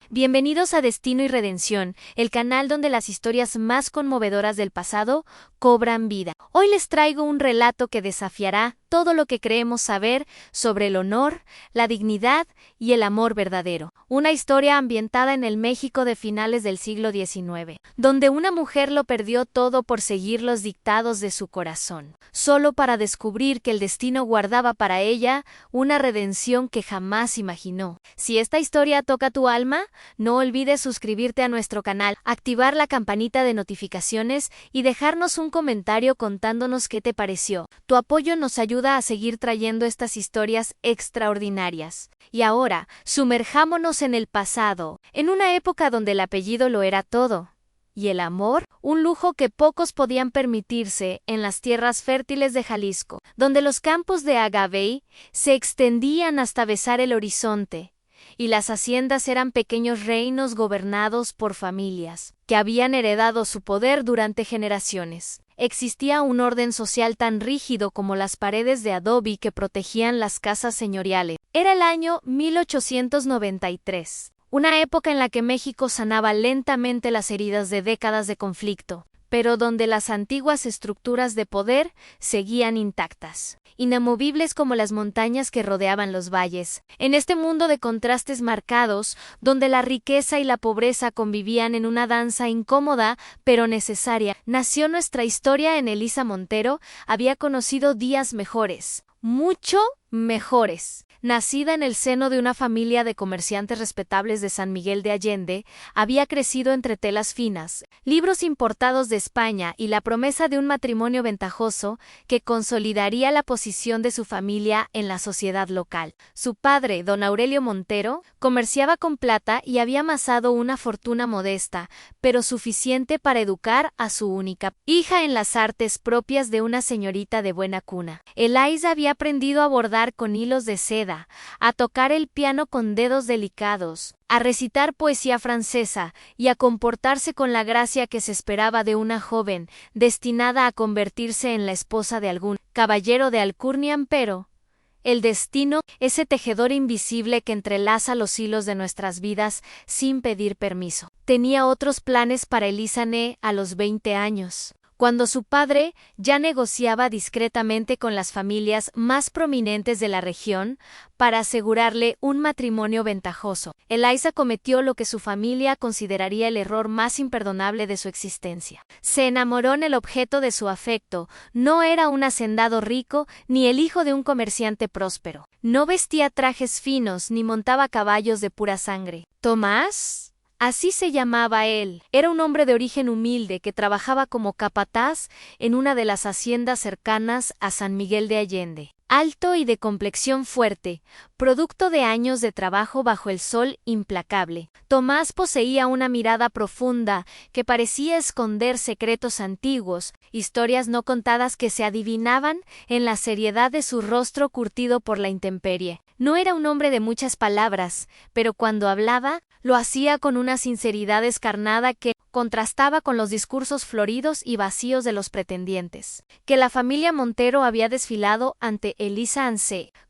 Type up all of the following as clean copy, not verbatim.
Bienvenidos a Destino y Redención, el canal donde las historias más conmovedoras del pasado cobran vida. Hoy les traigo un relato que desafiará todo lo que creemos saber sobre el honor, la dignidad y el amor verdadero. Una historia ambientada en el México de finales del siglo XIX, donde una mujer lo perdió todo por seguir los dictados de su corazón, solo para descubrir que el destino guardaba para ella una redención que jamás imaginó. Si esta historia toca tu alma, no olvides suscribirte a nuestro canal, activar la campanita de notificaciones y dejarnos un comentario contándonos qué te pareció. Tu apoyo nos ayuda a seguir trayendo estas historias extraordinarias. Y ahora, sumerjámonos en el pasado, en una época donde el apellido lo era todo. Y el amor, un lujo que pocos podían permitirse en las tierras fértiles de Jalisco, donde los campos de agave se extendían hasta besar el horizonte, y las haciendas eran pequeños reinos gobernados por familias, que habían heredado su poder durante generaciones. Existía un orden social tan rígido como las paredes de adobe que protegían las casas señoriales. Era el año 1893. Una época en la que México sanaba lentamente las heridas de décadas de conflicto, pero donde las antiguas estructuras de poder seguían intactas, inamovibles como las montañas que rodeaban los valles. En este mundo de contrastes marcados, donde la riqueza y la pobreza convivían en una danza incómoda pero necesaria, nació nuestra historia. Elisa Montero había conocido días mejores, mucho mejores. Nacida en el seno de una familia de comerciantes respetables de San Miguel de Allende, había crecido entre telas finas, libros importados de España y la promesa de un matrimonio ventajoso que consolidaría la posición de su familia en la sociedad local. Su padre, don Aurelio Montero, comerciaba con plata y había amasado una fortuna modesta, pero suficiente para educar a su única hija en las artes propias de una señorita de buena cuna. Elisa había aprendido a bordar con hilos de seda, a tocar el piano con dedos delicados, a recitar poesía francesa y a comportarse con la gracia que se esperaba de una joven destinada a convertirse en la esposa de algún caballero de alcurnia. Pero el destino, ese tejedor invisible que entrelaza los hilos de nuestras vidas sin pedir permiso, tenía otros planes para Elisa a los 20 años. Cuando su padre ya negociaba discretamente con las familias más prominentes de la región para asegurarle un matrimonio ventajoso, Elisa cometió lo que su familia consideraría el error más imperdonable de su existencia. Se enamoró en el objeto de su afecto. No era un hacendado rico ni el hijo de un comerciante próspero. No vestía trajes finos ni montaba caballos de pura sangre. Tomás, así se llamaba él, era un hombre de origen humilde que trabajaba como capataz en una de las haciendas cercanas a San Miguel de Allende. Alto y de complexión fuerte, producto de años de trabajo bajo el sol implacable, Tomás poseía una mirada profunda que parecía esconder secretos antiguos, historias no contadas que se adivinaban en la seriedad de su rostro curtido por la intemperie. No era un hombre de muchas palabras, pero cuando hablaba, lo hacía con una sinceridad descarnada que contrastaba con los discursos floridos y vacíos de los pretendientes que la familia Montero había desfilado ante Elisa.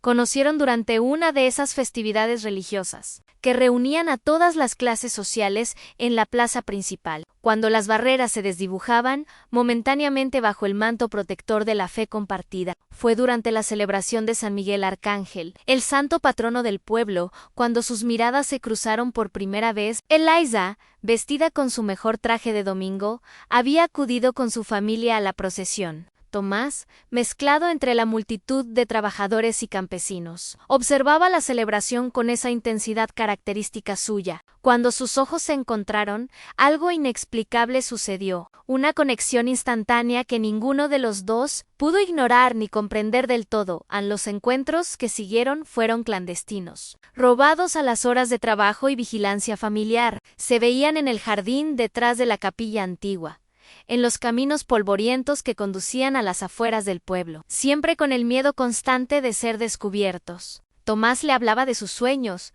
Conocieron durante una de esas festividades religiosas que reunían a todas las clases sociales en la plaza principal, cuando las barreras se desdibujaban momentáneamente bajo el manto protector de la fe compartida. Fue durante la celebración de San Miguel Arcángel, el santo patrono del pueblo, cuando sus miradas se cruzaron por primera vez. Elisa, vestida con su mejor traje de domingo, había acudido con su familia a la procesión. Tomás, mezclado entre la multitud de trabajadores y campesinos, observaba la celebración con esa intensidad característica suya. Cuando sus ojos se encontraron, algo inexplicable sucedió, una conexión instantánea que ninguno de los dos pudo ignorar ni comprender del todo. Los encuentros que siguieron fueron clandestinos, robados a las horas de trabajo y vigilancia familiar. Se veían en el jardín detrás de la capilla antigua, en los caminos polvorientos que conducían a las afueras del pueblo, siempre con el miedo constante de ser descubiertos. Tomás le hablaba de sus sueños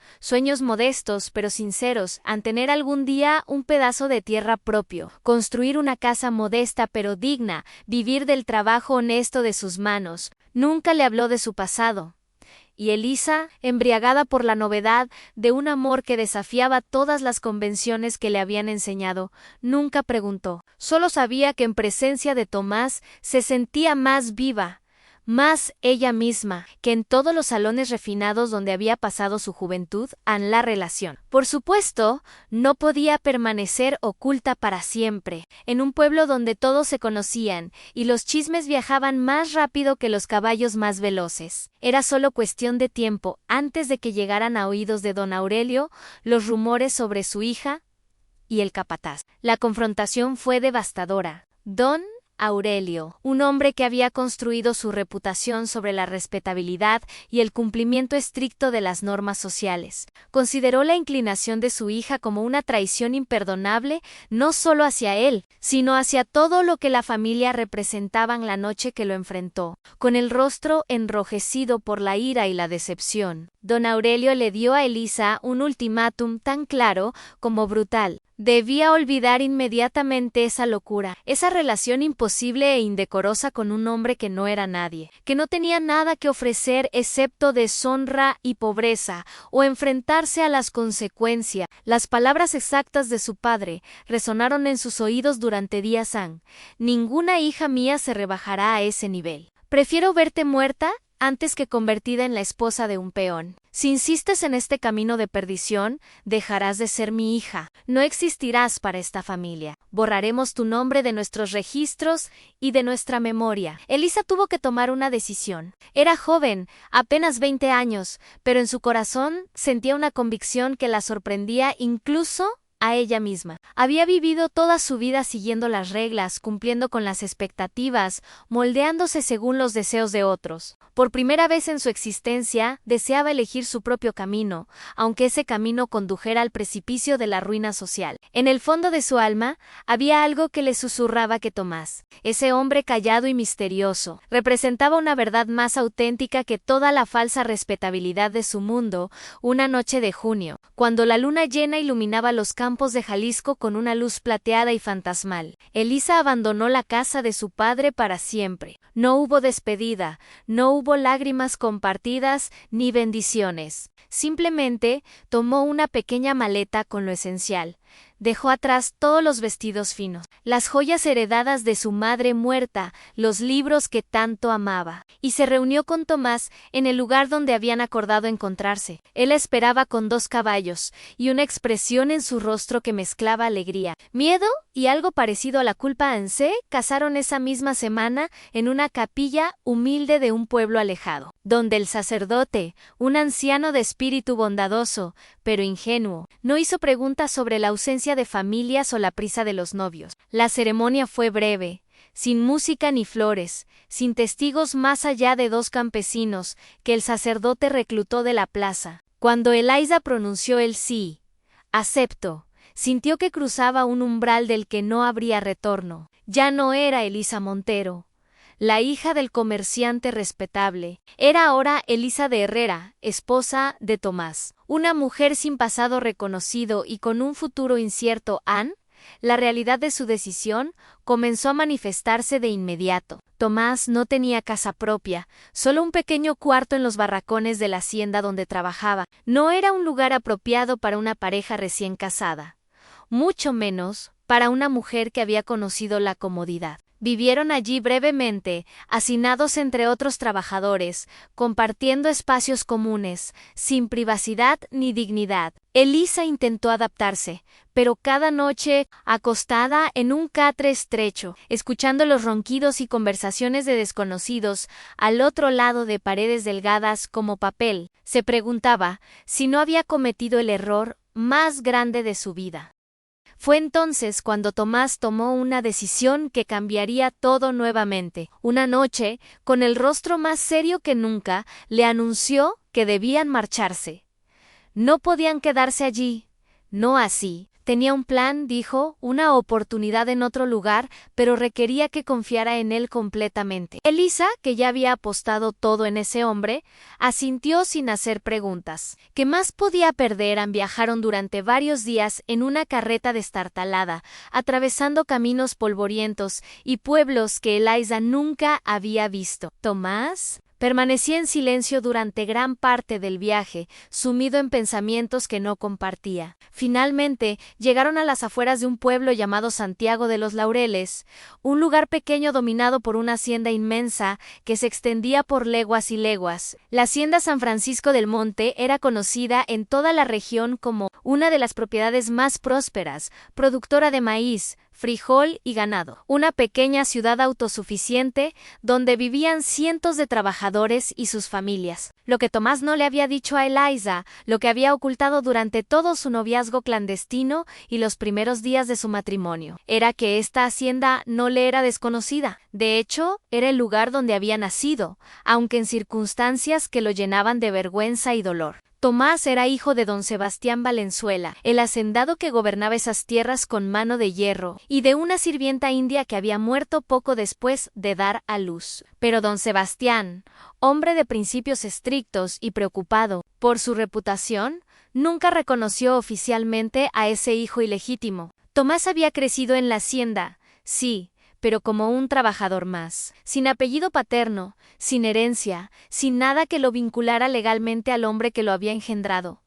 modestos pero sinceros, en tener algún día un pedazo de tierra propio, construir una casa modesta pero digna, vivir del trabajo honesto de sus manos. Nunca le habló de su pasado. y Elisa, embriagada por la novedad de un amor que desafiaba todas las convenciones que le habían enseñado, nunca preguntó. Solo sabía que en presencia de Tomás se sentía más viva, más ella misma, que en todos los salones refinados donde había pasado su juventud, en la relación. Por supuesto, no podía permanecer oculta para siempre, en un pueblo donde todos se conocían, y los chismes viajaban más rápido que los caballos más veloces. Era solo cuestión de tiempo, antes de que llegaran a oídos de don Aurelio, los rumores sobre su hija y el capataz. La confrontación fue devastadora. Don Aurelio, un hombre que había construido su reputación sobre la respetabilidad y el cumplimiento estricto de las normas sociales, consideró la inclinación de su hija como una traición imperdonable no solo hacia él, sino hacia todo lo que la familia representaban la noche que lo enfrentó. Con el rostro enrojecido por la ira y la decepción, don Aurelio le dio a Elisa un ultimátum tan claro como brutal. Debía olvidar inmediatamente esa locura, esa relación imposible e indecorosa con un hombre que no era nadie, que no tenía nada que ofrecer excepto deshonra y pobreza, o enfrentarse a las consecuencias. Las palabras exactas de su padre resonaron en sus oídos durante días. Ninguna hija mía se rebajará a ese nivel. Prefiero verte muerta antes que convertida en la esposa de un peón. Si insistes en este camino de perdición, dejarás de ser mi hija. No existirás para esta familia. Borraremos tu nombre de nuestros registros y de nuestra memoria. Elisa tuvo que tomar una decisión. Era joven, apenas 20 años, pero en su corazón sentía una convicción que la sorprendía incluso a ella misma. Había vivido toda su vida siguiendo las reglas, cumpliendo con las expectativas, moldeándose según los deseos de otros. Por primera vez en su existencia, deseaba elegir su propio camino, aunque ese camino condujera al precipicio de la ruina social. En el fondo de su alma, había algo que le susurraba que Tomás, ese hombre callado y misterioso, representaba una verdad más auténtica que toda la falsa respetabilidad de su mundo. Una noche de junio, cuando la luna llena iluminaba los campos de Jalisco con una luz plateada y fantasmal, Elisa abandonó la casa de su padre para siempre. No hubo despedida, no hubo lágrimas compartidas ni bendiciones. Simplemente tomó una pequeña maleta con lo esencial. Dejó atrás todos los vestidos finos, las joyas heredadas de su madre muerta, los libros que tanto amaba, y se reunió con Tomás en el lugar donde habían acordado encontrarse. Él la esperaba con 2 caballos y una expresión en su rostro que mezclaba alegría, miedo y algo parecido a la culpa. Se casaron esa misma semana en una capilla humilde de un pueblo alejado, donde el sacerdote, un anciano de espíritu bondadoso, pero ingenuo, no hizo preguntas sobre la ausencia de familias o la prisa de los novios. La ceremonia fue breve, sin música ni flores, sin testigos más allá de 2 campesinos que el sacerdote reclutó de la plaza. Cuando Elisa pronunció el sí, acepto, sintió que cruzaba un umbral del que no habría retorno. Ya no era Elisa Montero, la hija del comerciante respetable. Era ahora Elisa de Herrera, esposa de Tomás, una mujer sin pasado reconocido y con un futuro incierto. La realidad de su decisión comenzó a manifestarse de inmediato. Tomás no tenía casa propia, solo un pequeño cuarto en los barracones de la hacienda donde trabajaba. No era un lugar apropiado para una pareja recién casada, mucho menos para una mujer que había conocido la comodidad. Vivieron allí brevemente, hacinados entre otros trabajadores, compartiendo espacios comunes, sin privacidad ni dignidad. Elisa intentó adaptarse, pero cada noche, acostada en un catre estrecho, escuchando los ronquidos y conversaciones de desconocidos al otro lado de paredes delgadas como papel, se preguntaba si no había cometido el error más grande de su vida. Fue entonces cuando Tomás tomó una decisión que cambiaría todo nuevamente. Una noche, con el rostro más serio que nunca, le anunció que debían marcharse. No podían quedarse allí, no así. Tenía un plan, dijo, una oportunidad en otro lugar, pero requería que confiara en él completamente. Elisa, que ya había apostado todo en ese hombre, asintió sin hacer preguntas. ¿Qué más podía perder? Viajaron durante varios días en una carreta destartalada, atravesando caminos polvorientos y pueblos que Elisa nunca había visto. Tomás Permanecía en silencio durante gran parte del viaje, sumido en pensamientos que no compartía. Finalmente, llegaron a las afueras de un pueblo llamado Santiago de los Laureles, un lugar pequeño dominado por una hacienda inmensa que se extendía por leguas y leguas. La hacienda San Francisco del Monte era conocida en toda la región como una de las propiedades más prósperas, productora de maíz, frijol y ganado. Una pequeña ciudad autosuficiente donde vivían cientos de trabajadores y sus familias. Lo que Tomás no le había dicho a Eliza, lo que había ocultado durante todo su noviazgo clandestino y los primeros días de su matrimonio, era que esta hacienda no le era desconocida. De hecho, era el lugar donde había nacido, aunque en circunstancias que lo llenaban de vergüenza y dolor. Tomás era hijo de don Sebastián Valenzuela, el hacendado que gobernaba esas tierras con mano de hierro, y de una sirvienta india que había muerto poco después de dar a luz. Pero don Sebastián, hombre de principios estrictos y preocupado por su reputación, nunca reconoció oficialmente a ese hijo ilegítimo. Tomás había crecido en la hacienda, sí, pero como un trabajador más, sin apellido paterno, sin herencia, sin nada que lo vinculara legalmente al hombre que lo había engendrado.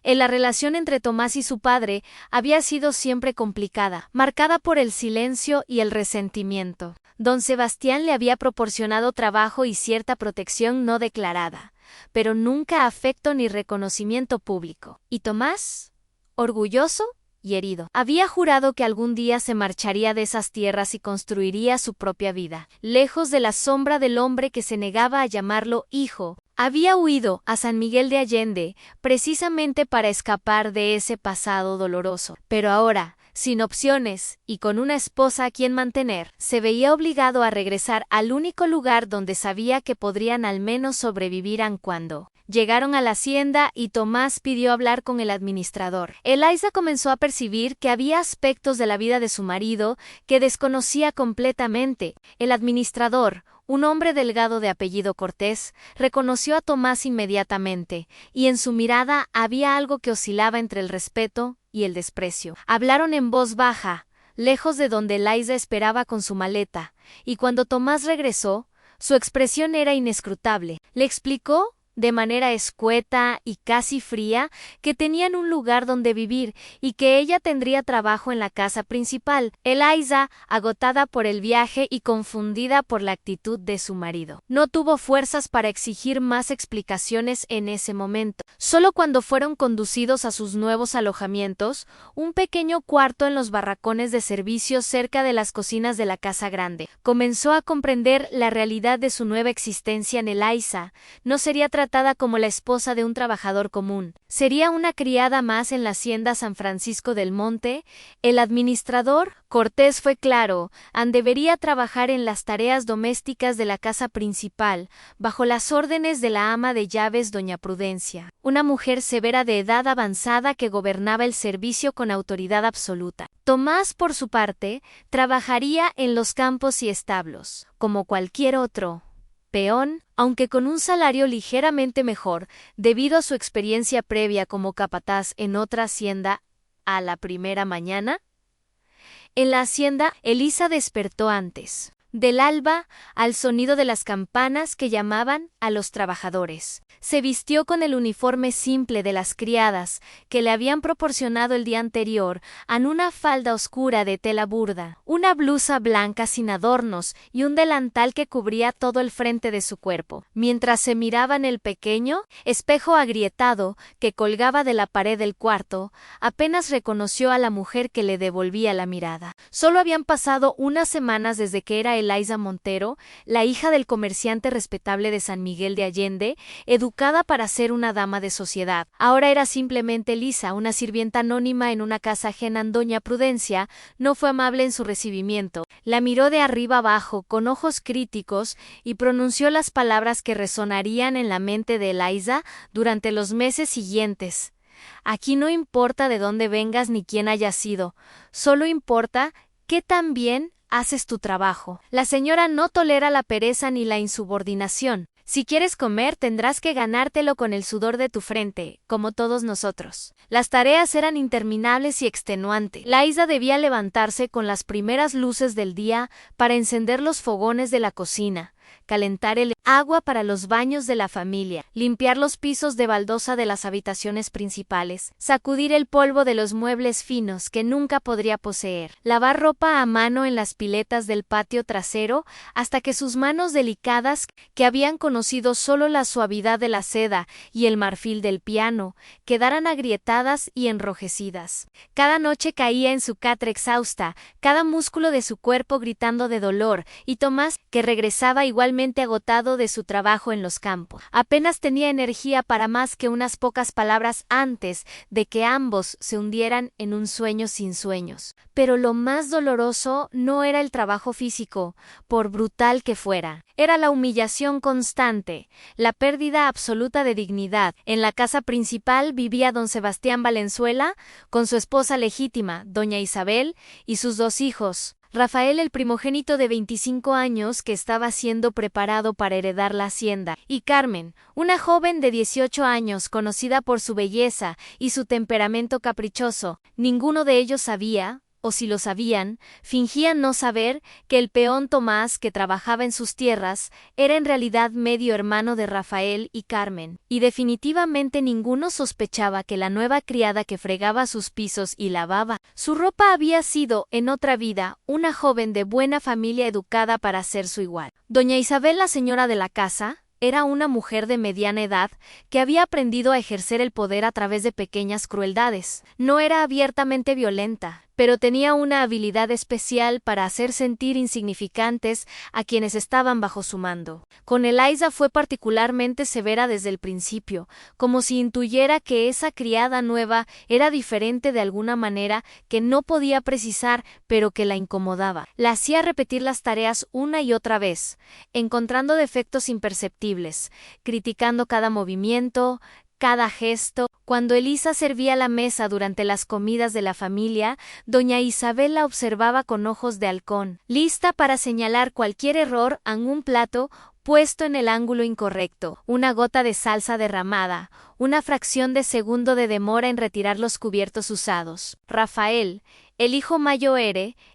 La relación entre Tomás y su padre había sido siempre complicada, marcada por el silencio y el resentimiento. Don Sebastián le había proporcionado trabajo y cierta protección no declarada, pero nunca afecto ni reconocimiento público. ¿Y Tomás? ¿Orgulloso? Y herido. Había jurado que algún día se marcharía de esas tierras y construiría su propia vida, lejos de la sombra del hombre que se negaba a llamarlo hijo. Había huido a San Miguel de Allende precisamente para escapar de ese pasado doloroso. Pero ahora, sin opciones y con una esposa a quien mantener, se veía obligado a regresar al único lugar donde sabía que podrían al menos sobrevivir aun cuando. Llegaron a la hacienda y Tomás pidió hablar con el administrador. Eliza comenzó a percibir que había aspectos de la vida de su marido que desconocía completamente. El administrador, un hombre delgado de apellido Cortés, reconoció a Tomás inmediatamente, y en su mirada había algo que oscilaba entre el respeto y el desprecio. Hablaron en voz baja, lejos de donde Eliza esperaba con su maleta, y cuando Tomás regresó, su expresión era inescrutable. Le explicó de manera escueta y casi fría, que tenían un lugar donde vivir y que ella tendría trabajo en la casa principal. Eliza, agotada por el viaje y confundida por la actitud de su marido, no tuvo fuerzas para exigir más explicaciones en ese momento. Solo cuando fueron conducidos a sus nuevos alojamientos, un pequeño cuarto en los barracones de servicio cerca de las cocinas de la casa grande, comenzó a comprender la realidad de su nueva existencia en Eliza. No sería tratada como la esposa de un trabajador común. Sería una criada más en la hacienda San Francisco del Monte. El administrador, Cortés, fue claro, debería trabajar en las tareas domésticas de la casa principal, bajo las órdenes de la ama de llaves doña Prudencia, una mujer severa de edad avanzada que gobernaba el servicio con autoridad absoluta. Tomás, por su parte, trabajaría en los campos y establos, como cualquier otro peón, aunque con un salario ligeramente mejor, debido a su experiencia previa como capataz en otra hacienda. A la primera mañana, en la hacienda, Eliza despertó antes del alba al sonido de las campanas que llamaban a los trabajadores. Se vistió con el uniforme simple de las criadas que le habían proporcionado el día anterior, en una falda oscura de tela burda, una blusa blanca sin adornos y un delantal que cubría todo el frente de su cuerpo. Mientras se miraba en el pequeño espejo agrietado que colgaba de la pared del cuarto, apenas reconoció a la mujer que le devolvía la mirada. Solo habían pasado unas semanas desde que era Eliza Montero, la hija del comerciante respetable de San Miguel de Allende, educada para ser una dama de sociedad. Ahora era simplemente Eliza, una sirvienta anónima en una casa ajena. Doña Prudencia no fue amable en su recibimiento. La miró de arriba abajo con ojos críticos y pronunció las palabras que resonarían en la mente de Eliza durante los meses siguientes. Aquí no importa de dónde vengas ni quién hayas sido, solo importa que también haces tu trabajo. La señora no tolera la pereza ni la insubordinación. Si quieres comer, tendrás que ganártelo con el sudor de tu frente, como todos nosotros. Las tareas eran interminables y extenuantes. Eliza debía levantarse con las primeras luces del día para encender los fogones de la cocina, calentar el agua para los baños de la familia, limpiar los pisos de baldosa de las habitaciones principales, sacudir el polvo de los muebles finos que nunca podría poseer, lavar ropa a mano en las piletas del patio trasero hasta que sus manos delicadas, que habían conocido solo la suavidad de la seda y el marfil del piano, quedaran agrietadas y enrojecidas. Cada noche caía en su catre exhausta, cada músculo de su cuerpo gritando de dolor, y Tomás, que regresaba igualmente agotado de su trabajo en los campos, apenas tenía energía para más que unas pocas palabras antes de que ambos se hundieran en un sueño sin sueños. Pero lo más doloroso no era el trabajo físico, por brutal que fuera, era la humillación constante, la pérdida absoluta de dignidad. En la casa principal vivía don Sebastián Valenzuela, con su esposa legítima, doña Isabel, y sus 2 hijos. Rafael, el primogénito de 25 años que estaba siendo preparado para heredar la hacienda, y Carmen, una joven de 18 años conocida por su belleza y su temperamento caprichoso. Ninguno de ellos sabía, o si lo sabían, fingían no saber, que el peón Tomás, que trabajaba en sus tierras, era en realidad medio hermano de Rafael y Carmen, y definitivamente ninguno sospechaba que la nueva criada que fregaba sus pisos y lavaba su ropa había sido, en otra vida, una joven de buena familia educada para ser su igual. Doña Isabel, la señora de la casa, era una mujer de mediana edad que había aprendido a ejercer el poder a través de pequeñas crueldades. No era abiertamente violenta, pero tenía una habilidad especial para hacer sentir insignificantes a quienes estaban bajo su mando. Con Eliza fue particularmente severa desde el principio, como si intuyera que esa criada nueva era diferente de alguna manera que no podía precisar, pero que la incomodaba. La hacía repetir las tareas una y otra vez, encontrando defectos imperceptibles, criticando cada movimiento, cada gesto. Cuando Elisa servía la mesa durante las comidas de la familia, doña Isabel la observaba con ojos de halcón, lista para señalar cualquier error en un plato puesto en el ángulo incorrecto, una gota de salsa derramada, una fracción de segundo de demora en retirar los cubiertos usados. Rafael, el hijo mayor,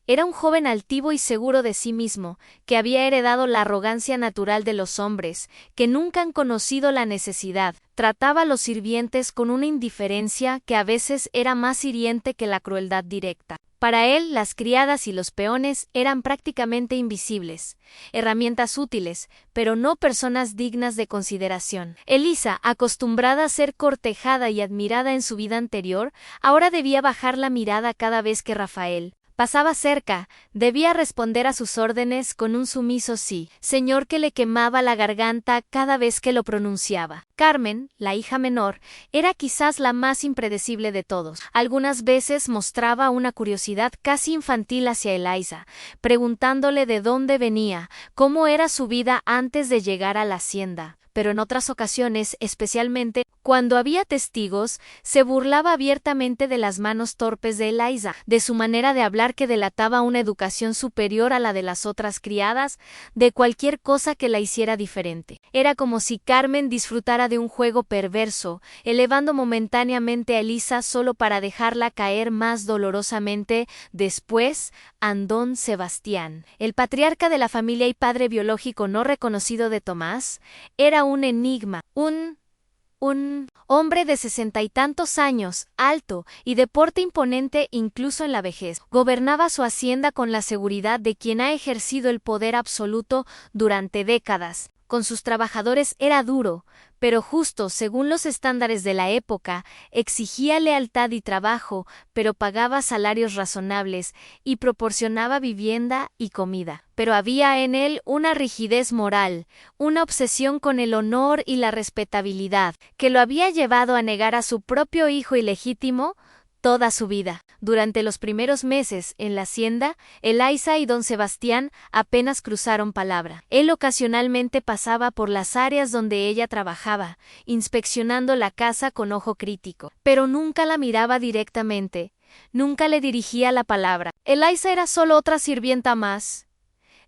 era un joven altivo y seguro de sí mismo, que había heredado la arrogancia natural de los hombres, que nunca han conocido la necesidad. Trataba a los sirvientes con una indiferencia que a veces era más hiriente que la crueldad directa. Para él, las criadas y los peones eran prácticamente invisibles, herramientas útiles, pero no personas dignas de consideración. Elisa, acostumbrada a ser cortejada y admirada en su vida anterior, ahora debía bajar la mirada cada vez que Rafael pasaba cerca, debía responder a sus órdenes con un sumiso sí, señor, que le quemaba la garganta cada vez que lo pronunciaba. Carmen, la hija menor, era quizás la más impredecible de todos. Algunas veces mostraba una curiosidad casi infantil hacia Eliza, preguntándole de dónde venía, cómo era su vida antes de llegar a la hacienda. Pero en otras ocasiones, especialmente cuando había testigos, se burlaba abiertamente de las manos torpes de Eliza, de su manera de hablar que delataba una educación superior a la de las otras criadas, de cualquier cosa que la hiciera diferente. Era como si Carmen disfrutara de un juego perverso, elevando momentáneamente a Eliza solo para dejarla caer más dolorosamente después a don Sebastián. El patriarca de la familia y padre biológico no reconocido de Tomás, era un enigma, un hombre de 60 y tantos años, alto y de porte imponente incluso en la vejez. Gobernaba su hacienda con la seguridad de quien ha ejercido el poder absoluto durante décadas. Con sus trabajadores era duro, pero justo según los estándares de la época, exigía lealtad y trabajo, pero pagaba salarios razonables y proporcionaba vivienda y comida. Pero había en él una rigidez moral, una obsesión con el honor y la respetabilidad, que lo había llevado a negar a su propio hijo ilegítimo toda su vida. Durante los primeros meses en la hacienda, Eliza y don Sebastián apenas cruzaron palabra. Él ocasionalmente pasaba por las áreas donde ella trabajaba, inspeccionando la casa con ojo crítico, pero nunca la miraba directamente, nunca le dirigía la palabra. Eliza era solo otra sirvienta más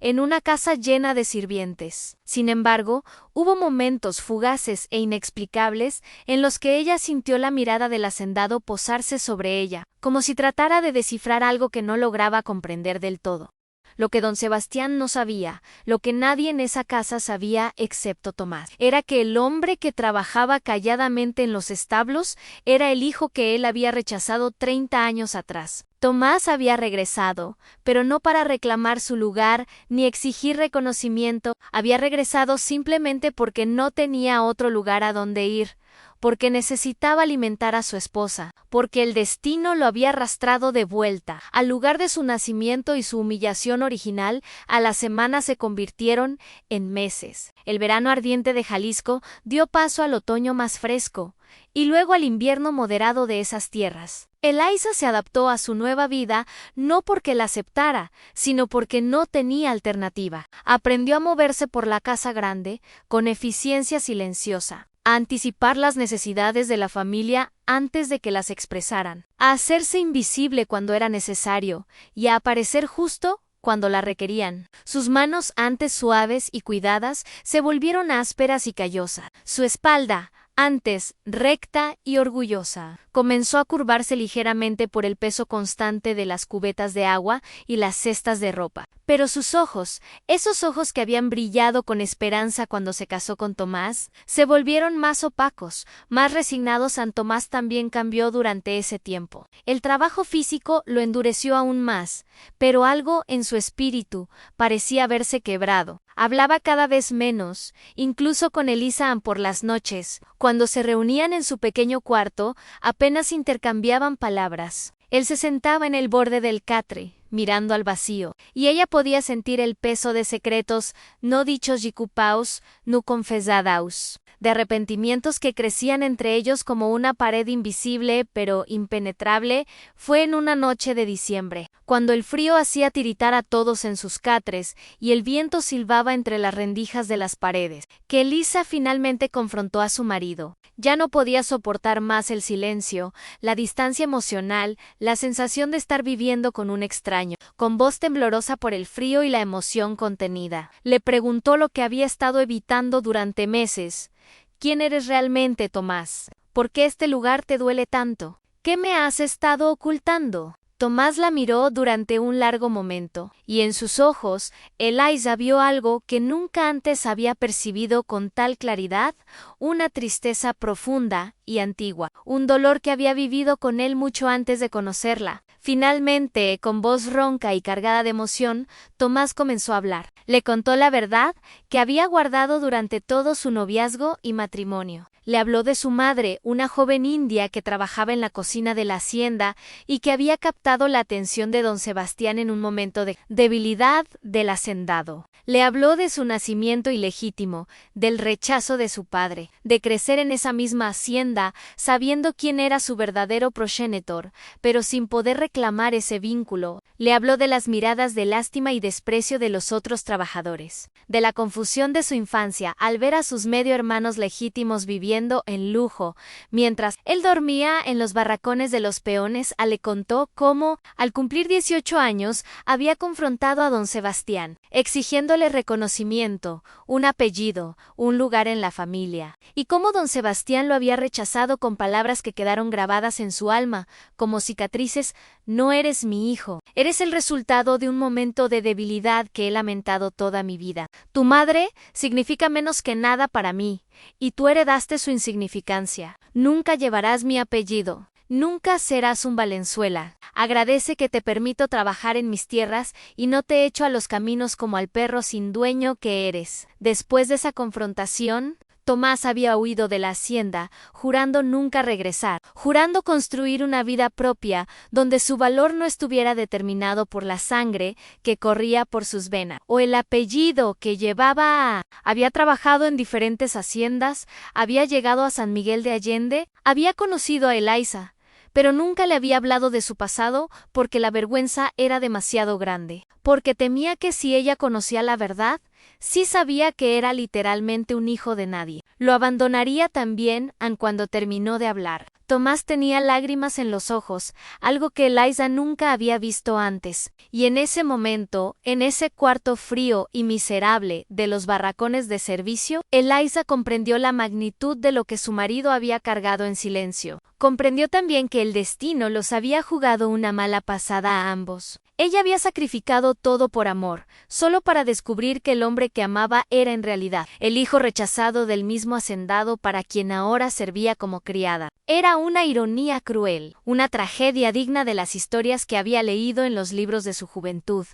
en una casa llena de sirvientes. Sin embargo, hubo momentos fugaces e inexplicables en los que ella sintió la mirada del hacendado posarse sobre ella, como si tratara de descifrar algo que no lograba comprender del todo. Lo que don Sebastián no sabía, lo que nadie en esa casa sabía excepto Tomás, era que el hombre que trabajaba calladamente en los establos era el hijo que él había rechazado 30 años atrás. Tomás había regresado, pero no para reclamar su lugar ni exigir reconocimiento, había regresado simplemente porque no tenía otro lugar a donde ir, porque necesitaba alimentar a su esposa, porque el destino lo había arrastrado de vuelta. Al lugar de su nacimiento y su humillación original, a las semanas se convirtieron en meses. El verano ardiente de Jalisco dio paso al otoño más fresco, y luego al invierno moderado de esas tierras. Elaiza se adaptó a su nueva vida no porque la aceptara, sino porque no tenía alternativa. Aprendió a moverse por la casa grande, con eficiencia silenciosa, a anticipar las necesidades de la familia antes de que las expresaran, a hacerse invisible cuando era necesario y a aparecer justo cuando la requerían. Sus manos, antes suaves y cuidadas, se volvieron ásperas y callosas. Su espalda, antes recta y orgullosa, comenzó a curvarse ligeramente por el peso constante de las cubetas de agua y las cestas de ropa. Pero sus ojos, esos ojos que habían brillado con esperanza cuando se casó con Tomás, se volvieron más opacos, más resignados. San Tomás también cambió durante ese tiempo. El trabajo físico lo endureció aún más, pero algo en su espíritu parecía haberse quebrado. Hablaba cada vez menos, incluso con Elisa por las noches. Cuando se reunían en su pequeño cuarto, apenas intercambiaban palabras. Él se sentaba en el borde del catre, mirando al vacío, y ella podía sentir el peso de secretos no dichos y cupaos, no confesados, de arrepentimientos que crecían entre ellos como una pared invisible pero impenetrable. Fue en una noche de diciembre, cuando el frío hacía tiritar a todos en sus catres y el viento silbaba entre las rendijas de las paredes, que Elisa finalmente confrontó a su marido. Ya no podía soportar más el silencio, la distancia emocional, la sensación de estar viviendo con un extraño. Con voz temblorosa por el frío y la emoción contenida, le preguntó lo que había estado evitando durante meses. ¿Quién eres realmente, Tomás? ¿Por qué este lugar te duele tanto? ¿Qué me has estado ocultando? Tomás la miró durante un largo momento, y en sus ojos, Elaiza vio algo que nunca antes había percibido con tal claridad, una tristeza profunda y antigua, un dolor que había vivido con él mucho antes de conocerla. Finalmente, con voz ronca y cargada de emoción, Tomás comenzó a hablar. Le contó la verdad que había guardado durante todo su noviazgo y matrimonio. Le habló de su madre, una joven india que trabajaba en la cocina de la hacienda y que había captado la atención de don Sebastián en un momento de debilidad del hacendado. Le habló de su nacimiento ilegítimo, del rechazo de su padre, de crecer en esa misma hacienda sabiendo quién era su verdadero progenitor, pero sin poder reclamar ese vínculo. Le habló de las miradas de lástima y desprecio de los otros trabajadores, de la confusión de su infancia al ver a sus medio hermanos legítimos viviendo en lujo, mientras él dormía en los barracones de los peones. Le contó cómo, al cumplir 18 años, había confrontado a don Sebastián, exigiéndole reconocimiento, un apellido, un lugar en la familia, y cómo don Sebastián lo había rechazado con palabras que quedaron grabadas en su alma, como cicatrices. No eres mi hijo, eres el resultado de un momento de debilidad que he lamentado toda mi vida. Tu madre significa menos que nada para mí, y tú heredaste su insignificancia. Nunca llevarás mi apellido. Nunca serás un Valenzuela. Agradece que te permito trabajar en mis tierras y no te echo a los caminos como al perro sin dueño que eres. Después de esa confrontación, Tomás había huido de la hacienda, jurando nunca regresar, jurando construir una vida propia donde su valor no estuviera determinado por la sangre que corría por sus venas, o el apellido que llevaba. Había trabajado en diferentes haciendas, había llegado a San Miguel de Allende, había conocido a Elaiza, pero nunca le había hablado de su pasado porque la vergüenza era demasiado grande, porque temía que si ella conocía la verdad, sí sabía que era literalmente un hijo de nadie. Lo abandonaría también aun cuando terminó de hablar. Tomás tenía lágrimas en los ojos, algo que Elaiza nunca había visto antes, y en ese momento, en ese cuarto frío y miserable de los barracones de servicio, Elaiza comprendió la magnitud de lo que su marido había cargado en silencio. Comprendió también que el destino los había jugado una mala pasada a ambos. Ella había sacrificado todo por amor, solo para descubrir que el hombre que amaba era en realidad el hijo rechazado del mismo hacendado para quien ahora servía como criada. Era una ironía cruel, una tragedia digna de las historias que había leído en los libros de su juventud.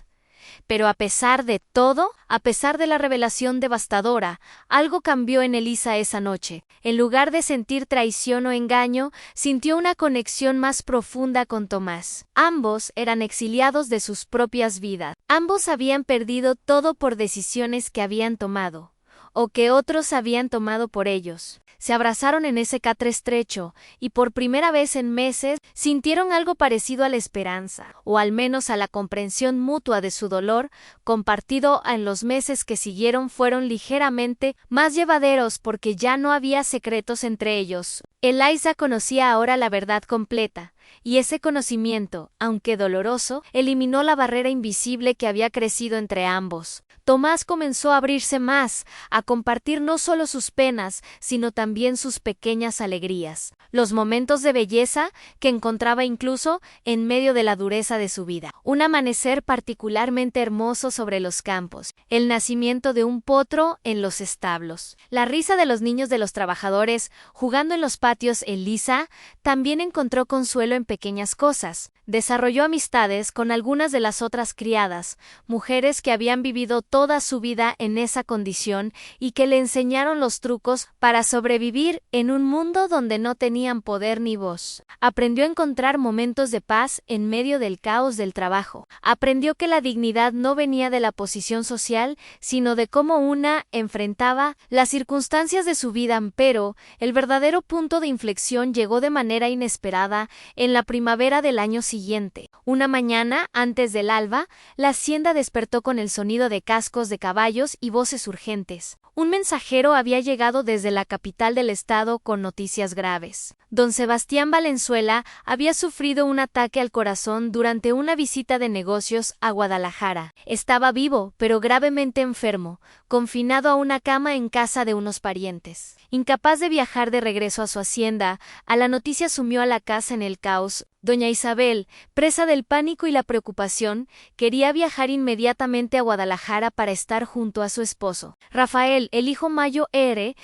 Pero a pesar de todo, a pesar de la revelación devastadora, algo cambió en Elisa esa noche. En lugar de sentir traición o engaño, sintió una conexión más profunda con Tomás. Ambos eran exiliados de sus propias vidas. Ambos habían perdido todo por decisiones que habían tomado, o que otros habían tomado por ellos. Se abrazaron en ese catre estrecho, y por primera vez en meses sintieron algo parecido a la esperanza, o al menos a la comprensión mutua de su dolor, compartido en los meses que siguieron fueron ligeramente más llevaderos porque ya no había secretos entre ellos. Elisa conocía ahora la verdad completa, y ese conocimiento, aunque doloroso, eliminó la barrera invisible que había crecido entre ambos. Tomás comenzó a abrirse más, a compartir no solo sus penas, sino también sus pequeñas alegrías, los momentos de belleza que encontraba incluso en medio de la dureza de su vida. Un amanecer particularmente hermoso sobre los campos, el nacimiento de un potro en los establos, la risa de los niños de los trabajadores jugando en los patios. Elisa también encontró consuelo en pequeñas cosas. Desarrolló amistades con algunas de las otras criadas, mujeres que habían vivido toda su vida en esa condición y que le enseñaron los trucos para sobrevivir en un mundo donde no tenían poder ni voz. Aprendió a encontrar momentos de paz en medio del caos del trabajo. Aprendió que la dignidad no venía de la posición social, sino de cómo una enfrentaba las circunstancias de su vida, pero el verdadero punto de inflexión llegó de manera inesperada en la primavera del año siguiente. Una mañana, antes del alba, la hacienda despertó con el sonido de cascos de caballos y voces urgentes. Un mensajero había llegado desde la capital del estado con noticias graves. Don Sebastián Valenzuela había sufrido un ataque al corazón durante una visita de negocios a Guadalajara. Estaba vivo, pero gravemente enfermo, confinado a una cama en casa de unos parientes. Incapaz de viajar de regreso a su hacienda, a la noticia sumió a la casa en el caos. Doña Isabel, presa del pánico y la preocupación, quería viajar inmediatamente a Guadalajara para estar junto a su esposo. Rafael, el hijo mayor,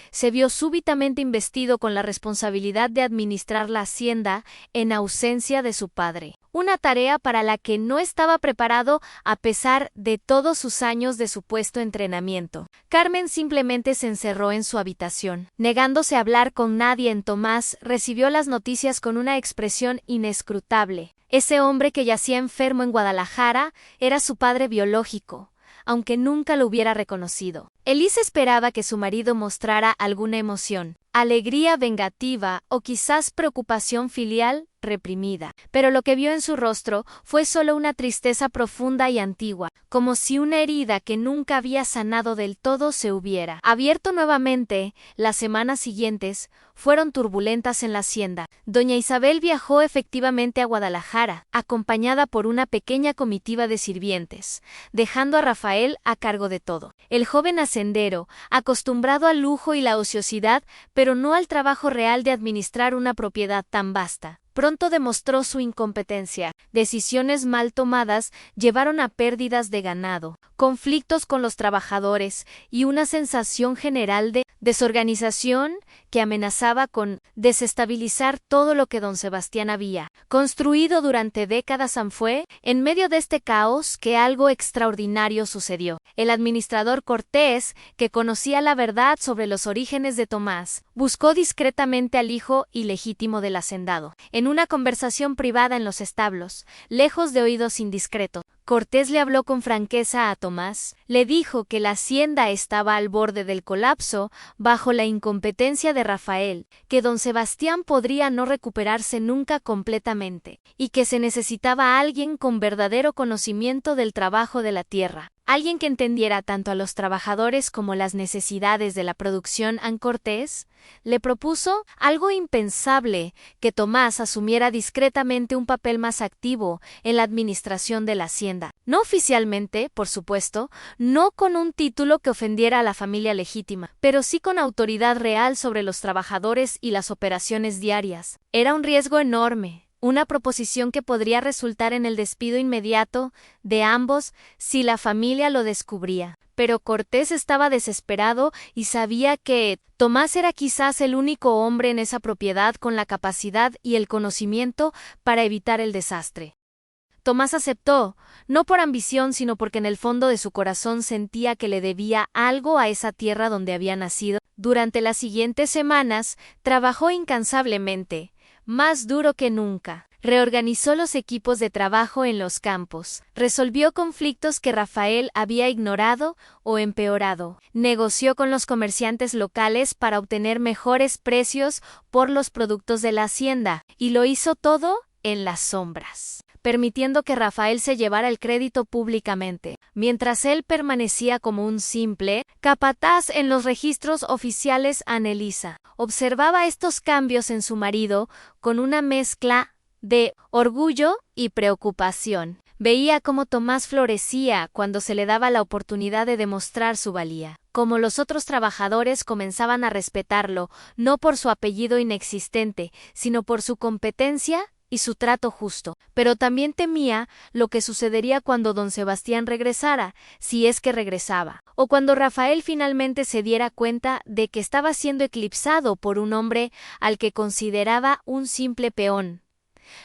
se vio súbitamente investido con la responsabilidad de administrar la hacienda en ausencia de su padre. Una tarea para la que no estaba preparado a pesar de todos sus años de supuesto entrenamiento. Carmen simplemente se encerró en su habitación. Negándose a hablar con nadie, Tomás recibió las noticias con una expresión inescrutable. Ese hombre que yacía enfermo en Guadalajara era su padre biológico, aunque nunca lo hubiera reconocido. Elisa esperaba que su marido mostrara alguna emoción, alegría vengativa o quizás preocupación filial reprimida, pero lo que vio en su rostro fue solo una tristeza profunda y antigua, como si una herida que nunca había sanado del todo se hubiera abierto nuevamente. Las semanas siguientes fueron turbulentas en la hacienda. Doña Isabel viajó efectivamente a Guadalajara, acompañada por una pequeña comitiva de sirvientes, dejando a Rafael a cargo de todo. El joven hacendero, acostumbrado al lujo y la ociosidad, pero no al trabajo real de administrar una propiedad tan vasta, pronto demostró su incompetencia. Decisiones mal tomadas llevaron a pérdidas de ganado, conflictos con los trabajadores y una sensación general de desorganización que amenazaba con desestabilizar todo lo que don Sebastián había construido durante décadas. Fue en medio de este caos que algo extraordinario sucedió. El administrador Cortés, que conocía la verdad sobre los orígenes de Tomás, buscó discretamente al hijo ilegítimo del hacendado. En una conversación privada en los establos, lejos de oídos indiscretos, Cortés le habló con franqueza a Tomás, le dijo que la hacienda estaba al borde del colapso bajo la incompetencia de Rafael, que don Sebastián podría no recuperarse nunca completamente, y que se necesitaba a alguien con verdadero conocimiento del trabajo de la tierra. Alguien que entendiera tanto a los trabajadores como las necesidades de la producción. Cortés le propuso algo impensable, que Tomás asumiera discretamente un papel más activo en la administración de la hacienda. No oficialmente, por supuesto, no con un título que ofendiera a la familia legítima, pero sí con autoridad real sobre los trabajadores y las operaciones diarias. Era un riesgo enorme, una proposición que podría resultar en el despido inmediato de ambos si la familia lo descubría. Pero Cortés estaba desesperado y sabía que Tomás era quizás el único hombre en esa propiedad con la capacidad y el conocimiento para evitar el desastre. Tomás aceptó, no por ambición, sino porque en el fondo de su corazón sentía que le debía algo a esa tierra donde había nacido. Durante las siguientes semanas, trabajó incansablemente, más duro que nunca. Reorganizó los equipos de trabajo en los campos, resolvió conflictos que Rafael había ignorado o empeorado, negoció con los comerciantes locales para obtener mejores precios por los productos de la hacienda, y lo hizo todo en las sombras, permitiendo que Rafael se llevara el crédito públicamente, mientras él permanecía como un simple capataz en los registros oficiales. Annelisa observaba estos cambios en su marido con una mezcla de orgullo y preocupación. Veía cómo Tomás florecía cuando se le daba la oportunidad de demostrar su valía, como los otros trabajadores comenzaban a respetarlo, no por su apellido inexistente, sino por su competencia y su trato justo. Pero también temía lo que sucedería cuando don Sebastián regresara, si es que regresaba, o cuando Rafael finalmente se diera cuenta de que estaba siendo eclipsado por un hombre al que consideraba un simple peón.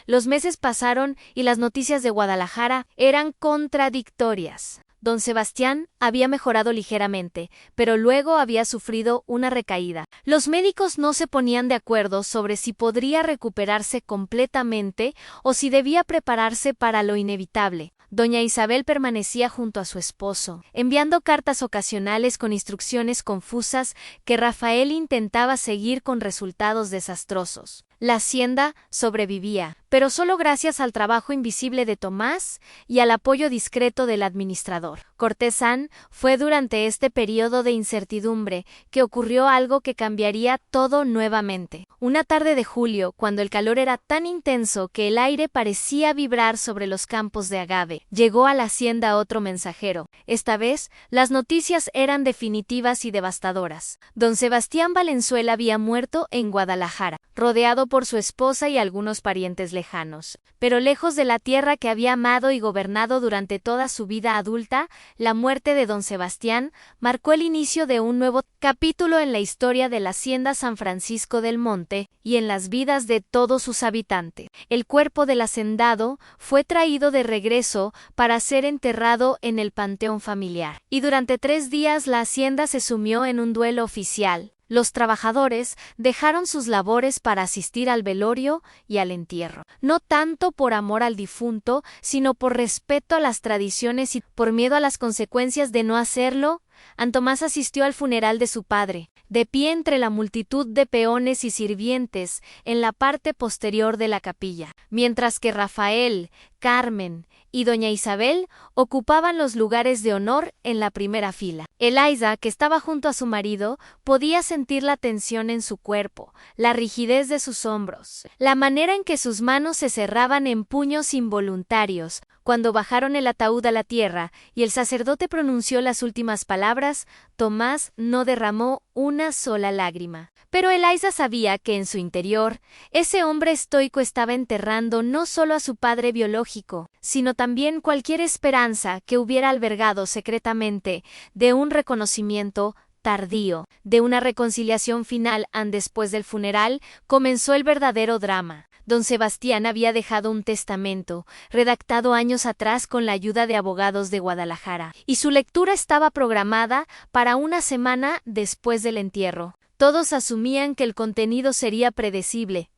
Los meses pasaron y las noticias de Guadalajara eran contradictorias. Don Sebastián había mejorado ligeramente, pero luego había sufrido una recaída. Los médicos no se ponían de acuerdo sobre si podría recuperarse completamente o si debía prepararse para lo inevitable. Doña Isabel permanecía junto a su esposo, enviando cartas ocasionales con instrucciones confusas que Rafael intentaba seguir con resultados desastrosos. La hacienda sobrevivía, pero solo gracias al trabajo invisible de Tomás y al apoyo discreto del administrador. Cortesán fue durante este periodo de incertidumbre que ocurrió algo que cambiaría todo nuevamente. Una tarde de julio, cuando el calor era tan intenso que el aire parecía vibrar sobre los campos de agave, llegó a la hacienda otro mensajero. Esta vez, las noticias eran definitivas y devastadoras. Don Sebastián Valenzuela había muerto en Guadalajara, rodeado por su esposa y algunos parientes lejanos. Pero lejos de la tierra que había amado y gobernado durante toda su vida adulta, la muerte de don Sebastián marcó el inicio de un nuevo capítulo en la historia de la hacienda San Francisco del Monte y en las vidas de todos sus habitantes. El cuerpo del hacendado fue traído de regreso para ser enterrado en el panteón familiar, y durante 3 días la hacienda se sumió en un duelo oficial. Los trabajadores dejaron sus labores para asistir al velorio y al entierro, no tanto por amor al difunto, sino por respeto a las tradiciones y por miedo a las consecuencias de no hacerlo. Tomás asistió al funeral de su padre, de pie entre la multitud de peones y sirvientes en la parte posterior de la capilla, mientras que Rafael, Carmen y doña Isabel ocupaban los lugares de honor en la primera fila. Elaiza, que estaba junto a su marido, podía sentir la tensión en su cuerpo, la rigidez de sus hombros, la manera en que sus manos se cerraban en puños involuntarios. Cuando bajaron el ataúd a la tierra y el sacerdote pronunció las últimas palabras, Tomás no derramó una sola lágrima. Pero Elaiza sabía que en su interior, ese hombre estoico estaba enterrando no solo a su padre biológico, sino también cualquier esperanza que hubiera albergado secretamente de un reconocimiento tardío, de una reconciliación final. Después del funeral, comenzó el verdadero drama. Don Sebastián había dejado un testamento, redactado años atrás con la ayuda de abogados de Guadalajara, y su lectura estaba programada para una semana después del entierro. Todos asumían que el contenido sería predecible.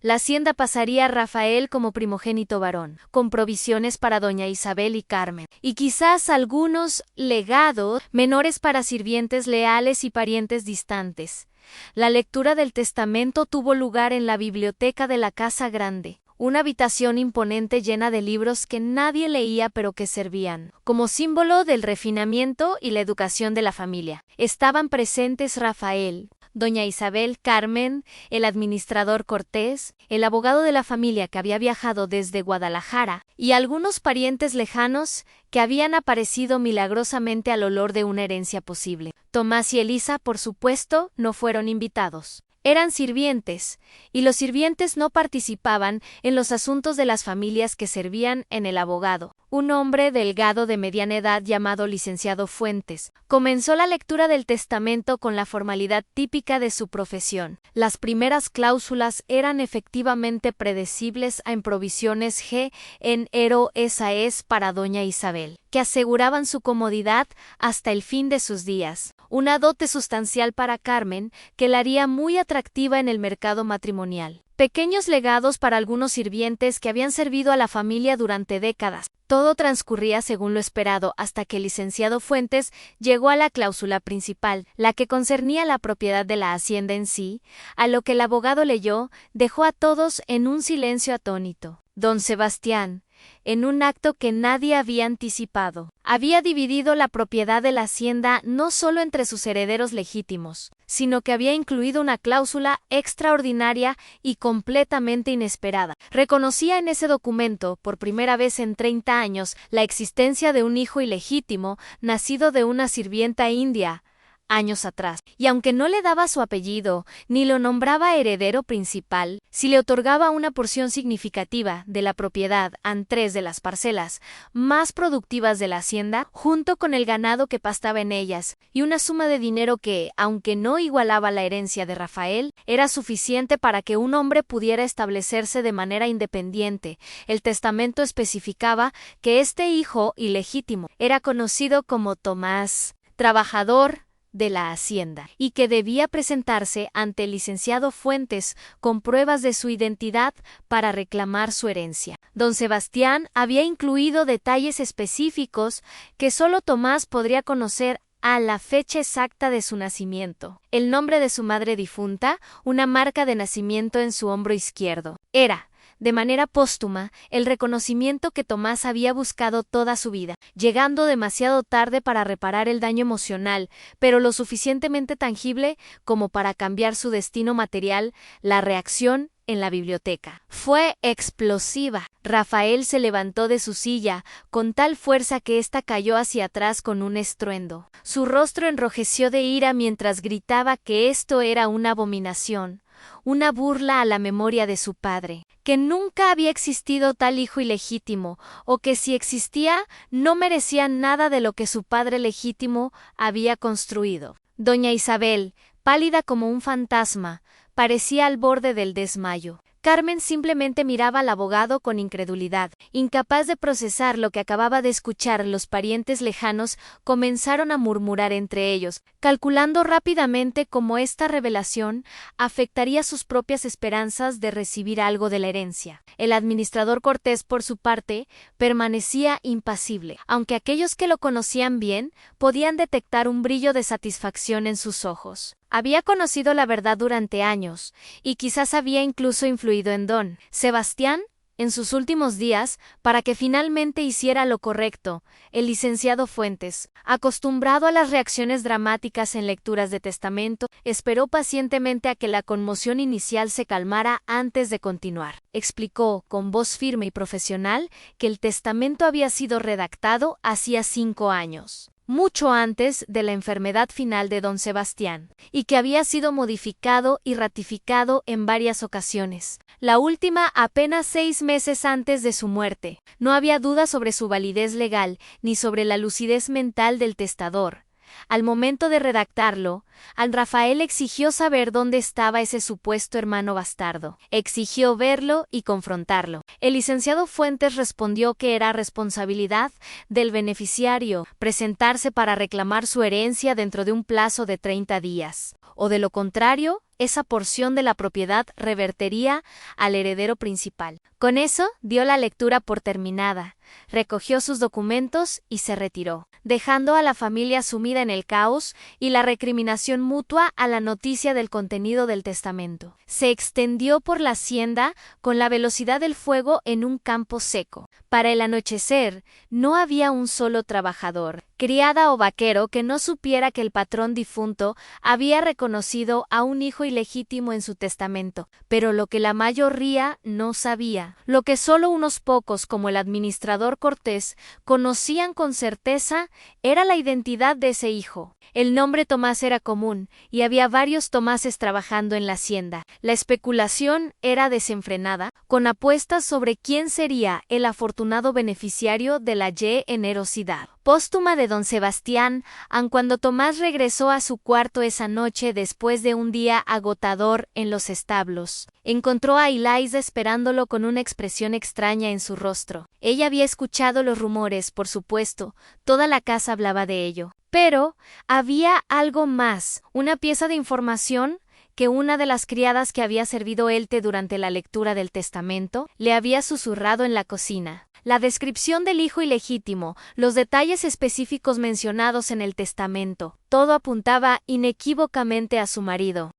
La hacienda pasaría a Rafael como primogénito varón, con provisiones para doña Isabel y Carmen, y quizás algunos legados menores para sirvientes leales y parientes distantes. La lectura del testamento tuvo lugar en la biblioteca de la Casa Grande, una habitación imponente llena de libros que nadie leía pero que servían como símbolo del refinamiento y la educación de la familia. Estaban presentes Rafael, doña Isabel, Carmen, el administrador Cortés, el abogado de la familia que había viajado desde Guadalajara y algunos parientes lejanos que habían aparecido milagrosamente al olor de una herencia posible. Tomás y Elisa, por supuesto, no fueron invitados. eran sirvientes, y los sirvientes no participaban en los asuntos de las familias que servían en el abogado. Un hombre delgado de mediana edad llamado licenciado Fuentes comenzó la lectura del testamento con la formalidad típica de su profesión. Las primeras cláusulas eran efectivamente predecibles en provisiones G en ero esa es para doña Isabel, que aseguraban su comodidad hasta el fin de sus días, una dote sustancial para Carmen que la haría muy atractiva en el mercado matrimonial. Pequeños legados para algunos sirvientes que habían servido a la familia durante décadas. Todo transcurría según lo esperado hasta que el licenciado Fuentes llegó a la cláusula principal, la que concernía la propiedad de la hacienda en sí, a lo que el abogado leyó, dejó a todos en un silencio atónito. Don Sebastián, en un acto que nadie había anticipado, había dividido la propiedad de la hacienda no solo entre sus herederos legítimos, sino que había incluido una cláusula extraordinaria y completamente inesperada. Reconocía en ese documento, por primera vez en 30 años, la existencia de un hijo ilegítimo nacido de una sirvienta india, años atrás, y aunque no le daba su apellido, ni lo nombraba heredero principal, sí le otorgaba una porción significativa de la propiedad a 3 de las parcelas más productivas de la hacienda, junto con el ganado que pastaba en ellas, y una suma de dinero que, aunque no igualaba la herencia de Rafael, era suficiente para que un hombre pudiera establecerse de manera independiente. El testamento especificaba que este hijo ilegítimo era conocido como Tomás, trabajador de la hacienda, y que debía presentarse ante el licenciado Fuentes con pruebas de su identidad para reclamar su herencia. Don Sebastián había incluido detalles específicos que solo Tomás podría conocer a la fecha exacta de su nacimiento, el nombre de su madre difunta, una marca de nacimiento en su hombro izquierdo. Era, de manera póstuma, el reconocimiento que Tomás había buscado toda su vida, llegando demasiado tarde para reparar el daño emocional, pero lo suficientemente tangible como para cambiar su destino material. La reacción en la biblioteca fue explosiva. Rafael se levantó de su silla con tal fuerza que ésta cayó hacia atrás con un estruendo. Su rostro enrojeció de ira mientras gritaba que esto era una abominación, una burla a la memoria de su padre, que nunca había existido tal hijo ilegítimo, o que si existía, no merecía nada de lo que su padre legítimo había construido. Doña Isabel, pálida como un fantasma, parecía al borde del desmayo. Carmen simplemente miraba al abogado con incredulidad. Incapaz de procesar lo que acababa de escuchar, los parientes lejanos comenzaron a murmurar entre ellos, calculando rápidamente cómo esta revelación afectaría sus propias esperanzas de recibir algo de la herencia. El administrador Cortés, por su parte, permanecía impasible, aunque aquellos que lo conocían bien podían detectar un brillo de satisfacción en sus ojos. Había conocido la verdad durante años, y quizás había incluso influido en Don Sebastián en sus últimos días para que finalmente hiciera lo correcto. El licenciado Fuentes, acostumbrado a las reacciones dramáticas en lecturas de testamento, esperó pacientemente a que la conmoción inicial se calmara antes de continuar. Explicó, con voz firme y profesional, que el testamento había sido redactado hacía 5 años. Mucho antes de la enfermedad final de don Sebastián, y que había sido modificado y ratificado en varias ocasiones, la última apenas 6 meses antes de su muerte. No había duda sobre su validez legal, ni sobre la lucidez mental del testador. Al momento de redactarlo, al Rafael exigió saber dónde estaba ese supuesto hermano bastardo. Exigió verlo y confrontarlo. El licenciado Fuentes respondió que era responsabilidad del beneficiario presentarse para reclamar su herencia dentro de un plazo de 30 días, o de lo contrario, esa porción de la propiedad revertería al heredero principal. Con eso, dio la lectura por terminada, recogió sus documentos y se retiró, dejando a la familia sumida en el caos y la recriminación mutua a la noticia del contenido del testamento. Se extendió por la hacienda con la velocidad del fuego en un campo seco. Para el anochecer, no había un solo trabajador, criada o vaquero que no supiera que el patrón difunto había reconocido a un hijo ilegítimo en su testamento, pero lo que la mayoría no sabía hacienda. Lo que solo unos pocos, como el administrador Cortés, conocían con certeza era la identidad de ese hijo. El nombre Tomás era común, y había varios Tomáses trabajando en la hacienda. La especulación era desenfrenada, con apuestas sobre quién sería el afortunado beneficiario de la generosidad póstuma de don Sebastián, aun cuando Tomás regresó a su cuarto esa noche después de un día agotador en los establos. Encontró a Eliza esperándolo con una expresión extraña en su rostro. Ella había escuchado los rumores, por supuesto, toda la casa hablaba de ello. Pero había algo más, una pieza de información que una de las criadas que había servido el té durante la lectura del testamento le había susurrado en la cocina. La descripción del hijo ilegítimo, los detalles específicos mencionados en el testamento, todo apuntaba inequívocamente a su marido.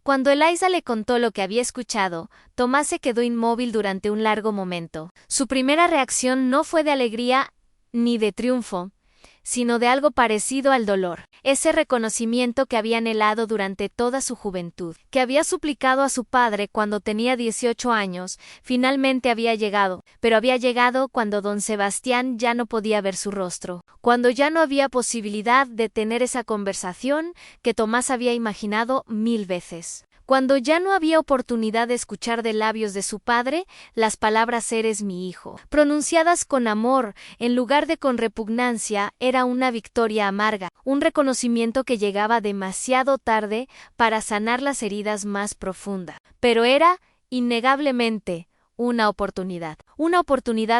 Cuando Eliza le contó lo que había escuchado, Tomás se quedó inmóvil durante un largo momento. Su primera reacción no fue de alegría ni de triunfo, sino de algo parecido al dolor, ese reconocimiento que había anhelado durante toda su juventud, que había suplicado a su padre cuando tenía 18 años, finalmente había llegado, pero había llegado cuando don Sebastián ya no podía ver su rostro, cuando ya no había posibilidad de tener esa conversación que Tomás había imaginado 1000 veces. Cuando ya no había oportunidad de escuchar de labios de su padre las palabras «eres mi hijo», pronunciadas con amor en lugar de con repugnancia, era una victoria amarga, un reconocimiento que llegaba demasiado tarde para sanar las heridas más profundas. Pero era, innegablemente, una oportunidad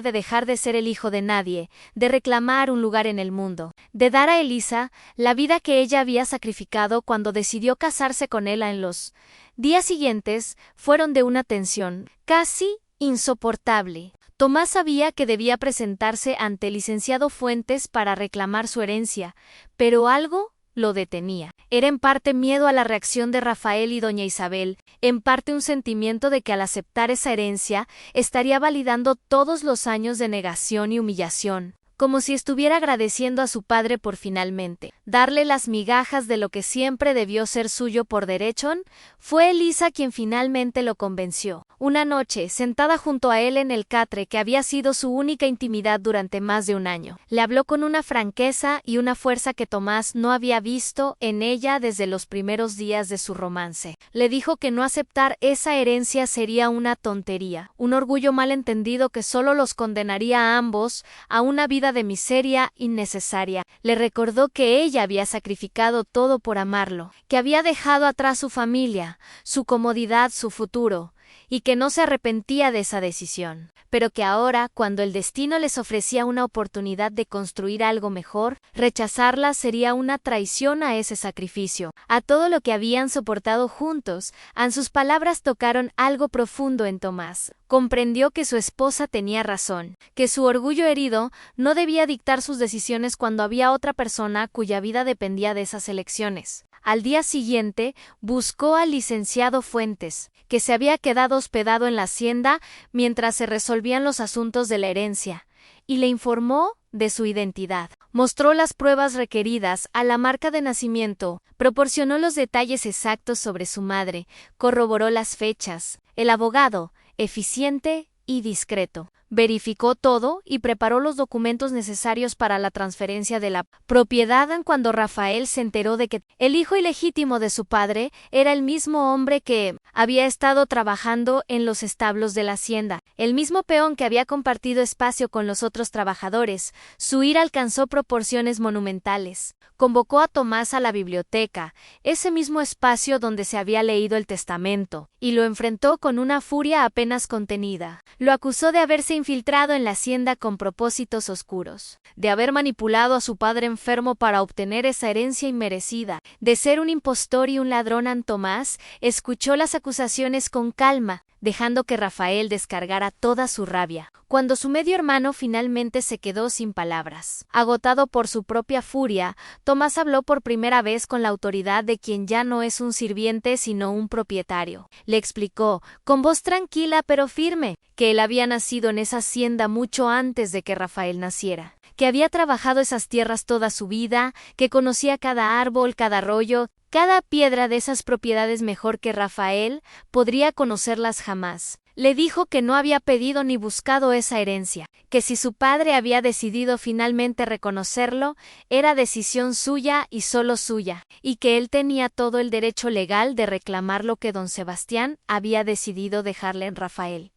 de dejar de ser el hijo de nadie, de reclamar un lugar en el mundo, de dar a Eliza la vida que ella había sacrificado cuando decidió casarse con él. En los días siguientes fueron de una tensión casi insoportable. Tomás sabía que debía presentarse ante el licenciado Fuentes para reclamar su herencia, pero algo lo detenía. Era en parte miedo a la reacción de Rafael y doña Isabel, en parte un sentimiento de que al aceptar esa herencia estaría validando todos los años de negación y humillación, como si estuviera agradeciendo a su padre por finalmente darle las migajas de lo que siempre debió ser suyo por derecho. Fue Eliza quien finalmente lo convenció. Una noche, sentada junto a él en el catre que había sido su única intimidad durante más de un año, le habló con una franqueza y una fuerza que Tomás no había visto en ella desde los primeros días de su romance. Le dijo que no aceptar esa herencia sería una tontería, un orgullo malentendido que solo los condenaría a ambos a una vida de miseria innecesaria. Le recordó que ella había sacrificado todo por amarlo, que había dejado atrás su familia, su comodidad, su futuro, y que no se arrepentía de esa decisión, pero que ahora, cuando el destino les ofrecía una oportunidad de construir algo mejor, rechazarla sería una traición a ese sacrificio, a todo lo que habían soportado juntos. Sus palabras tocaron algo profundo en Tomás. Comprendió que su esposa tenía razón, que su orgullo herido no debía dictar sus decisiones cuando había otra persona cuya vida dependía de esas elecciones. Al día siguiente, buscó al licenciado Fuentes, que se había quedado hospedado en la hacienda mientras se resolvían los asuntos de la herencia, y le informó de su identidad. Mostró las pruebas requeridas a la marca de nacimiento, proporcionó los detalles exactos sobre su madre, corroboró las fechas. El abogado, eficiente y discreto, verificó todo y preparó los documentos necesarios para la transferencia de la propiedad. Cuando Rafael se enteró de que el hijo ilegítimo de su padre era el mismo hombre que había estado trabajando en los establos de la hacienda, el mismo peón que había compartido espacio con los otros trabajadores, su ira alcanzó proporciones monumentales. Convocó a Tomás a la biblioteca, ese mismo espacio donde se había leído el testamento, y lo enfrentó con una furia apenas contenida. Lo acusó de haberse infiltrado en la hacienda con propósitos oscuros, de haber manipulado a su padre enfermo para obtener esa herencia inmerecida, de ser un impostor y un ladrón. Tomás escuchó las acusaciones con calma, dejando que Rafael descargara toda su rabia. Cuando su medio hermano finalmente se quedó sin palabras, agotado por su propia furia, Tomás habló por primera vez con la autoridad de quien ya no es un sirviente sino un propietario. Le explicó, con voz tranquila pero firme, que él había nacido en esa hacienda mucho antes de que Rafael naciera, que había trabajado esas tierras toda su vida, que conocía cada árbol, cada arroyo, cada piedra de esas propiedades mejor que Rafael podría conocerlas jamás, Le dijo que no había pedido ni buscado esa herencia, que si su padre había decidido finalmente reconocerlo, era decisión suya y solo suya, y que él tenía todo el derecho legal de reclamar lo que don Sebastián había decidido dejarle en Rafael.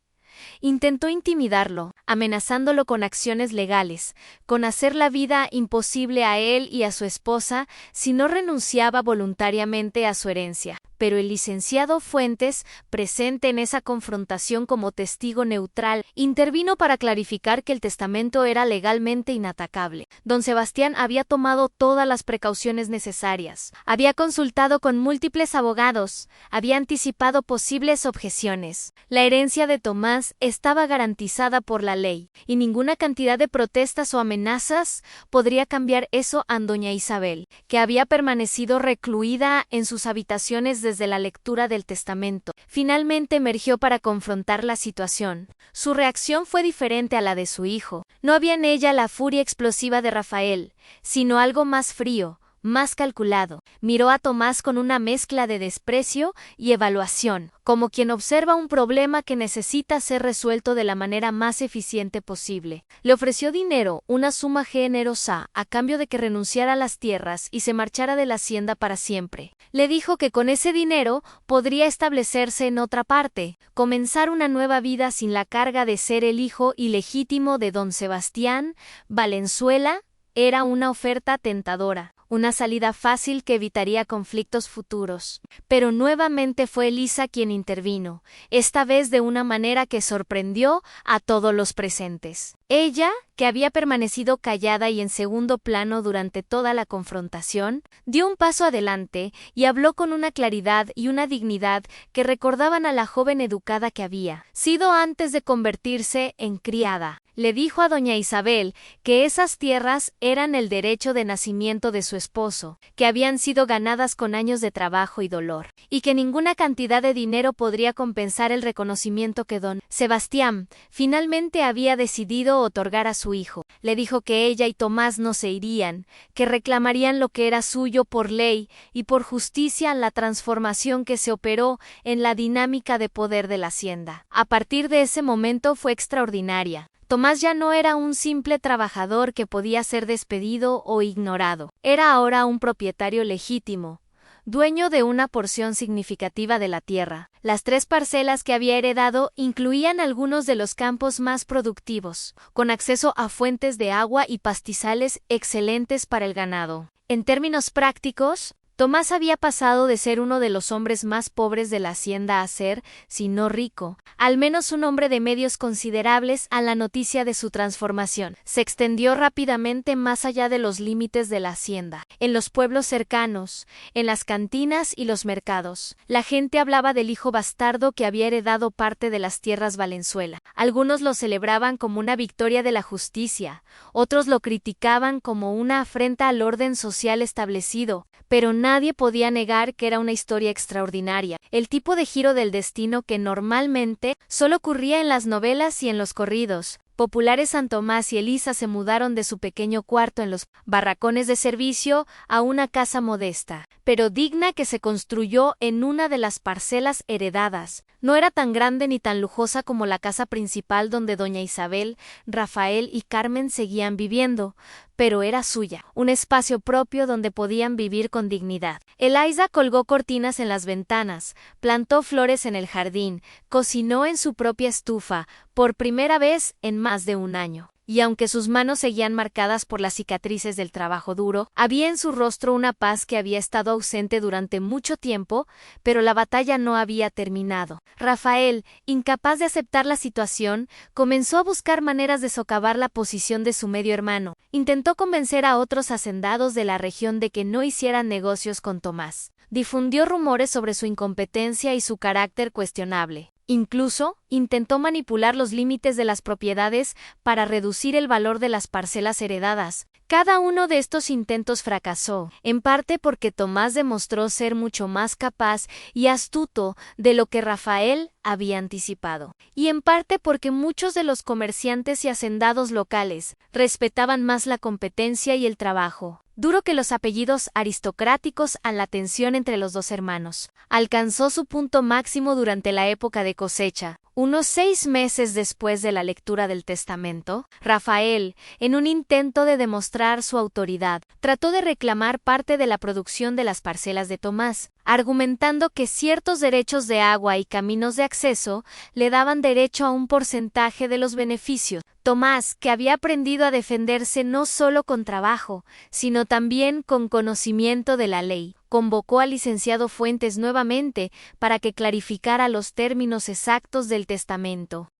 Intentó intimidarlo, amenazándolo con acciones legales, con hacer la vida imposible a él y a su esposa si no renunciaba voluntariamente a su herencia. Pero el licenciado Fuentes, presente en esa confrontación como testigo neutral, intervino para clarificar que el testamento era legalmente inatacable. Don Sebastián había tomado todas las precauciones necesarias, había consultado con múltiples abogados, había anticipado posibles objeciones. La herencia de Tomás estaba garantizada por la ley, y ninguna cantidad de protestas o amenazas podría cambiar eso a doña Isabel, que había permanecido recluida en sus habitaciones desde la lectura del testamento. Finalmente emergió para confrontar la situación. Su reacción fue diferente a la de su hijo. No había en ella la furia explosiva de Rafael, sino algo más frío, más calculado. Miró a Tomás con una mezcla de desprecio y evaluación, como quien observa un problema que necesita ser resuelto de la manera más eficiente posible. Le ofreció dinero, una suma generosa, a cambio de que renunciara a las tierras y se marchara de la hacienda para siempre. Le dijo que con ese dinero podría establecerse en otra parte, comenzar una nueva vida sin la carga de ser el hijo ilegítimo de don Sebastián Valenzuela. Era una oferta tentadora, una salida fácil que evitaría conflictos futuros. Pero nuevamente fue Elisa quien intervino, esta vez de una manera que sorprendió a todos los presentes. Ella, que había permanecido callada y en segundo plano durante toda la confrontación, dio un paso adelante y habló con una claridad y una dignidad que recordaban a la joven educada que había sido antes de convertirse en criada. Le dijo a doña Isabel que esas tierras eran el derecho de nacimiento de su esposo, que habían sido ganadas con años de trabajo y dolor, y que ninguna cantidad de dinero podría compensar el reconocimiento que don Sebastián finalmente había decidido otorgar a su hijo. Le dijo que ella y Tomás no se irían, que reclamarían lo que era suyo por ley y por justicia la transformación que se operó en la dinámica de poder de la hacienda. A partir de ese momento fue extraordinaria. Tomás ya no era un simple trabajador que podía ser despedido o ignorado. Era ahora un propietario legítimo, dueño de una porción significativa de la tierra. Las 3 parcelas que había heredado incluían algunos de los campos más productivos, con acceso a fuentes de agua y pastizales excelentes para el ganado. En términos prácticos, Tomás había pasado de ser uno de los hombres más pobres de la hacienda a ser, si no rico, al menos un hombre de medios considerables. A la noticia de su transformación se extendió rápidamente más allá de los límites de la hacienda. En los pueblos cercanos, en las cantinas y los mercados, la gente hablaba del hijo bastardo que había heredado parte de las tierras Valenzuela. Algunos lo celebraban como una victoria de la justicia, otros lo criticaban como una afrenta al orden social establecido, pero nadie podía negar que era una historia extraordinaria, el tipo de giro del destino que normalmente solo ocurría en las novelas y en los corridos populares. San Tomás y Elisa se mudaron de su pequeño cuarto en los barracones de servicio a una casa modesta, pero digna, que se construyó en una de las parcelas heredadas. No era tan grande ni tan lujosa como la casa principal donde doña Isabel, Rafael y Carmen seguían viviendo, pero era suya, un espacio propio donde podían vivir con dignidad. Elisa colgó cortinas en las ventanas, plantó flores en el jardín, cocinó en su propia estufa, por primera vez en más de un año. Y aunque sus manos seguían marcadas por las cicatrices del trabajo duro, había en su rostro una paz que había estado ausente durante mucho tiempo, pero la batalla no había terminado. Rafael, incapaz de aceptar la situación, comenzó a buscar maneras de socavar la posición de su medio hermano. Intentó convencer a otros hacendados de la región de que no hicieran negocios con Tomás. Difundió rumores sobre su incompetencia y su carácter cuestionable. Incluso, intentó manipular los límites de las propiedades para reducir el valor de las parcelas heredadas. Cada uno de estos intentos fracasó, en parte porque Tomás demostró ser mucho más capaz y astuto de lo que Rafael había anticipado, y en parte porque muchos de los comerciantes y hacendados locales respetaban más la competencia y el trabajo duro que los apellidos aristocráticos. A la tensión entre los dos hermanos alcanzó su punto máximo durante la época de cosecha. Unos 6 meses después de la lectura del testamento, Rafael, en un intento de demostrar su autoridad, trató de reclamar parte de la producción de las parcelas de Tomás, argumentando que ciertos derechos de agua y caminos de acceso le daban derecho a un porcentaje de los beneficios. Tomás, que había aprendido a defenderse no solo con trabajo, sino también con conocimiento de la ley, convocó al licenciado Fuentes nuevamente para que clarificara los términos exactos del testamento.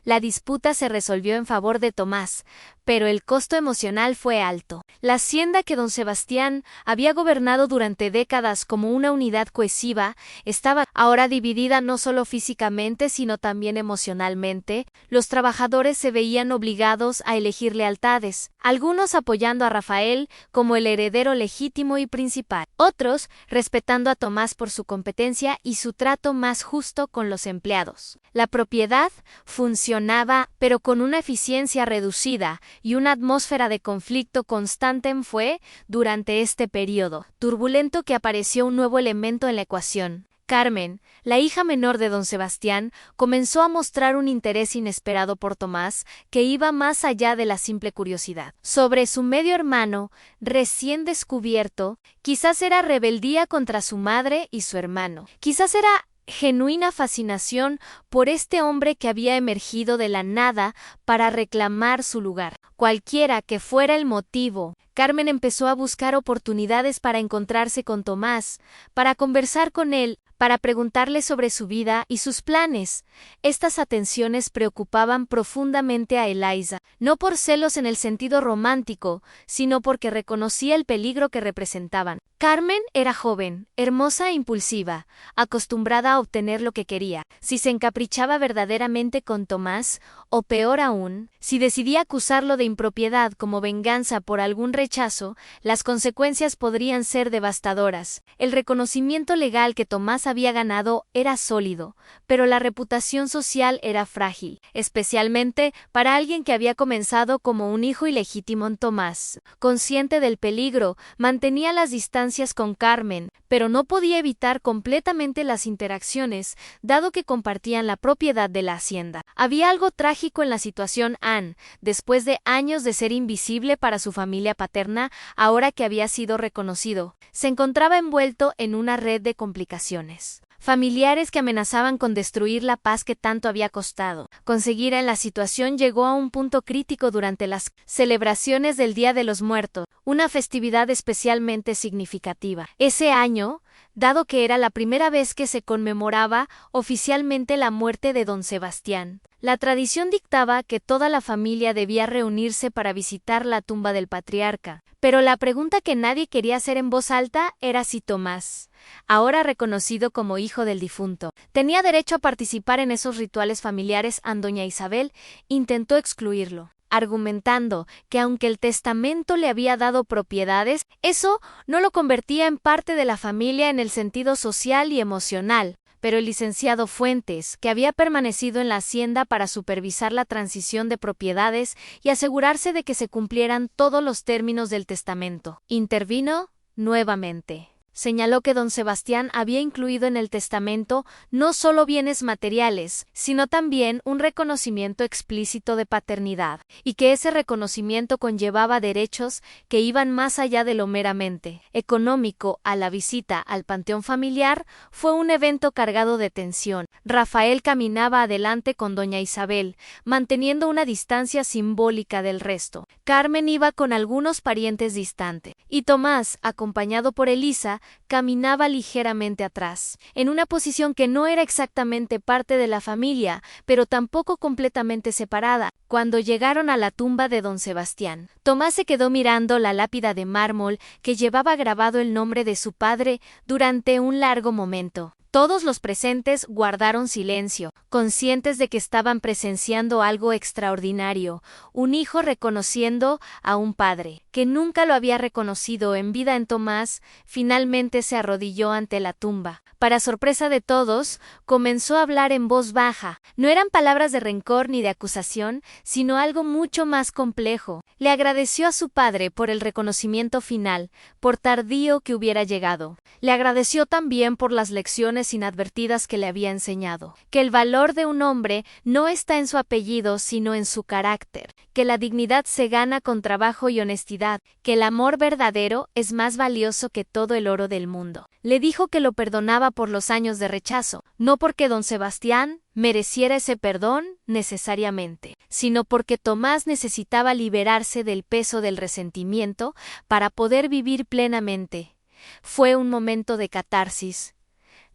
La disputa se resolvió en favor de Tomás, pero el costo emocional fue alto. La hacienda que don Sebastián había gobernado durante décadas como una unidad cohesiva estaba ahora dividida no solo físicamente sino también emocionalmente. Los trabajadores se veían obligados a elegir lealtades, algunos apoyando a Rafael como el heredero legítimo y principal, otros respetando a Tomás por su competencia y su trato más justo con los empleados. La propiedad funcionaba, pero con una eficiencia reducida y una atmósfera de conflicto constante. Fue, durante este periodo turbulento, que apareció un nuevo elemento en la ecuación. Carmen, la hija menor de don Sebastián, comenzó a mostrar un interés inesperado por Tomás que iba más allá de la simple curiosidad. Sobre su medio hermano, recién descubierto, quizás era rebeldía contra su madre y su hermano. Quizás era genuina fascinación por este hombre que había emergido de la nada para reclamar su lugar. Cualquiera que fuera el motivo, Carmen empezó a buscar oportunidades para encontrarse con Tomás, para conversar con él, para preguntarle sobre su vida y sus planes. Estas atenciones preocupaban profundamente a Eliza, no por celos en el sentido romántico, sino porque reconocía el peligro que representaban. Carmen era joven, hermosa e impulsiva, acostumbrada a obtener lo que quería. Si se encaprichaba verdaderamente con Tomás, o peor aún, si decidía acusarlo de impropiedad como venganza por algún rechazo, las consecuencias podrían ser devastadoras. El reconocimiento legal que Tomás había ganado era sólido, pero la reputación social era frágil, especialmente para alguien que había comenzado como un hijo ilegítimo en Tomás. Consciente del peligro, mantenía las distancias con Carmen, pero no podía evitar completamente las interacciones, dado que compartían la propiedad de la hacienda. Había algo trágico en la situación. Anne, después de años de ser invisible para su familia paterna, ahora que había sido reconocido, se encontraba envuelto en una red de complicaciones familiares que amenazaban con destruir la paz que tanto había costado conseguir. En la situación llegó a un punto crítico durante las celebraciones del Día de los Muertos, una festividad especialmente significativa. Ese año, dado que era la primera vez que se conmemoraba oficialmente la muerte de don Sebastián, la tradición dictaba que toda la familia debía reunirse para visitar la tumba del patriarca. Pero la pregunta que nadie quería hacer en voz alta era si Tomás, ahora reconocido como hijo del difunto, tenía derecho a participar en esos rituales familiares. Doña Isabel intentó excluirlo, argumentando que aunque el testamento le había dado propiedades, eso no lo convertía en parte de la familia en el sentido social y emocional. Pero el licenciado Fuentes, que había permanecido en la hacienda para supervisar la transición de propiedades y asegurarse de que se cumplieran todos los términos del testamento, intervino nuevamente. Señaló que don Sebastián había incluido en el testamento no solo bienes materiales, sino también un reconocimiento explícito de paternidad, y que ese reconocimiento conllevaba derechos que iban más allá de lo meramente económico. A la visita al panteón familiar fue un evento cargado de tensión. Rafael caminaba adelante con doña Isabel, manteniendo una distancia simbólica del resto. Carmen iba con algunos parientes distantes, y Tomás, acompañado por Elisa, caminaba ligeramente atrás, en una posición que no era exactamente parte de la familia, pero tampoco completamente separada. Cuando llegaron a la tumba de don Sebastián, Tomás se quedó mirando la lápida de mármol que llevaba grabado el nombre de su padre durante un largo momento. Todos los presentes guardaron silencio, conscientes de que estaban presenciando algo extraordinario, un hijo reconociendo a un padre que nunca lo había reconocido en vida. En Tomás, finalmente se arrodilló ante la tumba. Para sorpresa de todos, comenzó a hablar en voz baja. No eran palabras de rencor ni de acusación, sino algo mucho más complejo. Le agradeció a su padre por el reconocimiento final, por tardío que hubiera llegado. Le agradeció también por las lecciones lecciones inadvertidas que le había enseñado, que el valor de un hombre no está en su apellido sino en su carácter, que la dignidad se gana con trabajo y honestidad, que el amor verdadero es más valioso que todo el oro del mundo. Le dijo que lo perdonaba por los años de rechazo, no porque don Sebastián mereciera ese perdón necesariamente, sino porque Tomás necesitaba liberarse del peso del resentimiento para poder vivir plenamente. Fue un momento de catarsis,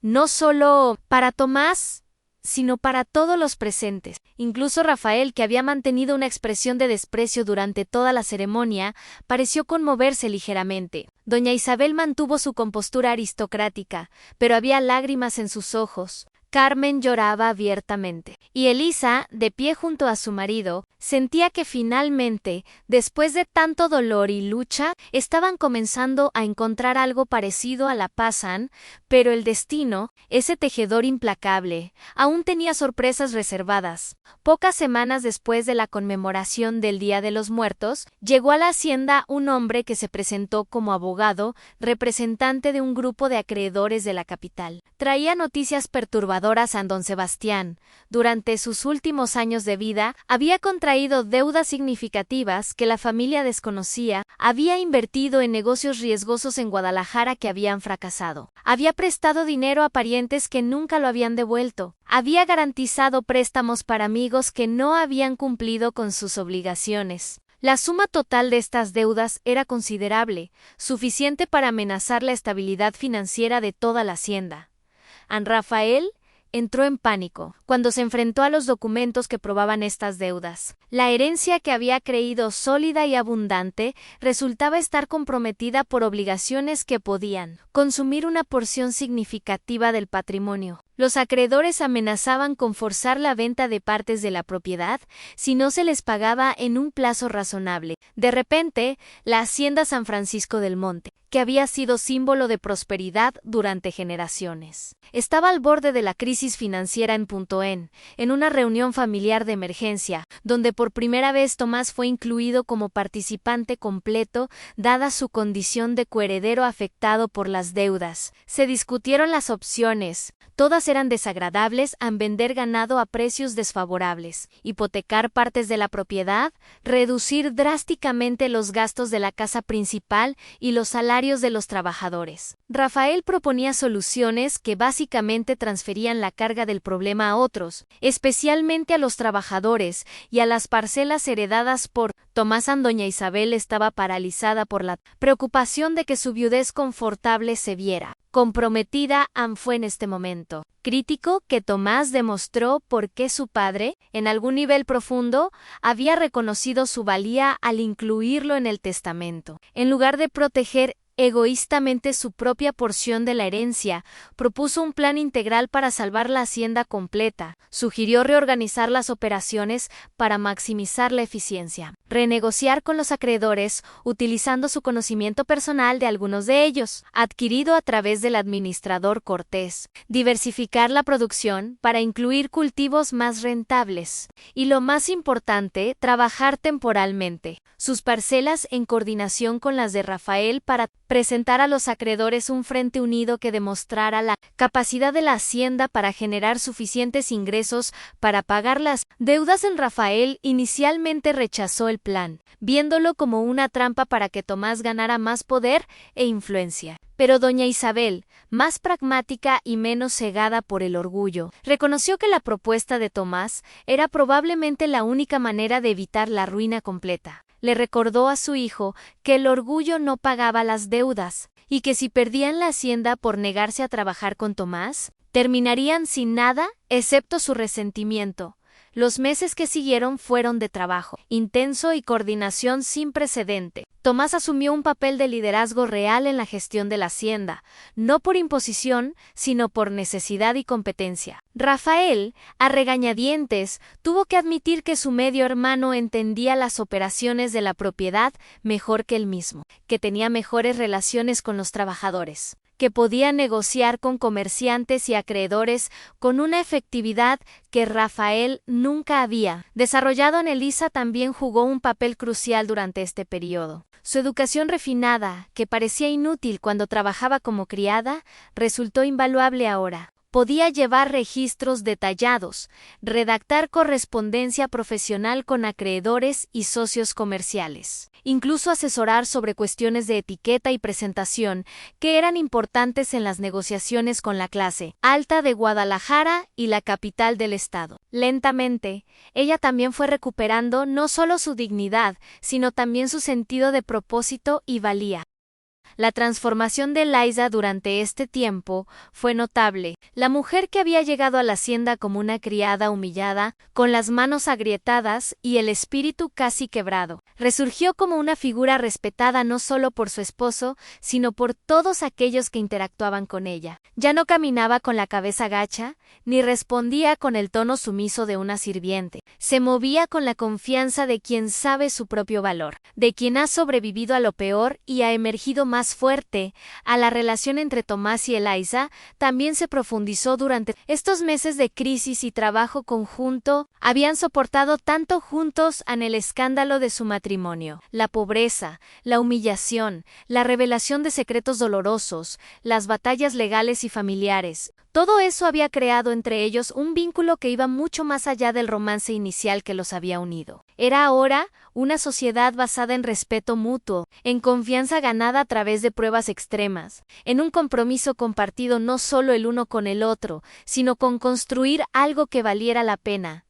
no solo para Tomás, sino para todos los presentes. Incluso Rafael, que había mantenido una expresión de desprecio durante toda la ceremonia, pareció conmoverse ligeramente. Doña Isabel mantuvo su compostura aristocrática, pero había lágrimas en sus ojos. Carmen lloraba abiertamente, y Elisa, de pie junto a su marido, sentía que finalmente, después de tanto dolor y lucha, estaban comenzando a encontrar algo parecido a la paz, pero el destino, ese tejedor implacable, aún tenía sorpresas reservadas. Pocas semanas después de la conmemoración del Día de los Muertos, llegó a la hacienda un hombre que se presentó como abogado, representante de un grupo de acreedores de la capital. Traía noticias perturbadoras a don Sebastián. Durante sus últimos años de vida, había contraído deudas significativas que la familia desconocía, había invertido en negocios riesgosos en Guadalajara que habían fracasado, había prestado dinero a parientes que nunca lo habían devuelto, había garantizado préstamos para amigos que no habían cumplido con sus obligaciones. La suma total de estas deudas era considerable, suficiente para amenazar la estabilidad financiera de toda la hacienda. Rafael entró en pánico cuando se enfrentó a los documentos que probaban estas deudas. La herencia que había creído sólida y abundante resultaba estar comprometida por obligaciones que podían consumir una porción significativa del patrimonio. Los acreedores amenazaban con forzar la venta de partes de la propiedad si no se les pagaba en un plazo razonable. De repente, la hacienda San Francisco del Monte, que había sido símbolo de prosperidad durante generaciones, estaba al borde de la crisis financiera en Punto en una reunión familiar de emergencia, donde por primera vez Tomás fue incluido como participante completo, dada su condición de coheredero afectado por las deudas. Se discutieron las opciones. Todas eran desagradables: vender ganado a precios desfavorables, hipotecar partes de la propiedad, reducir drásticamente los gastos de la casa principal y los salarios de los trabajadores. Rafael proponía soluciones que básicamente transferían la carga del problema a otros, especialmente a los trabajadores y a las parcelas heredadas por Tomás. Doña Isabel estaba paralizada por la preocupación de que su viudez confortable se viera comprometida. Fue en este momento crítico que Tomás demostró por qué su padre, en algún nivel profundo, había reconocido su valía al incluirlo en el testamento. En lugar de proteger egoístamente su propia porción de la herencia, propuso un plan integral para salvar la hacienda completa. Sugirió reorganizar las operaciones para maximizar la eficiencia, renegociar con los acreedores utilizando su conocimiento personal de algunos de ellos, adquirido a través del administrador Cortés, diversificar la producción para incluir cultivos más rentables y, lo más importante, trabajar temporalmente sus parcelas en coordinación con las de Rafael para presentar a los acreedores un frente unido que demostrara la capacidad de la hacienda para generar suficientes ingresos para pagar las deudas. Rafael inicialmente rechazó el plan, viéndolo como una trampa para que Tomás ganara más poder e influencia. Pero doña Isabel, más pragmática y menos cegada por el orgullo, reconoció que la propuesta de Tomás era probablemente la única manera de evitar la ruina completa. Le recordó a su hijo que el orgullo no pagaba las deudas, y que si perdían la hacienda por negarse a trabajar con Tomás, terminarían sin nada excepto su resentimiento. Los meses que siguieron fueron de trabajo intenso y coordinación sin precedente. Tomás asumió un papel de liderazgo real en la gestión de la hacienda, no por imposición, sino por necesidad y competencia. Rafael, a regañadientes, tuvo que admitir que su medio hermano entendía las operaciones de la propiedad mejor que él mismo, que tenía mejores relaciones con los trabajadores, que podía negociar con comerciantes y acreedores con una efectividad que Rafael nunca había desarrollado. Elisa también jugó un papel crucial durante este periodo. Su educación refinada, que parecía inútil cuando trabajaba como criada, resultó invaluable ahora. Podía llevar registros detallados, redactar correspondencia profesional con acreedores y socios comerciales, incluso asesorar sobre cuestiones de etiqueta y presentación que eran importantes en las negociaciones con la clase alta de Guadalajara y la capital del estado. Lentamente, ella también fue recuperando no solo su dignidad, sino también su sentido de propósito y valía. La transformación de Eliza durante este tiempo fue notable. La mujer que había llegado a la hacienda como una criada humillada, con las manos agrietadas y el espíritu casi quebrado, resurgió como una figura respetada no solo por su esposo, sino por todos aquellos que interactuaban con ella. Ya no caminaba con la cabeza gacha, ni respondía con el tono sumiso de una sirviente. Se movía con la confianza de quien sabe su propio valor, de quien ha sobrevivido a lo peor y ha emergido más fuerte. A la relación entre Tomás y Eliza también se profundizó durante estos meses de crisis y trabajo conjunto. Habían soportado tanto juntos en el escándalo de su matrimonio, la pobreza, la humillación, la revelación de secretos dolorosos, las batallas legales y familiares. Todo eso había creado entre ellos un vínculo que iba mucho más allá del romance inicial que los había unido. Era ahora una sociedad basada en respeto mutuo, en confianza ganada a través de pruebas extremas, en un compromiso compartido no solo el uno con el otro, sino con construir algo que valiera la pena.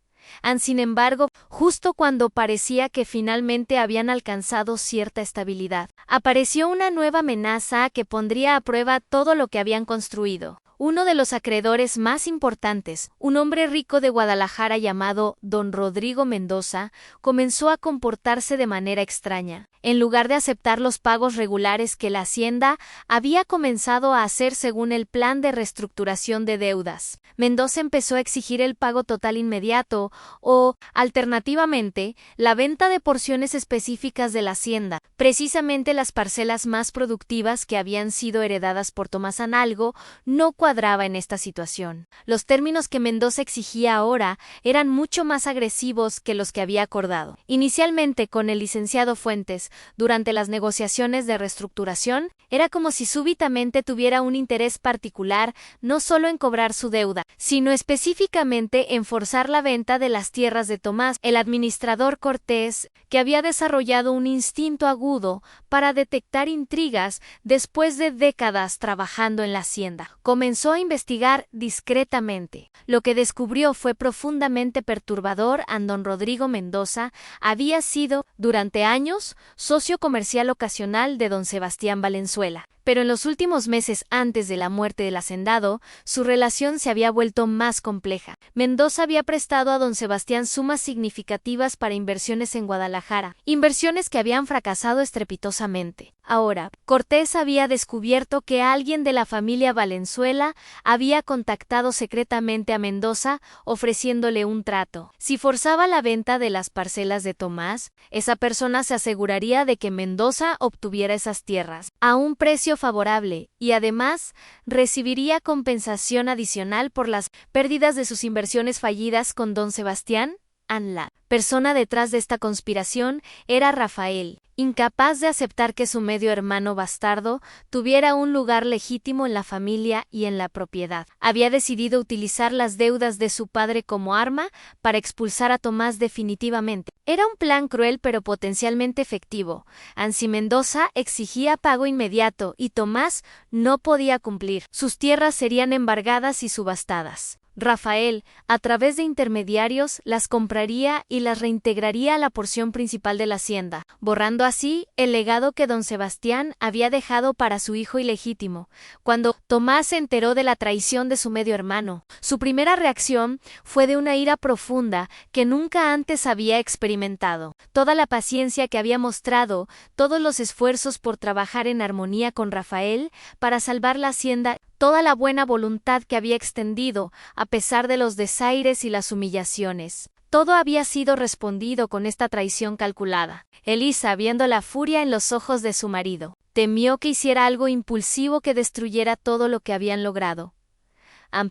Sin embargo, justo cuando parecía que finalmente habían alcanzado cierta estabilidad, apareció una nueva amenaza que pondría a prueba todo lo que habían construido. Uno de los acreedores más importantes, un hombre rico de Guadalajara llamado don Rodrigo Mendoza, comenzó a comportarse de manera extraña. En lugar de aceptar los pagos regulares que la hacienda había comenzado a hacer según el plan de reestructuración de deudas, Mendoza empezó a exigir el pago total inmediato o, alternativamente, la venta de porciones específicas de la hacienda, precisamente las parcelas más productivas que habían sido heredadas por Tomás Analgo, no cuadraba en esta situación. Los términos que Mendoza exigía ahora eran mucho más agresivos que los que había acordado. Inicialmente con el licenciado Fuentes, durante las negociaciones de reestructuración, era como si súbitamente tuviera un interés particular no solo en cobrar su deuda, sino específicamente en forzar la venta de las tierras de Tomás. El administrador Cortés, que había desarrollado un instinto agudo para detectar intrigas después de décadas trabajando en la hacienda, comenzó a investigar discretamente. Lo que descubrió fue profundamente perturbador. Don Rodrigo Mendoza había sido, durante años, socio comercial ocasional de don Sebastián Valenzuela. Pero en los últimos meses antes de la muerte del hacendado, su relación se había vuelto más compleja. Mendoza había prestado a don Sebastián sumas significativas para inversiones en Guadalajara, inversiones que habían fracasado estrepitosamente. Ahora, Cortés había descubierto que alguien de la familia Valenzuela había contactado secretamente a Mendoza ofreciéndole un trato. Si forzaba la venta de las parcelas de Tomás, esa persona se aseguraría de que Mendoza obtuviera esas tierras a un precio favorable y además recibiría compensación adicional por las pérdidas de sus inversiones fallidas con don Sebastián. La persona detrás de esta conspiración era Rafael, incapaz de aceptar que su medio hermano bastardo tuviera un lugar legítimo en la familia y en la propiedad. Había decidido utilizar las deudas de su padre como arma para expulsar a Tomás definitivamente. Era un plan cruel pero potencialmente efectivo. Ansi Mendoza exigía pago inmediato y Tomás no podía cumplir. Sus tierras serían embargadas y subastadas. Rafael, a través de intermediarios, las compraría y las reintegraría a la porción principal de la hacienda, borrando así el legado que don Sebastián había dejado para su hijo ilegítimo. Cuando Tomás se enteró de la traición de su medio hermano, su primera reacción fue de una ira profunda que nunca antes había experimentado. Toda la paciencia que había mostrado, todos los esfuerzos por trabajar en armonía con Rafael para salvar la hacienda, toda la buena voluntad que había extendido, a pesar de los desaires y las humillaciones. Todo había sido respondido con esta traición calculada. Eliza, viendo la furia en los ojos de su marido, temió que hiciera algo impulsivo que destruyera todo lo que habían logrado.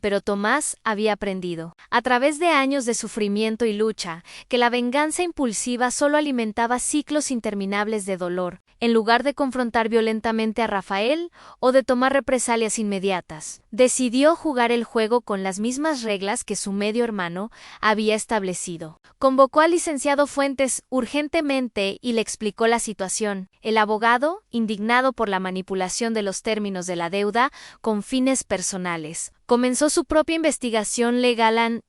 Pero Tomás había aprendido, a través de años de sufrimiento y lucha, que la venganza impulsiva solo alimentaba ciclos interminables de dolor, en lugar de confrontar violentamente a Rafael o de tomar represalias inmediatas. Decidió jugar el juego con las mismas reglas que su medio hermano había establecido. Convocó al licenciado Fuentes urgentemente y le explicó la situación. El abogado, indignado por la manipulación de los términos de la deuda con fines personales, comenzó su propia investigación legal.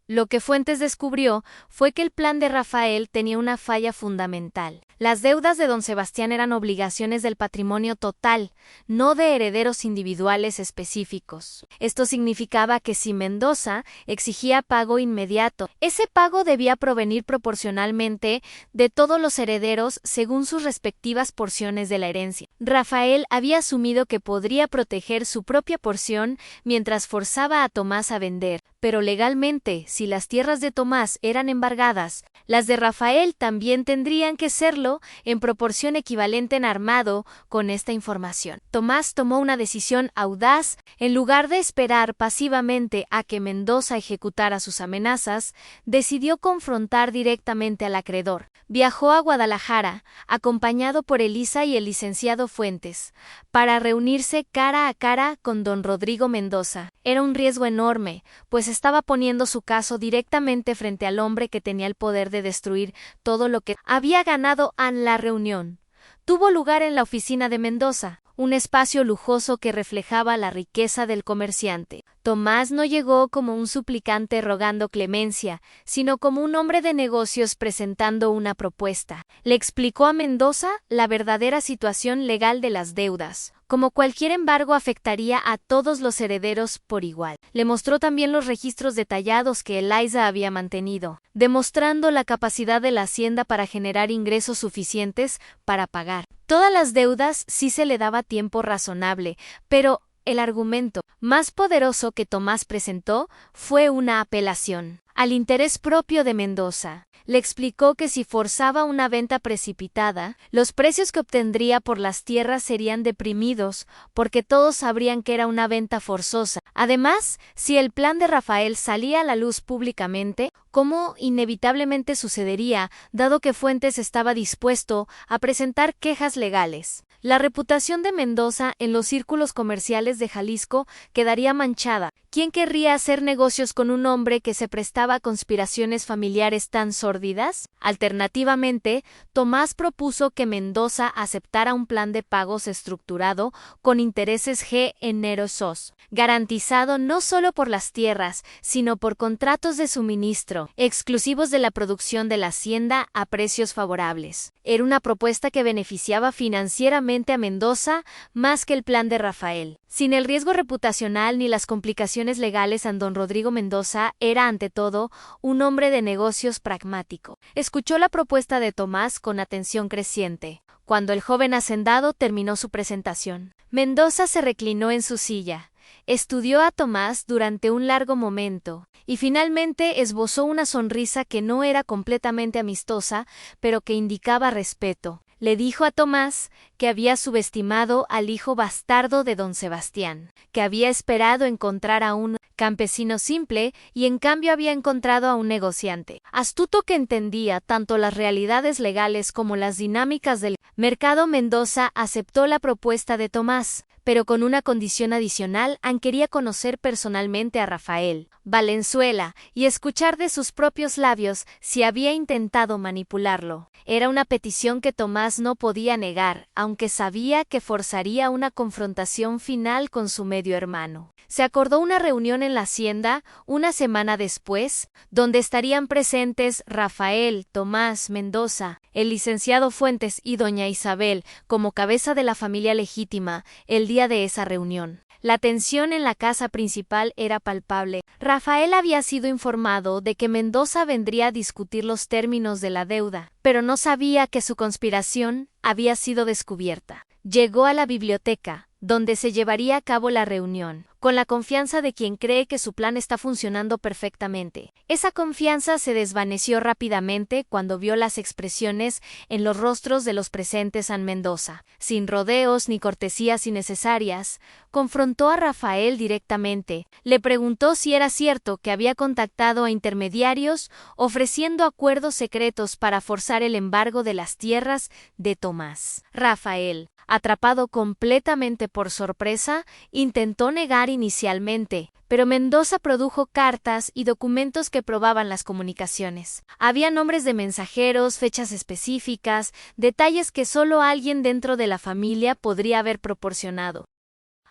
Lo que Fuentes descubrió fue que el plan de Rafael tenía una falla fundamental. Las deudas de don Sebastián eran obligaciones del patrimonio total, no de herederos individuales específicos. Esto significaba que si Mendoza exigía pago inmediato, ese pago debía provenir proporcionalmente de todos los herederos según sus respectivas porciones de la herencia. Rafael había asumido que podría proteger su propia porción mientras forzaba a Tomás a vender, pero legalmente, si las tierras de Tomás eran embargadas, las de Rafael también tendrían que serlo en proporción equivalente en armado con esta información. Tomás tomó una decisión audaz. En lugar de esperar pasivamente a que Mendoza ejecutara sus amenazas, decidió confrontar directamente al acreedor. Viajó a Guadalajara, acompañado por Elisa y el licenciado Fuentes, para reunirse cara a cara con don Rodrigo Mendoza. Era un riesgo enorme, pues estaba poniendo su caso directamente frente al hombre que tenía el poder de destruir todo lo que había ganado en la reunión. Tuvo lugar en la oficina de Mendoza, un espacio lujoso que reflejaba la riqueza del comerciante. Tomás no llegó como un suplicante rogando clemencia, sino como un hombre de negocios presentando una propuesta. Le explicó a Mendoza la verdadera situación legal de las deudas. Como cualquier embargo afectaría a todos los herederos por igual. Le mostró también los registros detallados que Eliza había mantenido, demostrando la capacidad de la hacienda para generar ingresos suficientes para pagar todas las deudas si se le daba tiempo razonable, pero el argumento más poderoso que Tomás presentó fue una apelación al interés propio de Mendoza. Le explicó que si forzaba una venta precipitada, los precios que obtendría por las tierras serían deprimidos, porque todos sabrían que era una venta forzosa. Además, si el plan de Rafael salía a la luz públicamente, como inevitablemente sucedería, dado que Fuentes estaba dispuesto a presentar quejas legales. La reputación de Mendoza en los círculos comerciales de Jalisco quedaría manchada. ¿Quién querría hacer negocios con un hombre que se prestaba a conspiraciones familiares tan sórdidas? Alternativamente, Tomás propuso que Mendoza aceptara un plan de pagos estructurado con intereses generosos, garantizado no solo por las tierras, sino por contratos de suministro, exclusivos de la producción de la hacienda a precios favorables. Era una propuesta que beneficiaba financieramente a Mendoza más que el plan de Rafael. Sin el riesgo reputacional ni las complicaciones legales, don Rodrigo Mendoza era, ante todo, un hombre de negocios pragmático. Escuchó la propuesta de Tomás con atención creciente. Cuando el joven hacendado terminó su presentación, Mendoza se reclinó en su silla, estudió a Tomás durante un largo momento y finalmente esbozó una sonrisa que no era completamente amistosa, pero que indicaba respeto. Le dijo a Tomás que había subestimado al hijo bastardo de don Sebastián, que había esperado encontrar a un campesino simple y en cambio había encontrado a un negociante astuto que entendía tanto las realidades legales como las dinámicas del mercado. Mendoza aceptó la propuesta de Tomás, pero con una condición adicional: quería conocer personalmente a Rafael Valenzuela y escuchar de sus propios labios si había intentado manipularlo. Era una petición que Tomás no podía negar, aunque sabía que forzaría una confrontación final con su medio hermano. Se acordó una reunión en la hacienda una semana después, donde estarían presentes Rafael, Tomás, Mendoza, el licenciado Fuentes y doña Isabel como cabeza de la familia legítima el día de esa reunión. La tensión en la casa principal era palpable. Rafael había sido informado de que Mendoza vendría a discutir los términos de la deuda, pero no sabía que su conspiración había sido descubierta. Llegó a la biblioteca, donde se llevaría a cabo la reunión, con la confianza de quien cree que su plan está funcionando perfectamente. Esa confianza se desvaneció rápidamente cuando vio las expresiones en los rostros de los presentes en Mendoza. Sin rodeos ni cortesías innecesarias, confrontó a Rafael directamente. Le preguntó si era cierto que había contactado a intermediarios ofreciendo acuerdos secretos para forzar el embargo de las tierras de Tomás. Rafael, atrapado completamente por sorpresa, intentó negar inicialmente, pero Mendoza produjo cartas y documentos que probaban las comunicaciones. Había nombres de mensajeros, fechas específicas, detalles que solo alguien dentro de la familia podría haber proporcionado.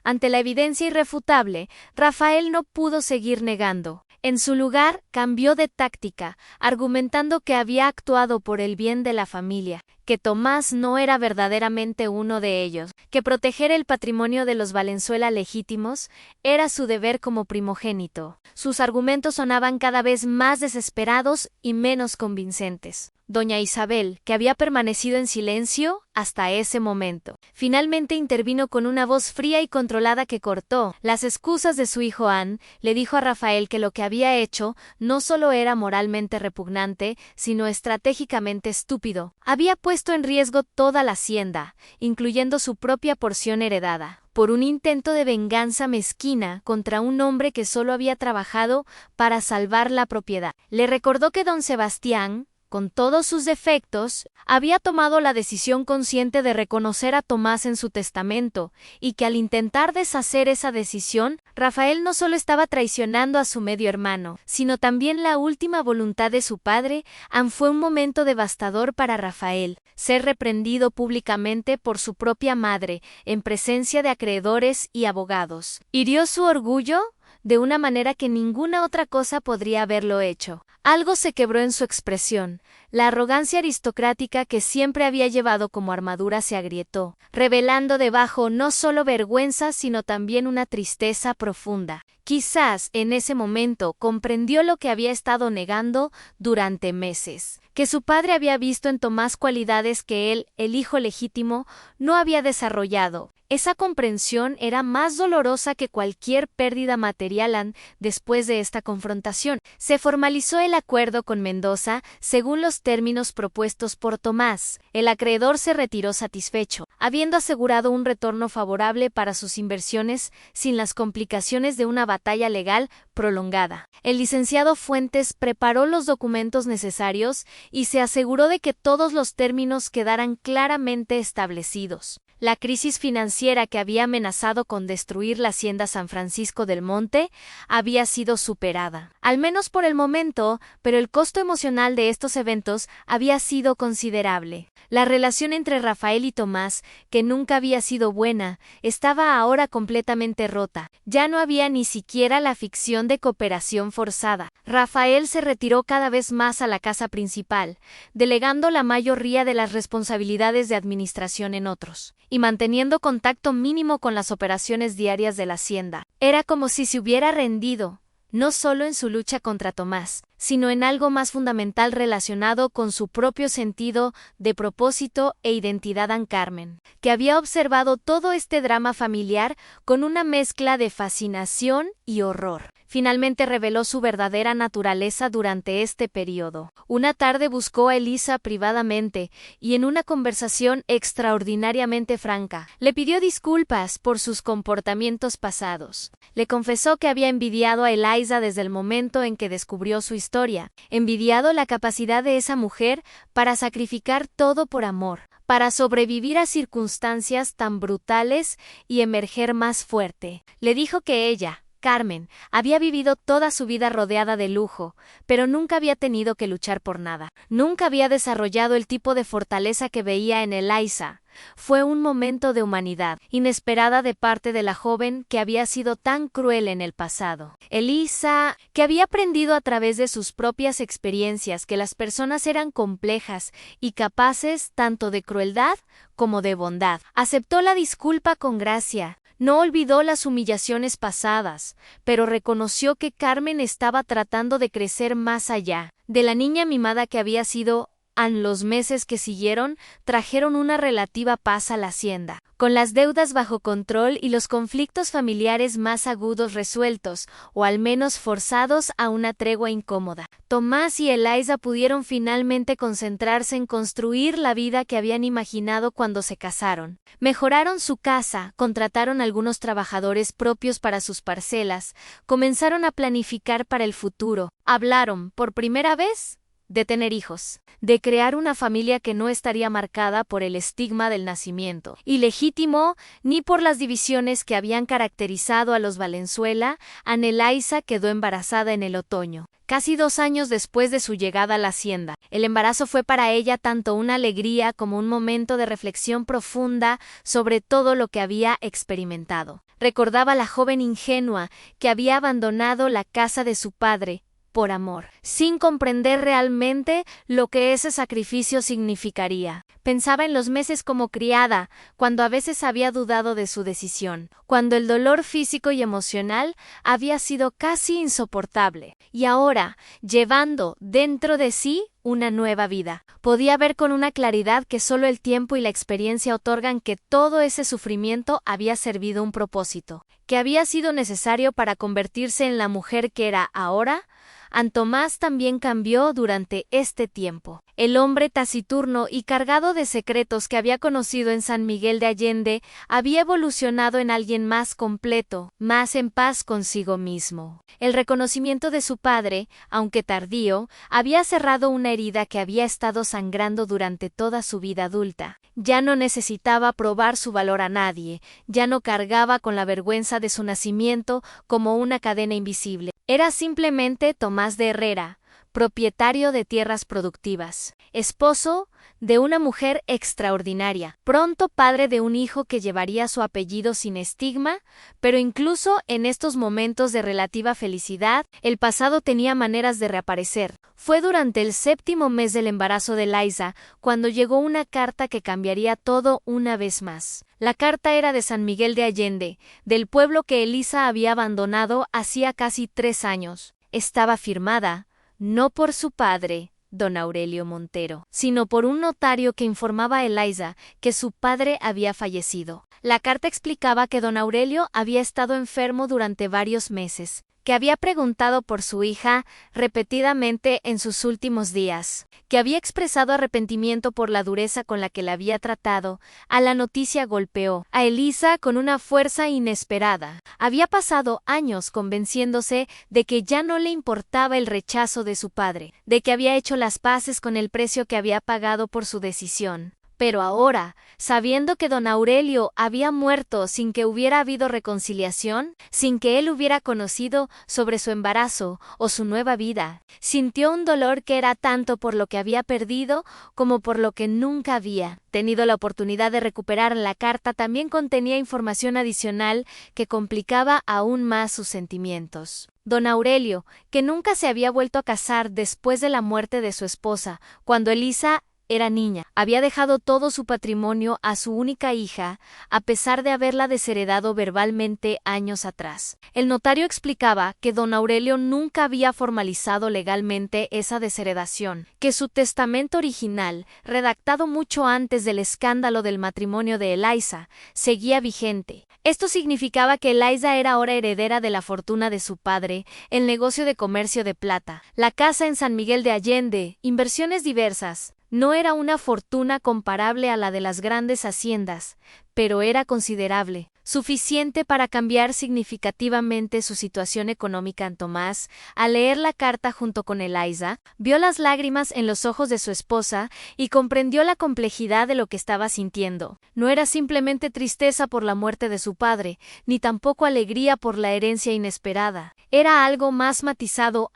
Ante la evidencia irrefutable, Rafael no pudo seguir negando. En su lugar, cambió de táctica, argumentando que había actuado por el bien de la familia, que Tomás no era verdaderamente uno de ellos, que proteger el patrimonio de los Valenzuela legítimos era su deber como primogénito. Sus argumentos sonaban cada vez más desesperados y menos convincentes. Doña Isabel, que había permanecido en silencio hasta ese momento, finalmente intervino con una voz fría y controlada que cortó las excusas de su hijo Ann. Le dijo a Rafael que lo que había hecho no solo era moralmente repugnante, sino estratégicamente estúpido. Había puesto en riesgo toda la hacienda, incluyendo su propia porción heredada, por un intento de venganza mezquina contra un hombre que solo había trabajado para salvar la propiedad. Le recordó que don Sebastián, con todos sus defectos, había tomado la decisión consciente de reconocer a Tomás en su testamento, y que al intentar deshacer esa decisión, Rafael no solo estaba traicionando a su medio hermano, sino también la última voluntad de su padre. Fue un momento devastador para Rafael, ser reprendido públicamente por su propia madre, en presencia de acreedores y abogados. Hirió su orgullo de una manera que ninguna otra cosa podría haberlo hecho. Algo se quebró en su expresión. La arrogancia aristocrática que siempre había llevado como armadura se agrietó, revelando debajo no solo vergüenza, sino también una tristeza profunda. Quizás en ese momento comprendió lo que había estado negando durante meses, que su padre había visto en Tomás cualidades que él, el hijo legítimo, no había desarrollado. Esa comprensión era más dolorosa que cualquier pérdida material. Después de esta confrontación, se formalizó el acuerdo con Mendoza según los términos propuestos por Tomás. El acreedor se retiró satisfecho, habiendo asegurado un retorno favorable para sus inversiones sin las complicaciones de una batalla legal prolongada. El licenciado Fuentes preparó los documentos necesarios y se aseguró de que todos los términos quedaran claramente establecidos. La crisis financiera que había amenazado con destruir la hacienda San Francisco del Monte había sido superada, al menos por el momento, pero el costo emocional de estos eventos había sido considerable. La relación entre Rafael y Tomás, que nunca había sido buena, estaba ahora completamente rota. Ya no había ni siquiera la ficción de cooperación forzada. Rafael se retiró cada vez más a la casa principal, delegando la mayoría de las responsabilidades de administración en otros, y manteniendo contacto mínimo con las operaciones diarias de la hacienda. Era como si se hubiera rendido, no solo en su lucha contra Tomás, sino en algo más fundamental relacionado con su propio sentido de propósito e identidad. Carmen, que había observado todo este drama familiar con una mezcla de fascinación y horror, finalmente reveló su verdadera naturaleza durante este periodo. Una tarde buscó a Elisa privadamente y en una conversación extraordinariamente franca, le pidió disculpas por sus comportamientos pasados. Le confesó que había envidiado a Eliza desde el momento en que descubrió su historia, envidiado la capacidad de esa mujer para sacrificar todo por amor, para sobrevivir a circunstancias tan brutales y emerger más fuerte. Le dijo que ella, Carmen, había vivido toda su vida rodeada de lujo, pero nunca había tenido que luchar por nada. Nunca había desarrollado el tipo de fortaleza que veía en Eliza. Fue un momento de humanidad inesperada de parte de la joven que había sido tan cruel en el pasado. Elisa, que había aprendido a través de sus propias experiencias que las personas eran complejas y capaces tanto de crueldad como de bondad, aceptó la disculpa con gracia. No olvidó las humillaciones pasadas, pero reconoció que Carmen estaba tratando de crecer más allá de la niña mimada que había sido. Los meses que siguieron trajeron una relativa paz a la hacienda, con las deudas bajo control y los conflictos familiares más agudos resueltos, o al menos forzados a una tregua incómoda. Tomás y Eliza pudieron finalmente concentrarse en construir la vida que habían imaginado cuando se casaron. Mejoraron su casa, contrataron algunos trabajadores propios para sus parcelas, comenzaron a planificar para el futuro, hablaron, por primera vez, de tener hijos, de crear una familia que no estaría marcada por el estigma del nacimiento ilegítimo ni por las divisiones que habían caracterizado a los Valenzuela. Elisa quedó embarazada en el otoño, casi 2 años después de su llegada a la hacienda. El embarazo fue para ella tanto una alegría como un momento de reflexión profunda sobre todo lo que había experimentado. Recordaba a la joven ingenua que había abandonado la casa de su padre por amor, sin comprender realmente lo que ese sacrificio significaría. Pensaba en los meses como criada, cuando a veces había dudado de su decisión, cuando el dolor físico y emocional había sido casi insoportable, y ahora, llevando dentro de sí una nueva vida, podía ver con una claridad que solo el tiempo y la experiencia otorgan que todo ese sufrimiento había servido un propósito, que había sido necesario para convertirse en la mujer que era ahora. Antomás también cambió durante este tiempo. El hombre taciturno y cargado de secretos que había conocido en San Miguel de Allende había evolucionado en alguien más completo, más en paz consigo mismo. El reconocimiento de su padre, aunque tardío, había cerrado una herida que había estado sangrando durante toda su vida adulta. Ya no necesitaba probar su valor a nadie, ya no cargaba con la vergüenza de su nacimiento como una cadena invisible. Era simplemente Tomás de Herrera, propietario de tierras productivas, esposo de una mujer extraordinaria, pronto padre de un hijo que llevaría su apellido sin estigma, pero incluso en estos momentos de relativa felicidad, el pasado tenía maneras de reaparecer. Fue durante el 7º mes del embarazo de Elisa cuando llegó una carta que cambiaría todo una vez más. La carta era de San Miguel de Allende, del pueblo que Elisa había abandonado hacía casi 3 años. Estaba firmada, no por su padre, don Aurelio Montero, sino por un notario que informaba a Elisa que su padre había fallecido. La carta explicaba que don Aurelio había estado enfermo durante varios meses, que había preguntado por su hija repetidamente en sus últimos días, que había expresado arrepentimiento por la dureza con la que la había tratado. A la noticia golpeó a Elisa con una fuerza inesperada. Había pasado años convenciéndose de que ya no le importaba el rechazo de su padre, de que había hecho las paces con el precio que había pagado por su decisión. Pero ahora, sabiendo que don Aurelio había muerto sin que hubiera habido reconciliación, sin que él hubiera conocido sobre su embarazo o su nueva vida, sintió un dolor que era tanto por lo que había perdido como por lo que nunca había tenido la oportunidad de recuperar. La carta también contenía información adicional que complicaba aún más sus sentimientos. Don Aurelio, que nunca se había vuelto a casar después de la muerte de su esposa, cuando Elisa era niña, había dejado todo su patrimonio a su única hija, a pesar de haberla desheredado verbalmente años atrás. El notario explicaba que don Aurelio nunca había formalizado legalmente esa desheredación, que su testamento original, redactado mucho antes del escándalo del matrimonio de Elisa, seguía vigente. Esto significaba que Elisa era ahora heredera de la fortuna de su padre, el negocio de comercio de plata, la casa en San Miguel de Allende, inversiones diversas. No era una fortuna comparable a la de las grandes haciendas, pero era considerable, suficiente para cambiar significativamente su situación económica. Antomás, al leer la carta junto con Elisa, vio las lágrimas en los ojos de su esposa y comprendió la complejidad de lo que estaba sintiendo. No era simplemente tristeza por la muerte de su padre, ni tampoco alegría por la herencia inesperada. Era algo más matizado,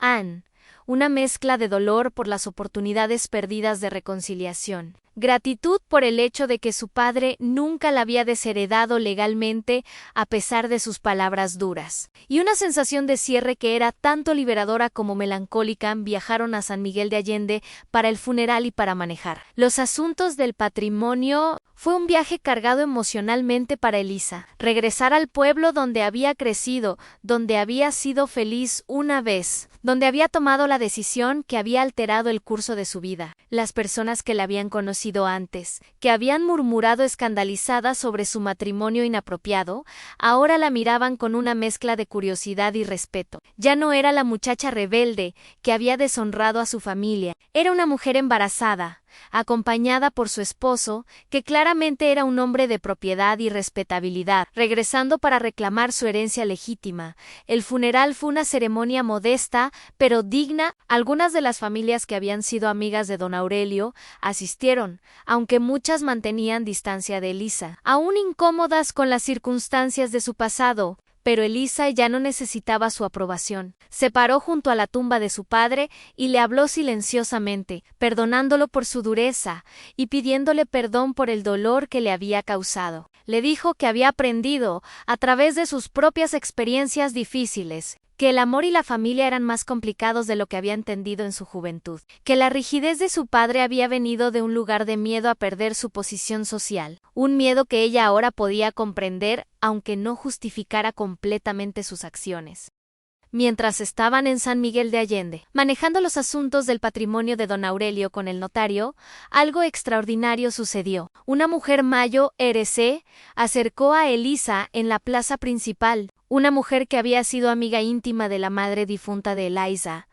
una mezcla de dolor por las oportunidades perdidas de reconciliación, gratitud por el hecho de que su padre nunca la había desheredado legalmente a pesar de sus palabras duras, y una sensación de cierre que era tanto liberadora como melancólica. Viajaron a San Miguel de Allende para el funeral y para manejar los asuntos del patrimonio. Fue un viaje cargado emocionalmente para Elisa. Regresar al pueblo donde había crecido, donde había sido feliz una vez, donde había tomado la decisión que había alterado el curso de su vida. Las personas que la habían conocido antes, que habían murmurado escandalizadas sobre su matrimonio inapropiado, ahora la miraban con una mezcla de curiosidad y respeto. Ya no era la muchacha rebelde que había deshonrado a su familia, era una mujer embarazada, acompañada por su esposo, que claramente era un hombre de propiedad y respetabilidad, regresando para reclamar su herencia legítima. El funeral fue una ceremonia modesta, pero digna. Algunas de las familias que habían sido amigas de don Aurelio asistieron, aunque muchas mantenían distancia de Elisa, aún incómodas con las circunstancias de su pasado. Pero Elisa ya no necesitaba su aprobación. Se paró junto a la tumba de su padre y le habló silenciosamente, perdonándolo por su dureza y pidiéndole perdón por el dolor que le había causado. Le dijo que había aprendido, a través de sus propias experiencias difíciles, que el amor y la familia eran más complicados de lo que había entendido en su juventud, que la rigidez de su padre había venido de un lugar de miedo a perder su posición social, un miedo que ella ahora podía comprender, aunque no justificara completamente sus acciones. Mientras estaban en San Miguel de Allende, manejando los asuntos del patrimonio de don Aurelio con el notario, algo extraordinario sucedió. Una mujer mayo, RC, acercó a Elisa en la plaza principal, una mujer que había sido amiga íntima de la madre difunta de Eliza.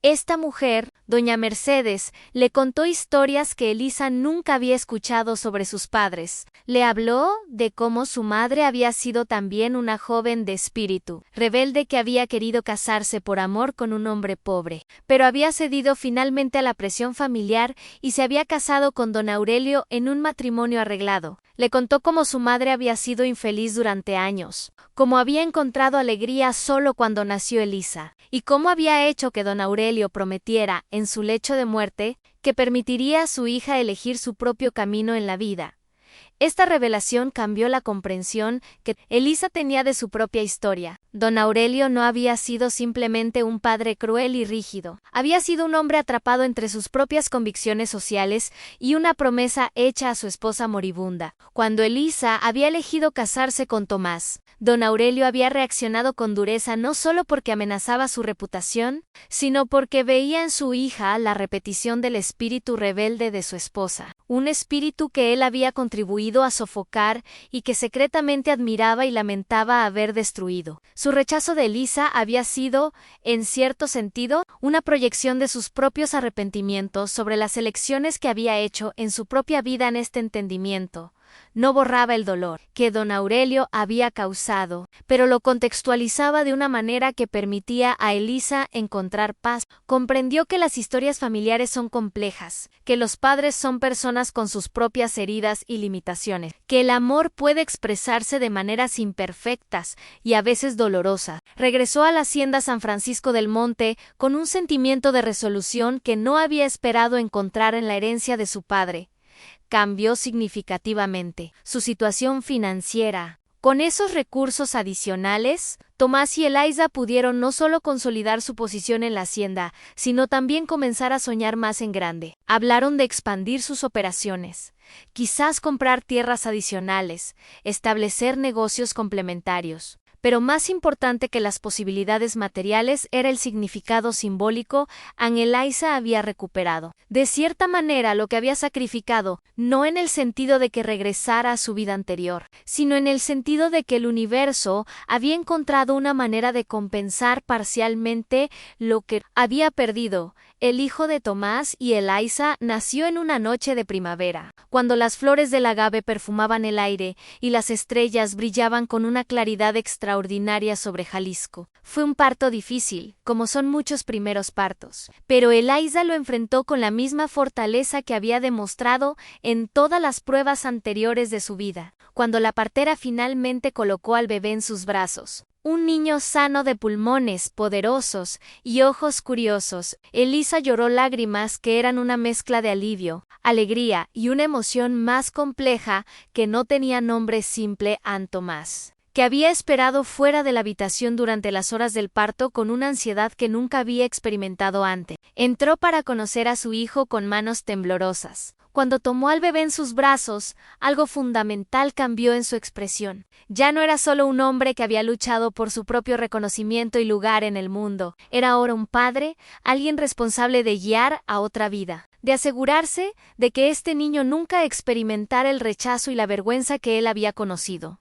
Esta mujer, doña Mercedes, le contó historias que Elisa nunca había escuchado sobre sus padres. Le habló de cómo su madre había sido también una joven de espíritu, rebelde que había querido casarse por amor con un hombre pobre, pero había cedido finalmente a la presión familiar y se había casado con don Aurelio en un matrimonio arreglado. Le contó cómo su madre había sido infeliz durante años, cómo había encontrado alegría solo cuando nació Elisa, y cómo había hecho que don Aurelio prometiera, en su lecho de muerte, que permitiría a su hija elegir su propio camino en la vida. Esta revelación cambió la comprensión que Elisa tenía de su propia historia. Don Aurelio no había sido simplemente un padre cruel y rígido. Había sido un hombre atrapado entre sus propias convicciones sociales y una promesa hecha a su esposa moribunda. Cuando Elisa había elegido casarse con Tomás, don Aurelio había reaccionado con dureza no solo porque amenazaba su reputación, sino porque veía en su hija la repetición del espíritu rebelde de su esposa, un espíritu que él había contribuido a sofocar y que secretamente admiraba y lamentaba haber destruido. Su rechazo de Elisa había sido, en cierto sentido, una proyección de sus propios arrepentimientos sobre las elecciones que había hecho en su propia vida. En este entendimiento no borraba el dolor que don Aurelio había causado, pero lo contextualizaba de una manera que permitía a Elisa encontrar paz. Comprendió que las historias familiares son complejas, que los padres son personas con sus propias heridas y limitaciones, que el amor puede expresarse de maneras imperfectas y a veces dolorosas. Regresó a la hacienda San Francisco del Monte con un sentimiento de resolución que no había esperado encontrar en la herencia de su padre. Cambió significativamente su situación financiera. Con esos recursos adicionales, Tomás y Eliza pudieron no solo consolidar su posición en la hacienda, sino también comenzar a soñar más en grande. Hablaron de expandir sus operaciones, quizás comprar tierras adicionales, establecer negocios complementarios. Pero más importante que las posibilidades materiales era el significado simbólico que Eliza había recuperado. De cierta manera, lo que había sacrificado, no en el sentido de que regresara a su vida anterior, sino en el sentido de que el universo había encontrado una manera de compensar parcialmente lo que había perdido. El hijo de Tomás y Eliza nació en una noche de primavera, cuando las flores del agave perfumaban el aire y las estrellas brillaban con una claridad extraordinaria sobre Jalisco. Fue un parto difícil, como son muchos primeros partos, pero Eliza lo enfrentó con la misma fortaleza que había demostrado en todas las pruebas anteriores de su vida. Cuando la partera finalmente colocó al bebé en sus brazos, un niño sano de pulmones poderosos y ojos curiosos, Elisa lloró lágrimas que eran una mezcla de alivio, alegría y una emoción más compleja que no tenía nombre simple. Tomás, que había esperado fuera de la habitación durante las horas del parto con una ansiedad que nunca había experimentado antes, entró para conocer a su hijo con manos temblorosas. Cuando tomó al bebé en sus brazos, algo fundamental cambió en su expresión. Ya no era solo un hombre que había luchado por su propio reconocimiento y lugar en el mundo. Era ahora un padre, alguien responsable de guiar a otra vida, de asegurarse de que este niño nunca experimentara el rechazo y la vergüenza que él había conocido.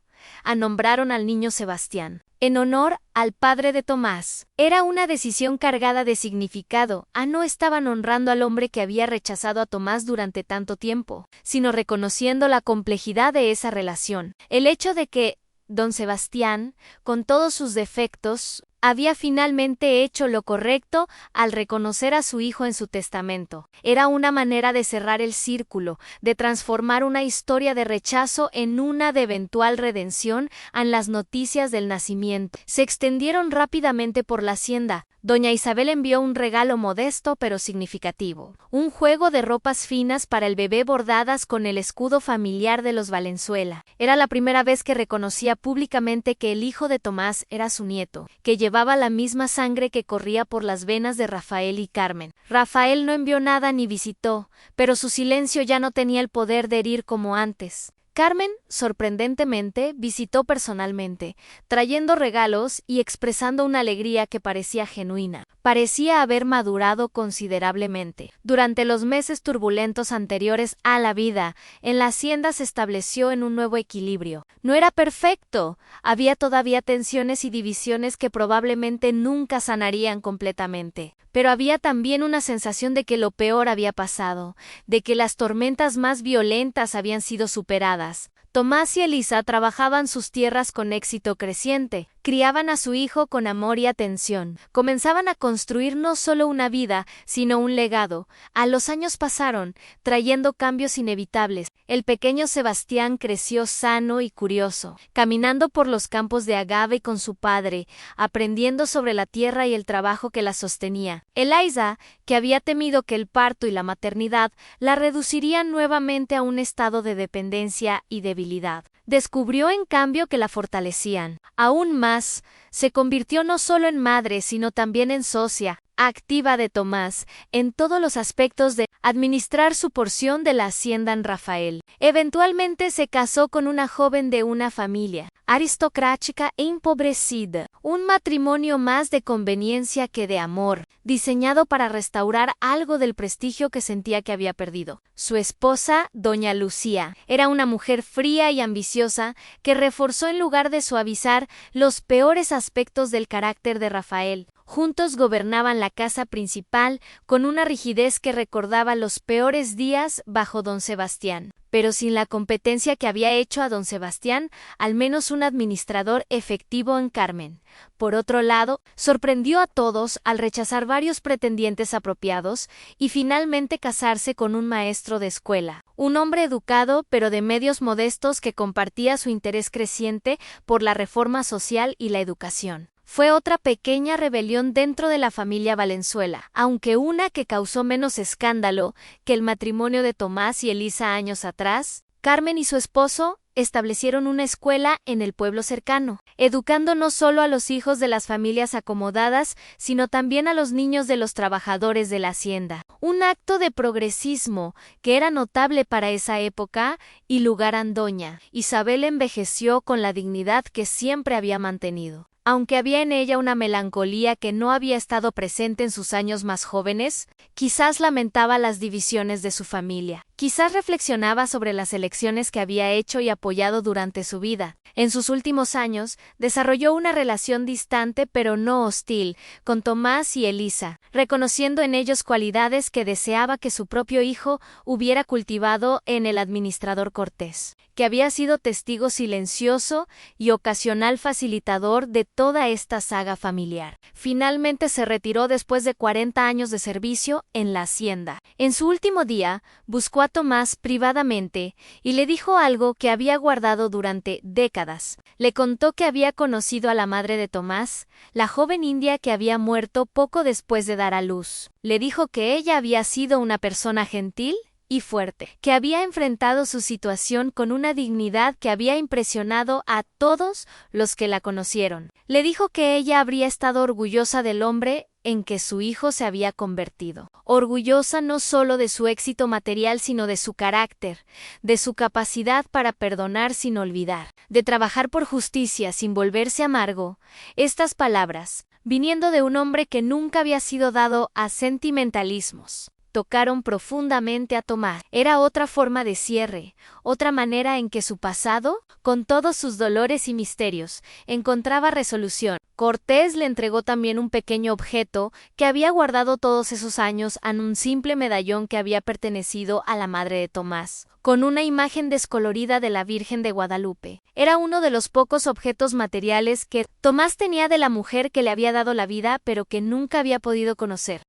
Nombraron al niño Sebastián. en honor al padre de Tomás. Era una decisión cargada de significado. No estaban honrando al hombre que había rechazado a Tomás durante tanto tiempo, sino reconociendo la complejidad de esa relación. El hecho de que don Sebastián, con todos sus defectos, había finalmente hecho lo correcto al reconocer a su hijo en su testamento. Era una manera de cerrar el círculo, de transformar una historia de rechazo en una de eventual redención. Las noticias del nacimiento se extendieron rápidamente por la hacienda. Doña Isabel envió un regalo modesto pero significativo, un juego de ropas finas para el bebé bordadas con el escudo familiar de los Valenzuela. Era la primera vez que reconocía públicamente que el hijo de Tomás era su nieto, que llevaba la misma sangre que corría por las venas de Rafael y Carmen. Rafael no envió nada ni visitó, pero su silencio ya no tenía el poder de herir como antes. Carmen, sorprendentemente, visitó personalmente, trayendo regalos y expresando una alegría que parecía genuina. Parecía haber madurado considerablemente. Durante los meses turbulentos anteriores a la vida, en la hacienda se estableció en un nuevo equilibrio. No era perfecto, había todavía tensiones y divisiones que probablemente nunca sanarían completamente. Pero había también una sensación de que lo peor había pasado, de que las tormentas más violentas habían sido superadas. Tomás y Elisa trabajaban sus tierras con éxito creciente, criaban a su hijo con amor y atención, comenzaban a construir no solo una vida, sino un legado. Los años pasaron, trayendo cambios inevitables. El pequeño Sebastián creció sano y curioso, caminando por los campos de agave con su padre, aprendiendo sobre la tierra y el trabajo que la sostenía. Eliza, que había temido que el parto y la maternidad la reducirían nuevamente a un estado de dependencia y debilidad, descubrió en cambio que la fortalecían. Aún más, se convirtió no solo en madre, sino también en socia activa de Tomás en todos los aspectos de administrar su porción de la hacienda en Rafael. Eventualmente se casó con una joven de una familia aristocrática e empobrecida, un matrimonio más de conveniencia que de amor, diseñado para restaurar algo del prestigio que sentía que había perdido. Su esposa, doña Lucía, era una mujer fría y ambiciosa que reforzó en lugar de suavizar los peores aspectos del carácter de Rafael. Juntos gobernaban la casa principal con una rigidez que recordaba los peores días bajo don Sebastián, pero sin la competencia que había hecho a don Sebastián, al menos un administrador efectivo en Carmen. Por otro lado, sorprendió a todos al rechazar varios pretendientes apropiados y finalmente casarse con un maestro de escuela, un hombre educado pero de medios modestos que compartía su interés creciente por la reforma social y la educación. Fue otra pequeña rebelión dentro de la familia Valenzuela, aunque una que causó menos escándalo que el matrimonio de Tomás y Elisa años atrás. Carmen y su esposo establecieron una escuela en el pueblo cercano, educando no solo a los hijos de las familias acomodadas, sino también a los niños de los trabajadores de la hacienda. Un acto de progresismo que era notable para esa época y lugar andoña. Isabel envejeció con la dignidad que siempre había mantenido. Aunque había en ella una melancolía que no había estado presente en sus años más jóvenes, quizás lamentaba las divisiones de su familia, quizás reflexionaba sobre las elecciones que había hecho y apoyado durante su vida. En sus últimos años, desarrolló una relación distante pero no hostil con Tomás y Elisa, reconociendo en ellos cualidades que deseaba que su propio hijo hubiera cultivado en el administrador Cortés, que había sido testigo silencioso y ocasional facilitador de toda esta saga familiar. Finalmente se retiró después de 40 años de servicio en la hacienda. En su último día, buscó a Tomás privadamente y le dijo algo que había guardado durante décadas. Le contó que había conocido a la madre de Tomás, la joven india que había muerto poco después de dar a luz. Le dijo que ella había sido una persona gentil y fuerte, que había enfrentado su situación con una dignidad que había impresionado a todos los que la conocieron. Le dijo que ella habría estado orgullosa del hombre en que su hijo se había convertido, orgullosa no solo de su éxito material sino de su carácter, de su capacidad para perdonar sin olvidar, de trabajar por justicia sin volverse amargo. Estas palabras, viniendo de un hombre que nunca había sido dado a sentimentalismos, tocaron profundamente a Tomás. Era otra forma de cierre, otra manera en que su pasado, con todos sus dolores y misterios, encontraba resolución. Cortés le entregó también un pequeño objeto que había guardado todos esos años en un simple medallón que había pertenecido a la madre de Tomás, con una imagen descolorida de la Virgen de Guadalupe. Era uno de los pocos objetos materiales que Tomás tenía de la mujer que le había dado la vida, pero que nunca había podido conocer.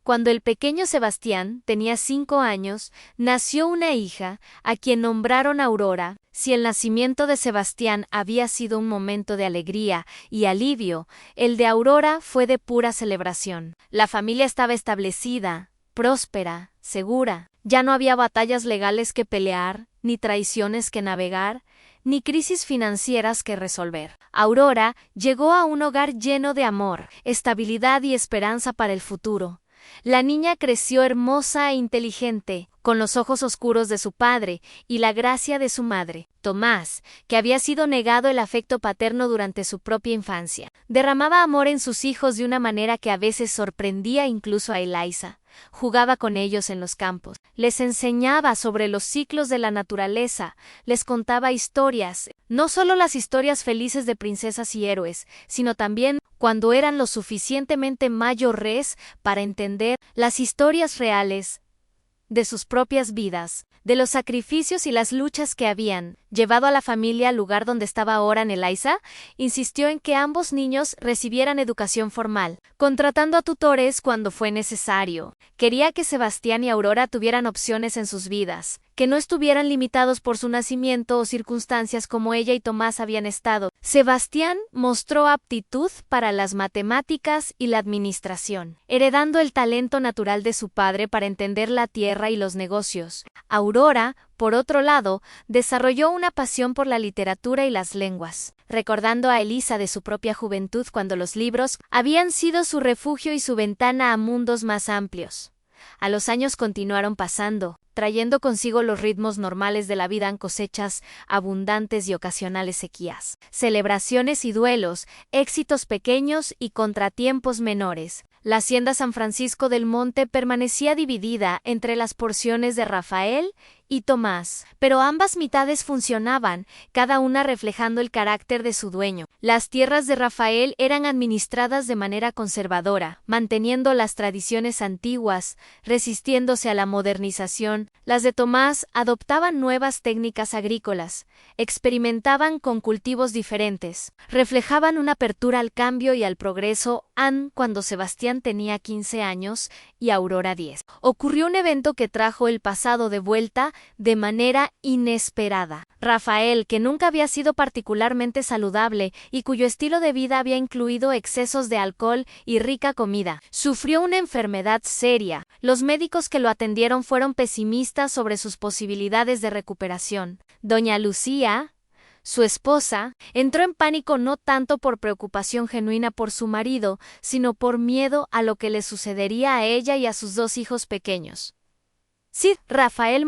Cuando el pequeño Sebastián tenía 5 años, nació una hija, a quien nombraron Aurora. Si el nacimiento de Sebastián había sido un momento de alegría y alivio, el de Aurora fue de pura celebración. La familia estaba establecida, próspera, segura. Ya no había batallas legales que pelear, ni traiciones que navegar, ni crisis financieras que resolver. Aurora llegó a un hogar lleno de amor, estabilidad y esperanza para el futuro. La niña creció hermosa e inteligente, con los ojos oscuros de su padre y la gracia de su madre. Tomás, que había sido negado el afecto paterno durante su propia infancia, derramaba amor en sus hijos de una manera que a veces sorprendía incluso a Eliza. Jugaba con ellos en los campos, les enseñaba sobre los ciclos de la naturaleza, les contaba historias, no solo las historias felices de princesas y héroes, sino también, cuando eran lo suficientemente mayores para entender, las historias reales de sus propias vidas, de los sacrificios y las luchas que habían llevado a la familia al lugar donde estaba ahora Eliza. Insistió en que ambos niños recibieran educación formal, contratando a tutores cuando fue necesario. Quería que Sebastián y Aurora tuvieran opciones en sus vidas, que no estuvieran limitados por su nacimiento o circunstancias como ella y Tomás habían estado. Sebastián mostró aptitud para las matemáticas y la administración, heredando el talento natural de su padre para entender la tierra y los negocios. Aurora, por otro lado, desarrolló una pasión por la literatura y las lenguas, recordando a Eliza de su propia juventud cuando los libros habían sido su refugio y su ventana a mundos más amplios. A los años continuaron pasando, trayendo consigo los ritmos normales de la vida en cosechas abundantes y ocasionales sequías, celebraciones y duelos, éxitos pequeños y contratiempos menores. La hacienda San Francisco del Monte permanecía dividida entre las porciones de Rafael y Tomás, pero ambas mitades funcionaban, cada una reflejando el carácter de su dueño. Las tierras de Rafael eran administradas de manera conservadora, manteniendo las tradiciones antiguas, resistiéndose a la modernización. Las de Tomás adoptaban nuevas técnicas agrícolas, experimentaban con cultivos diferentes, reflejaban una apertura al cambio y al progreso. Cuando Sebastián tenía 15 años y Aurora 10, ocurrió un evento que trajo el pasado de vuelta de manera inesperada. Rafael, que nunca había sido particularmente saludable y cuyo estilo de vida había incluido excesos de alcohol y rica comida, sufrió una enfermedad seria. Los médicos que lo atendieron fueron pesimistas sobre sus posibilidades de recuperación. Doña Lucía, su esposa, entró en pánico no tanto por preocupación genuina por su marido, sino por miedo a lo que le sucedería a ella y a sus 2 hijos pequeños. Sí, Rafael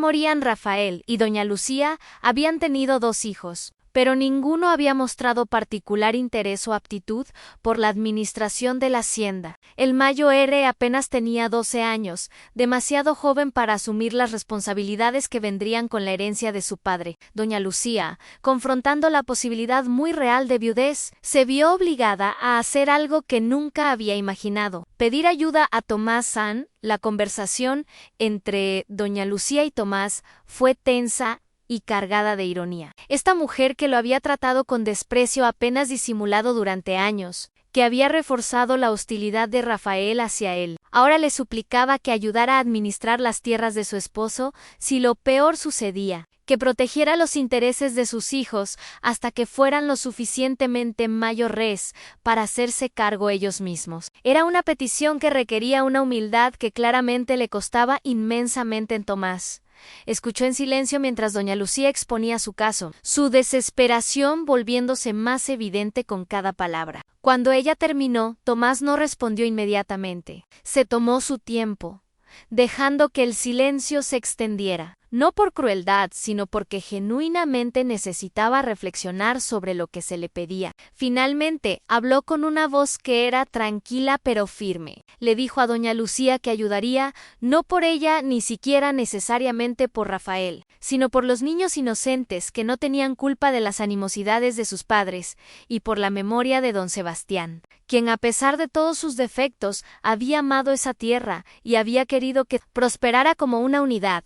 y doña Lucía habían tenido 2 hijos, pero ninguno había mostrado particular interés o aptitud por la administración de la hacienda. El mayor apenas tenía 12 años, demasiado joven para asumir las responsabilidades que vendrían con la herencia de su padre. Doña Lucía, confrontando la posibilidad muy real de viudez, se vio obligada a hacer algo que nunca había imaginado: pedir ayuda a Tomás. La conversación entre doña Lucía y Tomás fue tensa y cargada de ironía. Esta mujer, que lo había tratado con desprecio apenas disimulado durante años, que había reforzado la hostilidad de Rafael hacia él, ahora le suplicaba que ayudara a administrar las tierras de su esposo si lo peor sucedía, que protegiera los intereses de sus hijos hasta que fueran lo suficientemente mayores para hacerse cargo ellos mismos. Era una petición que requería una humildad que claramente le costaba inmensamente en Tomás. Escuchó en silencio mientras doña Lucía exponía su caso, su desesperación volviéndose más evidente con cada palabra. Cuando ella terminó, Tomás no respondió inmediatamente. Se tomó su tiempo, dejando que el silencio se extendiera. no por crueldad, sino porque genuinamente necesitaba reflexionar sobre lo que se le pedía. Finalmente, habló con una voz que era tranquila pero firme. Le dijo a doña Lucía que ayudaría, no por ella ni siquiera necesariamente por Rafael, sino por los niños inocentes que no tenían culpa de las animosidades de sus padres, y por la memoria de don Sebastián, quien a pesar de todos sus defectos había amado esa tierra y había querido que prosperara como una unidad.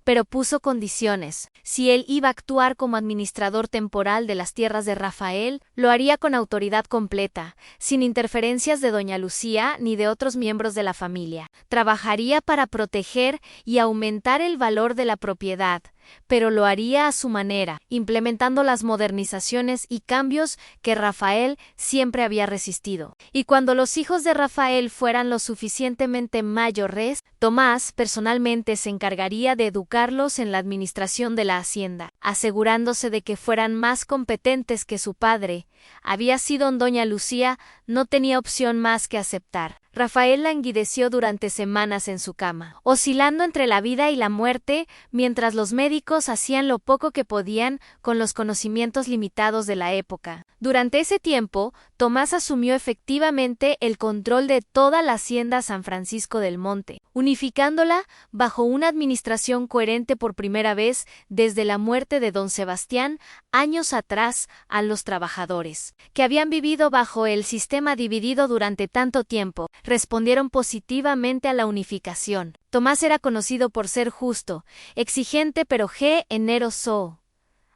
Pero puso condiciones. Si él iba a actuar como administrador temporal de las tierras de Rafael, lo haría con autoridad completa, sin interferencias de doña Lucía ni de otros miembros de la familia. Trabajaría para proteger y aumentar el valor de la propiedad, pero lo haría a su manera, implementando las modernizaciones y cambios que Rafael siempre había resistido. Y cuando los hijos de Rafael fueran lo suficientemente mayores, Tomás personalmente se encargaría de educarlos en la administración de la hacienda, asegurándose de que fueran más competentes que su padre. Había sido doña Lucía, no tenía opción más que aceptar. Rafael languideció durante semanas en su cama, oscilando entre la vida y la muerte, mientras los médicos hacían lo poco que podían con los conocimientos limitados de la época. Durante ese tiempo, Tomás asumió efectivamente el control de toda la hacienda San Francisco del Monte, unificándola bajo una administración coherente por primera vez desde la muerte de don Sebastián años atrás a los trabajadores, que habían vivido bajo el sistema dividido durante tanto tiempo, respondieron positivamente a la unificación. Tomás era conocido por ser justo, exigente pero generoso.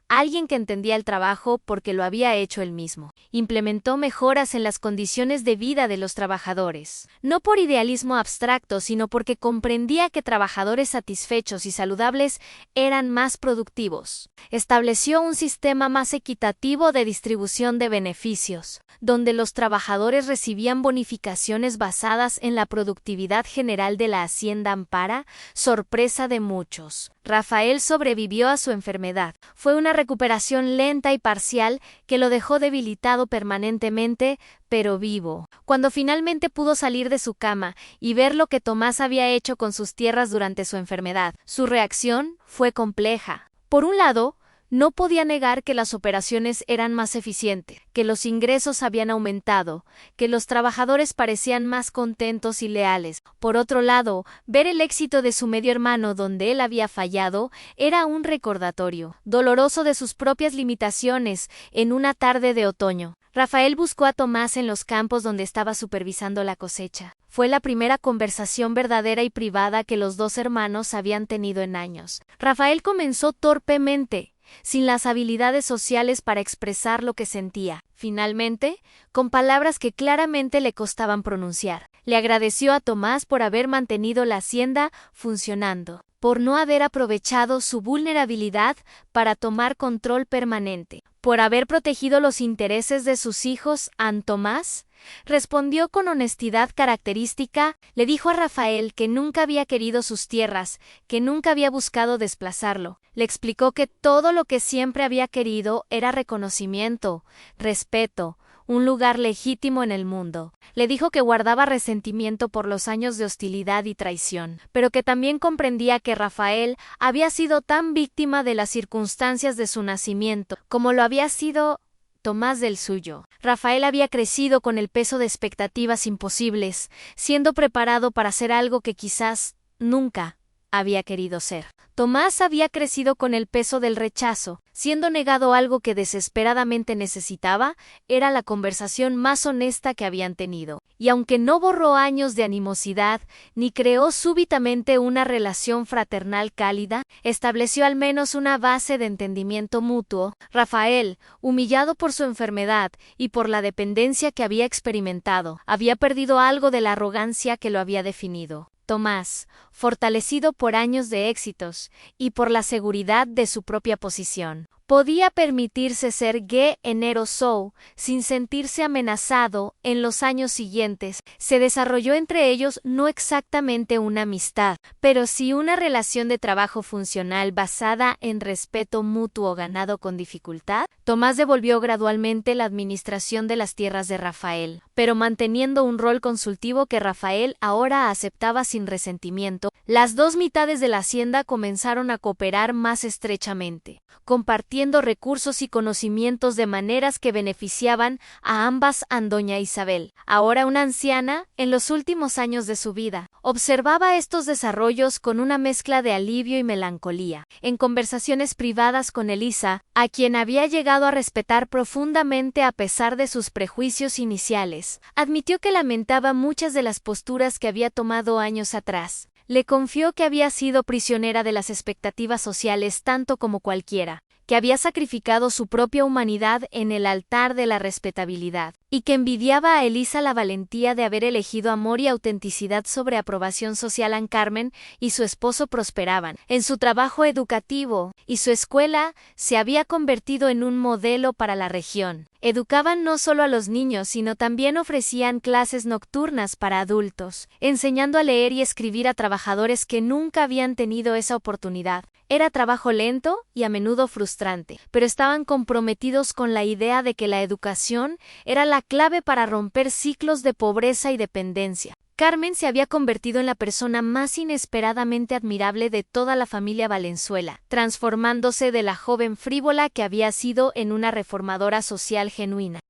Alguien que entendía el trabajo porque lo había hecho él mismo. Implementó mejoras en las condiciones de vida de los trabajadores, no por idealismo abstracto, sino porque comprendía que trabajadores satisfechos y saludables eran más productivos. Estableció un sistema más equitativo de distribución de beneficios, donde los trabajadores recibían bonificaciones basadas en la productividad general de la hacienda Ampara, sorpresa de muchos. Rafael sobrevivió a su enfermedad. Fue una recuperación lenta y parcial que lo dejó debilitado permanentemente, pero vivo. Cuando finalmente pudo salir de su cama y ver lo que Tomás había hecho con sus tierras durante su enfermedad, su reacción fue compleja. Por un lado, no podía negar que las operaciones eran más eficientes, que los ingresos habían aumentado, que los trabajadores parecían más contentos y leales. Por otro lado, ver el éxito de su medio hermano donde él había fallado era un recordatorio doloroso de sus propias limitaciones en una tarde de otoño. Rafael buscó a Tomás en los campos donde estaba supervisando la cosecha. Fue la primera conversación verdadera y privada que los dos hermanos habían tenido en años. Rafael comenzó torpemente, sin las habilidades sociales para expresar lo que sentía. Finalmente, con palabras que claramente le costaban pronunciar, le agradeció a Tomás por haber mantenido la hacienda funcionando, por no haber aprovechado su vulnerabilidad para tomar control permanente, por haber protegido los intereses de sus hijos. Tomás respondió con honestidad característica, le dijo a Rafael que nunca había querido sus tierras, que nunca había buscado desplazarlo. Le explicó que todo lo que siempre había querido era reconocimiento, respeto, un lugar legítimo en el mundo. Le dijo que guardaba resentimiento por los años de hostilidad y traición, pero que también comprendía que Rafael había sido tan víctima de las circunstancias de su nacimiento como lo había sido Tomás del suyo. Rafael había crecido con el peso de expectativas imposibles, siendo preparado para ser algo que quizás nunca había querido ser. Tomás había crecido con el peso del rechazo, siendo negado algo que desesperadamente necesitaba, era la conversación más honesta que habían tenido. Y aunque no borró años de animosidad, ni creó súbitamente una relación fraternal cálida, estableció al menos una base de entendimiento mutuo. Rafael, humillado por su enfermedad y por la dependencia que había experimentado, había perdido algo de la arrogancia que lo había definido. Tomás, fortalecido por años de éxitos y por la seguridad de su propia posición, podía permitirse ser Ge Enero Sou sin sentirse amenazado. En los años siguientes, se desarrolló entre ellos no exactamente una amistad, pero sí una relación de trabajo funcional basada en respeto mutuo ganado con dificultad. Tomás devolvió gradualmente la administración de las tierras de Rafael, pero manteniendo un rol consultivo que Rafael ahora aceptaba sin resentimiento. Las dos mitades de la hacienda comenzaron a cooperar más estrechamente, compartiendo recursos y conocimientos de maneras que beneficiaban a ambas. Doña Isabel, ahora una anciana, en los últimos años de su vida, observaba estos desarrollos con una mezcla de alivio y melancolía. En conversaciones privadas con Elisa, a quien había llegado a respetar profundamente a pesar de sus prejuicios iniciales, admitió que lamentaba muchas de las posturas que había tomado años atrás. Le confió que había sido prisionera de las expectativas sociales tanto como cualquiera, que había sacrificado su propia humanidad en el altar de la respetabilidad, y que envidiaba a Elisa la valentía de haber elegido amor y autenticidad sobre aprobación social. Carmen y su esposo prosperaban en su trabajo educativo, y su escuela se había convertido en un modelo para la región. Educaban no solo a los niños, sino también ofrecían clases nocturnas para adultos, enseñando a leer y escribir a trabajadores que nunca habían tenido esa oportunidad. Era trabajo lento y a menudo frustrante, pero estaban comprometidos con la idea de que la educación era la clave para romper ciclos de pobreza y dependencia. Carmen se había convertido en la persona más inesperadamente admirable de toda la familia Valenzuela, transformándose de la joven frívola que había sido en una reformadora social genuina.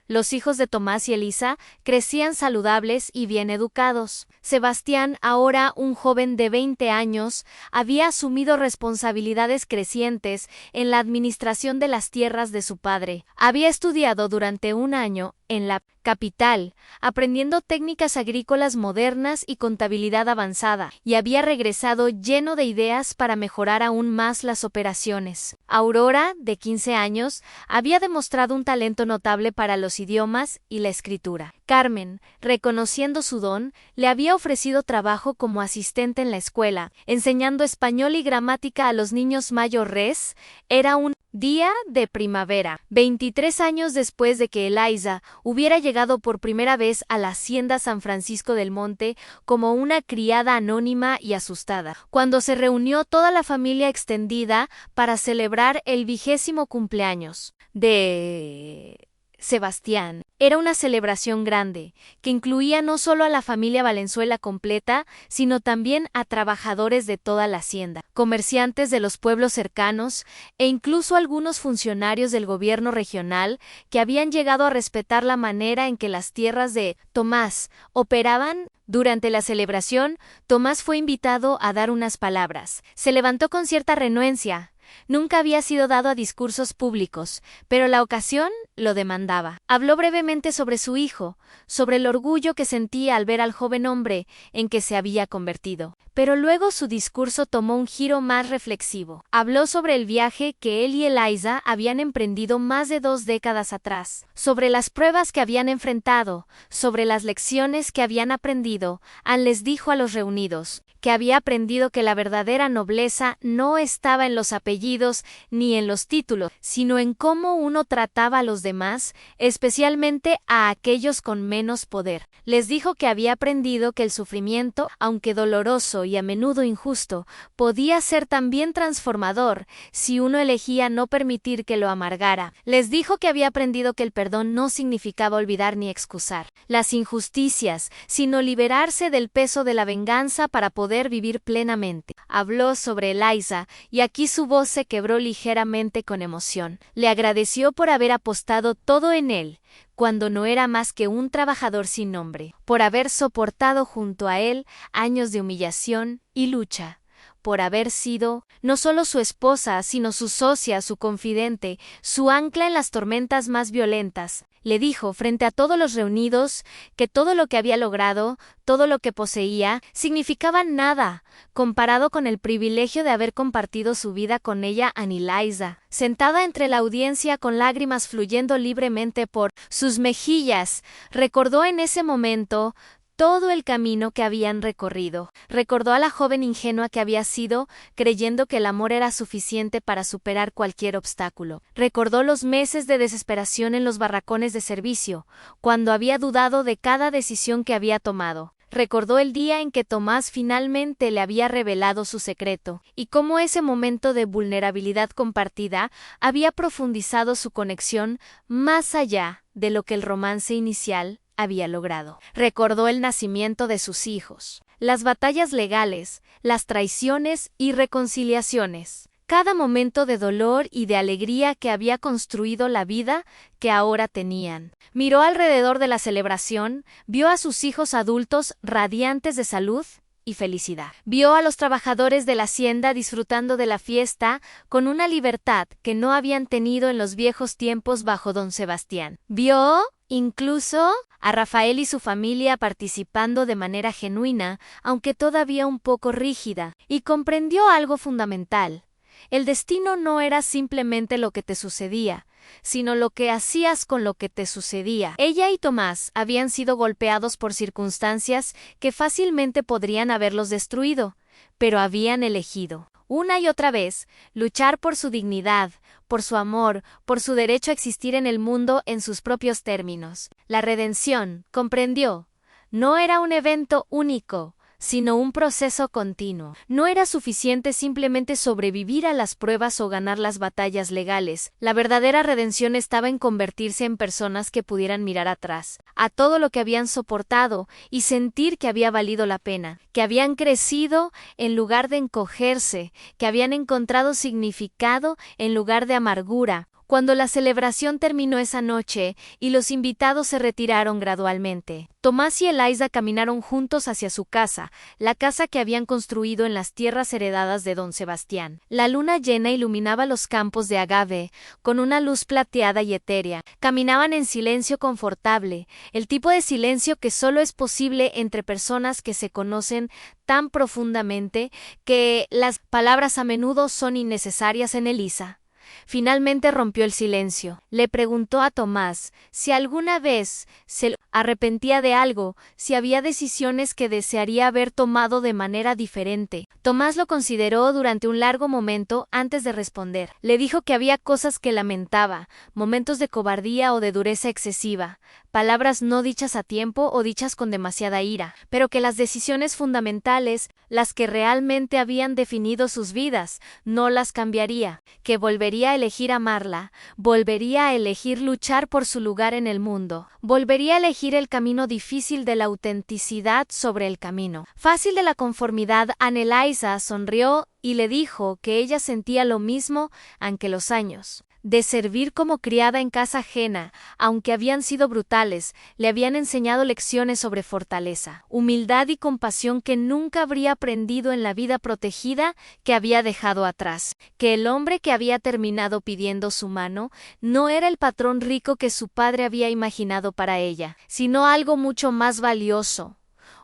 Los hijos de Tomás y Elisa crecían saludables y bien educados. Sebastián, ahora un joven de 20 años, había asumido responsabilidades crecientes en la administración de las tierras de su padre. Había estudiado durante un año en la capital, aprendiendo técnicas agrícolas modernas y contabilidad avanzada, y había regresado lleno de ideas para mejorar aún más las operaciones. Aurora, de 15 años, había demostrado un talento notable para los idiomas y la escritura. Carmen, reconociendo su don, le había ofrecido trabajo como asistente en la escuela, enseñando español y gramática a los niños mayores. Era un día de primavera, 23 años después de que Elisa hubiera llegado por primera vez a la hacienda San Francisco del Monte como una criada anónima y asustada, cuando se reunió toda la familia extendida para celebrar el 20º cumpleaños de Sebastián. Era una celebración grande, que incluía no solo a la familia Valenzuela completa, sino también a trabajadores de toda la hacienda, comerciantes de los pueblos cercanos e incluso algunos funcionarios del gobierno regional que habían llegado a respetar la manera en que las tierras de Tomás operaban. Durante la celebración, Tomás fue invitado a dar unas palabras. Se levantó con cierta renuencia. Nunca había sido dado a discursos públicos, pero la ocasión lo demandaba. Habló brevemente sobre su hijo, sobre el orgullo que sentía al ver al joven hombre en que se había convertido. Pero luego su discurso tomó un giro más reflexivo. Habló sobre el viaje que él y Elisa habían emprendido más de 2 décadas atrás, sobre las pruebas que habían enfrentado, sobre las lecciones que habían aprendido. Les dijo a los reunidos que había aprendido que la verdadera nobleza no estaba en los apellidos ni en los títulos, sino en cómo uno trataba a los demás, especialmente a aquellos con menos poder. Les dijo que había aprendido que el sufrimiento, aunque doloroso y a menudo injusto, podía ser también transformador si uno elegía no permitir que lo amargara. Les dijo que había aprendido que el perdón no significaba olvidar ni excusar las injusticias, sino liberarse del peso de la venganza para poder vivir plenamente. Habló sobre Elisa, y aquí su voz se quebró ligeramente con emoción. Le agradeció por haber apostado todo en él, cuando no era más que un trabajador sin nombre, por haber soportado junto a él años de humillación y lucha, por haber sido no solo su esposa, sino su socia, su confidente, su ancla en las tormentas más violentas. Le dijo frente a todos los reunidos que todo lo que había logrado, todo lo que poseía, significaba nada comparado con el privilegio de haber compartido su vida con ella. Elisa, sentada entre la audiencia con lágrimas fluyendo libremente por sus mejillas, recordó en ese momento todo el camino que habían recorrido. Recordó a la joven ingenua que había sido, creyendo que el amor era suficiente para superar cualquier obstáculo. Recordó los meses de desesperación en los barracones de servicio, cuando había dudado de cada decisión que había tomado. Recordó el día en que Tomás finalmente le había revelado su secreto, y cómo ese momento de vulnerabilidad compartida había profundizado su conexión más allá de lo que el romance inicial había logrado. Recordó el nacimiento de sus hijos, las batallas legales, las traiciones y reconciliaciones, cada momento de dolor y de alegría que había construido la vida que ahora tenían. Miró alrededor de la celebración, vio a sus hijos adultos radiantes de salud y felicidad. Vio a los trabajadores de la hacienda disfrutando de la fiesta con una libertad que no habían tenido en los viejos tiempos bajo don Sebastián. Vio incluso a Rafael y su familia participando de manera genuina, aunque todavía un poco rígida, y comprendió algo fundamental. El destino no era simplemente lo que te sucedía, sino lo que hacías con lo que te sucedía. Ella y Tomás habían sido golpeados por circunstancias que fácilmente podrían haberlos destruido, pero habían elegido, una y otra vez, luchar por su dignidad, por su amor, por su derecho a existir en el mundo en sus propios términos. La redención, comprendió, no era un evento único, sino un proceso continuo. No era suficiente simplemente sobrevivir a las pruebas o ganar las batallas legales. La verdadera redención estaba en convertirse en personas que pudieran mirar atrás, a todo lo que habían soportado y sentir que había valido la pena, que habían crecido en lugar de encogerse, que habían encontrado significado en lugar de amargura. Cuando la celebración terminó esa noche y los invitados se retiraron gradualmente, Tomás y Eliza caminaron juntos hacia su casa, la casa que habían construido en las tierras heredadas de don Sebastián. La luna llena iluminaba los campos de agave con una luz plateada y etérea. Caminaban en silencio confortable, el tipo de silencio que solo es posible entre personas que se conocen tan profundamente que las palabras a menudo son innecesarias en Eliza. Finalmente rompió el silencio. Le preguntó a Tomás si alguna vez se arrepentía de algo, si había decisiones que desearía haber tomado de manera diferente. Tomás lo consideró durante un largo momento antes de responder. Le dijo que había cosas que lamentaba, momentos de cobardía o de dureza excesiva, palabras no dichas a tiempo o dichas con demasiada ira, pero que las decisiones fundamentales, las que realmente habían definido sus vidas, no las cambiaría, que volvería a elegir amarla, volvería a elegir luchar por su lugar en el mundo, volvería a elegir el camino difícil de la autenticidad sobre el camino fácil de la conformidad. Eliza sonrió y le dijo que ella sentía lo mismo, aunque los años de servir como criada en casa ajena, aunque habían sido brutales, le habían enseñado lecciones sobre fortaleza, humildad y compasión que nunca habría aprendido en la vida protegida que había dejado atrás, que el hombre que había terminado pidiendo su mano no era el patrón rico que su padre había imaginado para ella, sino algo mucho más valioso,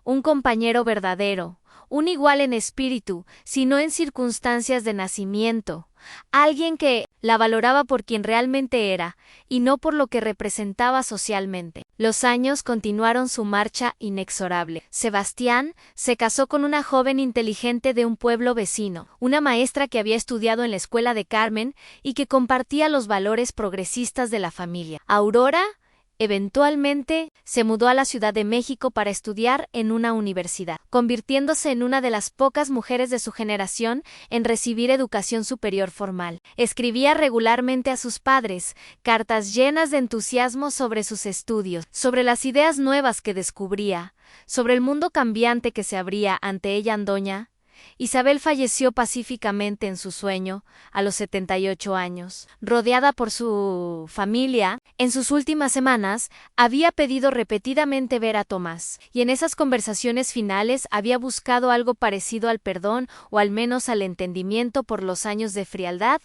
un compañero verdadero, un igual en espíritu, sino en circunstancias de nacimiento, alguien que la valoraba por quien realmente era, y no por lo que representaba socialmente. Los años continuaron su marcha inexorable. Sebastián se casó con una joven inteligente de un pueblo vecino, una maestra que había estudiado en la escuela de Carmen y que compartía los valores progresistas de la familia. Aurora eventualmente se mudó a la Ciudad de México para estudiar en una universidad, convirtiéndose en una de las pocas mujeres de su generación en recibir educación superior formal. Escribía regularmente a sus padres cartas llenas de entusiasmo sobre sus estudios, sobre las ideas nuevas que descubría, sobre el mundo cambiante que se abría ante ella. Doña Isabel falleció pacíficamente en su sueño, a los 78 años. Rodeada por su familia, en sus últimas semanas, había pedido repetidamente ver a Tomás, y en esas conversaciones finales había buscado algo parecido al perdón o al menos al entendimiento por los años de frialdad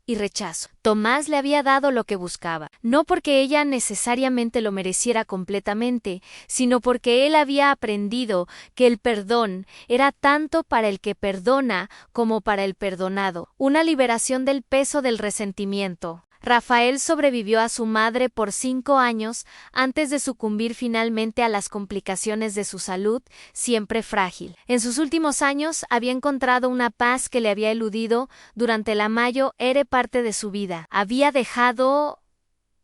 y rechazo. Tomás le había dado lo que buscaba, no porque ella necesariamente lo mereciera completamente, sino porque él había aprendido que el perdón era tanto para el que perdona como para el perdonado, una liberación del peso del resentimiento. Rafael sobrevivió a su madre por 5 años antes de sucumbir finalmente a las complicaciones de su salud, siempre frágil. En sus últimos años había encontrado una paz que le había eludido durante la Mayo era parte de su vida. Había dejado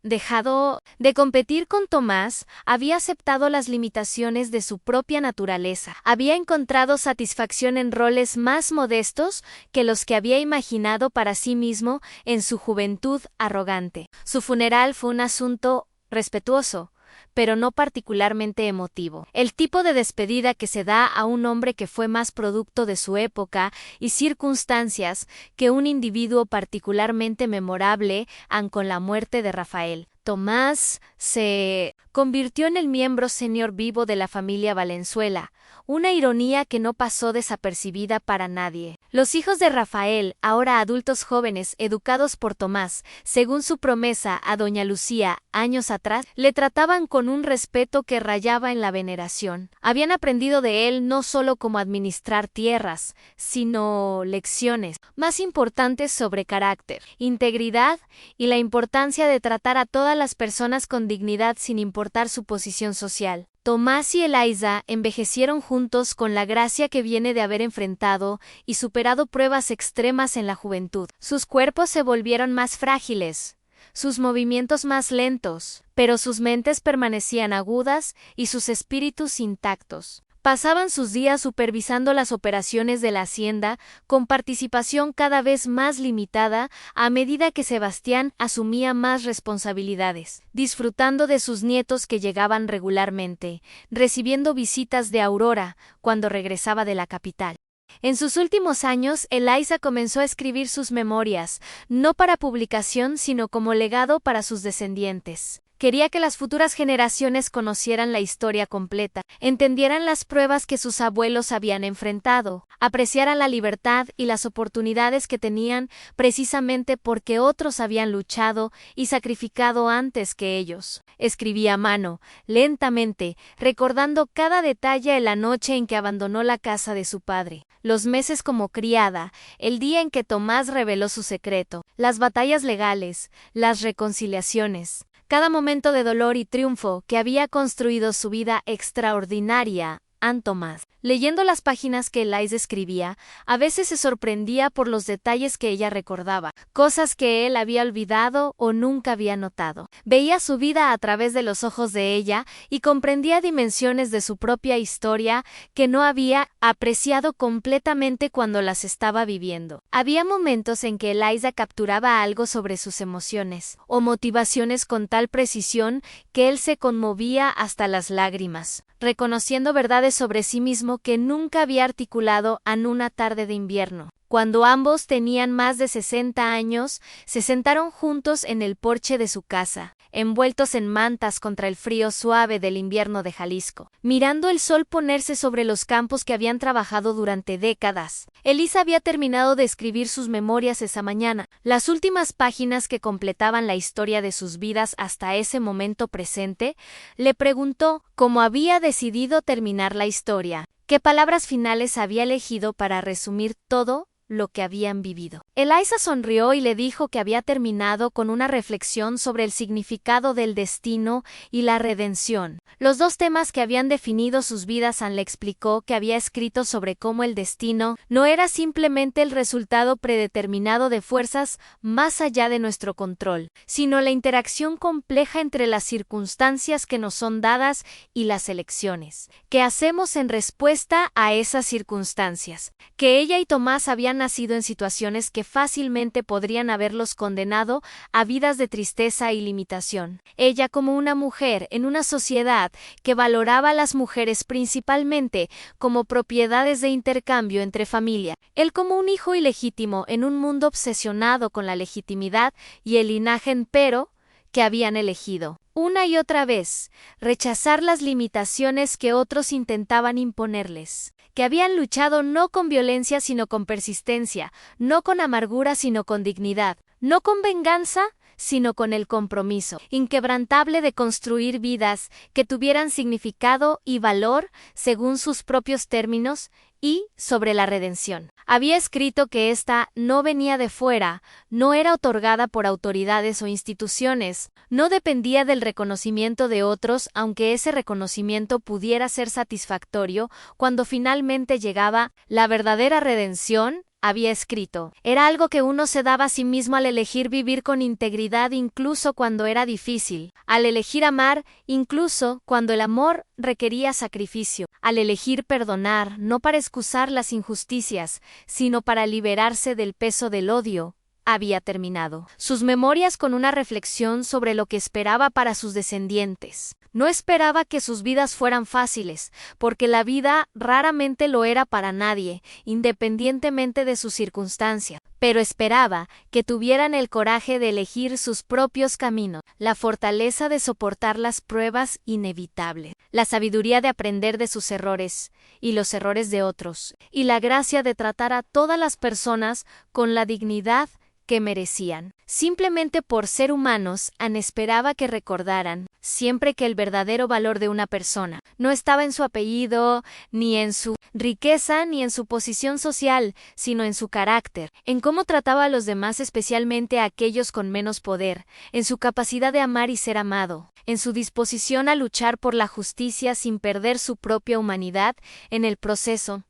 de competir con Tomás, había aceptado las limitaciones de su propia naturaleza, había encontrado satisfacción en roles más modestos que los que había imaginado para sí mismo en su juventud arrogante. Su funeral fue un asunto respetuoso, pero no particularmente emotivo. El tipo de despedida que se da a un hombre que fue más producto de su época y circunstancias que un individuo particularmente memorable con la muerte de Rafael. Tomás se convirtió en el miembro senior vivo de la familia Valenzuela, una ironía que no pasó desapercibida para nadie. Los hijos de Rafael, ahora adultos jóvenes educados por Tomás, según su promesa a doña Lucía años atrás, le trataban con un respeto que rayaba en la veneración. Habían aprendido de él no solo cómo administrar tierras, sino lecciones más importantes sobre carácter, integridad y la importancia de tratar a todas las personas con dignidad sin importar su posición social. Tomás y Eliza envejecieron juntos con la gracia que viene de haber enfrentado y superado pruebas extremas en la juventud. Sus cuerpos se volvieron más frágiles, sus movimientos más lentos, pero sus mentes permanecían agudas y sus espíritus intactos. Pasaban sus días supervisando las operaciones de la hacienda, con participación cada vez más limitada a medida que Sebastián asumía más responsabilidades, disfrutando de sus nietos que llegaban regularmente, recibiendo visitas de Aurora cuando regresaba de la capital. En sus últimos años, Eliza comenzó a escribir sus memorias, no para publicación, sino como legado para sus descendientes. Quería que las futuras generaciones conocieran la historia completa, entendieran las pruebas que sus abuelos habían enfrentado, apreciaran la libertad y las oportunidades que tenían precisamente porque otros habían luchado y sacrificado antes que ellos. Escribía a mano, lentamente, recordando cada detalle en la noche en que abandonó la casa de su padre, los meses como criada, el día en que Tomás reveló su secreto, las batallas legales, las reconciliaciones. Cada momento de dolor y triunfo que había construido su vida extraordinaria, Tomás. Leyendo las páginas que Eliza escribía, a veces se sorprendía por los detalles que ella recordaba, cosas que él había olvidado o nunca había notado. Veía su vida a través de los ojos de ella y comprendía dimensiones de su propia historia que no había apreciado completamente cuando las estaba viviendo. Había momentos en que Eliza capturaba algo sobre sus emociones o motivaciones con tal precisión que él se conmovía hasta las lágrimas, reconociendo verdades sobre sí mismo que nunca había articulado en una tarde de invierno. Cuando ambos tenían más de 60 años, se sentaron juntos en el porche de su casa, envueltos en mantas contra el frío suave del invierno de Jalisco, mirando el sol ponerse sobre los campos que habían trabajado durante décadas. Eliza había terminado de escribir sus memorias esa mañana, las últimas páginas que completaban la historia de sus vidas hasta ese momento presente. Le preguntó cómo había decidido terminar la historia, qué palabras finales había elegido para resumir todo lo que habían vivido. Eliza sonrió y le dijo que había terminado con una reflexión sobre el significado del destino y la redención, los dos temas que habían definido sus vidas. Le explicó que había escrito sobre cómo el destino no era simplemente el resultado predeterminado de fuerzas más allá de nuestro control, sino la interacción compleja entre las circunstancias que nos son dadas y las elecciones que hacemos en respuesta a esas circunstancias, que ella y Tomás habían nacido en situaciones que fácilmente podrían haberlos condenado a vidas de tristeza y limitación. Ella como una mujer en una sociedad que valoraba a las mujeres principalmente como propiedades de intercambio entre familia. Él como un hijo ilegítimo en un mundo obsesionado con la legitimidad y el linaje, pero que habían elegido una y otra vez rechazar las limitaciones que otros intentaban imponerles, que habían luchado no con violencia sino con persistencia, no con amargura sino con dignidad, no con venganza sino con el compromiso inquebrantable de construir vidas que tuvieran significado y valor según sus propios términos, y sobre la redención. Había escrito que ésta no venía de fuera, no era otorgada por autoridades o instituciones, no dependía del reconocimiento de otros, aunque ese reconocimiento pudiera ser satisfactorio cuando finalmente llegaba la verdadera redención. Había escrito, era algo que uno se daba a sí mismo al elegir vivir con integridad incluso cuando era difícil, al elegir amar incluso cuando el amor requería sacrificio, al elegir perdonar no para excusar las injusticias, sino para liberarse del peso del odio. Había terminado sus memorias con una reflexión sobre lo que esperaba para sus descendientes. No esperaba que sus vidas fueran fáciles, porque la vida raramente lo era para nadie, independientemente de sus circunstancias, pero esperaba que tuvieran el coraje de elegir sus propios caminos, la fortaleza de soportar las pruebas inevitables, la sabiduría de aprender de sus errores y los errores de otros, y la gracia de tratar a todas las personas con la dignidad que merecían. Simplemente por ser humanos, Anne esperaba que recordaran siempre que el verdadero valor de una persona no estaba en su apellido, ni en su riqueza, ni en su posición social, sino en su carácter, en cómo trataba a los demás, especialmente a aquellos con menos poder, en su capacidad de amar y ser amado, en su disposición a luchar por la justicia sin perder su propia humanidad en el proceso.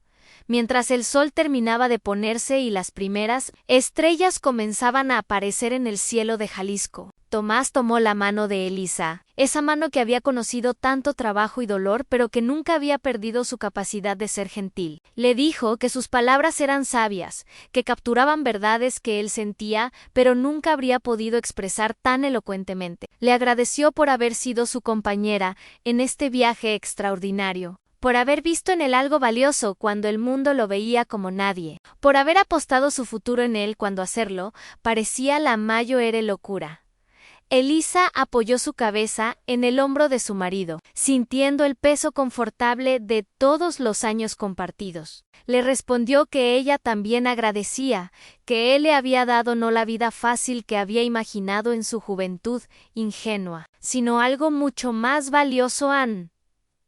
Mientras el sol terminaba de ponerse y las primeras estrellas comenzaban a aparecer en el cielo de Jalisco, Tomás tomó la mano de Elisa, esa mano que había conocido tanto trabajo y dolor, pero que nunca había perdido su capacidad de ser gentil. Le dijo que sus palabras eran sabias, que capturaban verdades que él sentía, pero nunca habría podido expresar tan elocuentemente. Le agradeció por haber sido su compañera en este viaje extraordinario, por haber visto en él algo valioso cuando el mundo lo veía como nadie, por haber apostado su futuro en él cuando hacerlo parecía la mayor locura. Elisa apoyó su cabeza en el hombro de su marido, sintiendo el peso confortable de todos los años compartidos. Le respondió que ella también agradecía, que él le había dado no la vida fácil que había imaginado en su juventud ingenua, sino algo mucho más valioso, Anne,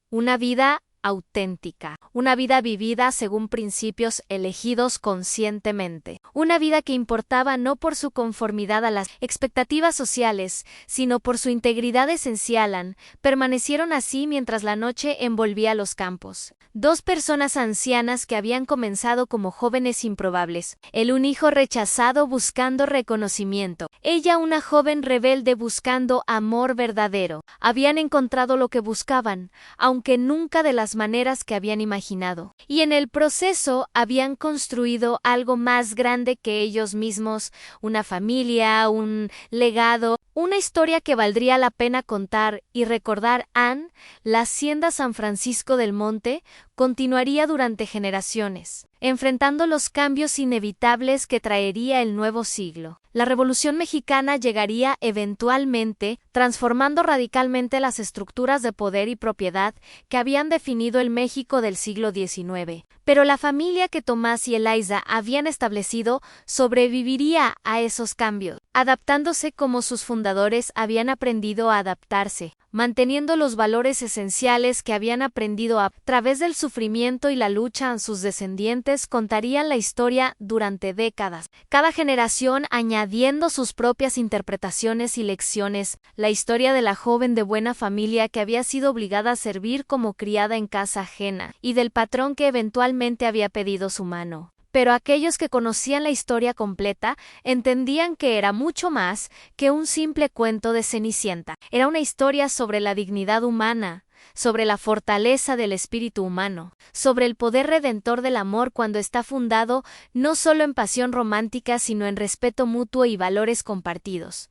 una vida auténtica, una vida vivida según principios elegidos conscientemente, una vida que importaba no por su conformidad a las expectativas sociales, sino por su integridad esencial. Anne permanecieron así mientras la noche envolvía los campos. Dos personas ancianas que habían comenzado como jóvenes improbables, él un hijo rechazado buscando reconocimiento, ella una joven rebelde buscando amor verdadero, habían encontrado lo que buscaban, aunque nunca de las maneras que habían imaginado, y en el proceso habían construido algo más grande que ellos mismos, una familia, un legado, una historia que valdría la pena contar y recordar. Anne, la hacienda San Francisco del Monte, continuaría durante generaciones, enfrentando los cambios inevitables que traería el nuevo siglo. La Revolución Mexicana llegaría eventualmente, transformando radicalmente las estructuras de poder y propiedad que habían definido el México del siglo XIX. Pero la familia que Tomás y Eliza habían establecido sobreviviría a esos cambios, adaptándose como sus fundadores habían aprendido a adaptarse, manteniendo los valores esenciales que habían aprendido a través del sufrimiento y la lucha. A sus descendientes contarían la historia durante décadas, cada generación añadiendo sus propias interpretaciones y lecciones, la historia de la joven de buena familia que había sido obligada a servir como criada en casa ajena, y del patrón que eventualmente había pedido su mano. Pero aquellos que conocían la historia completa entendían que era mucho más que un simple cuento de Cenicienta. Era una historia sobre la dignidad humana, sobre la fortaleza del espíritu humano, sobre el poder redentor del amor cuando está fundado no solo en pasión romántica sino en respeto mutuo y valores compartidos.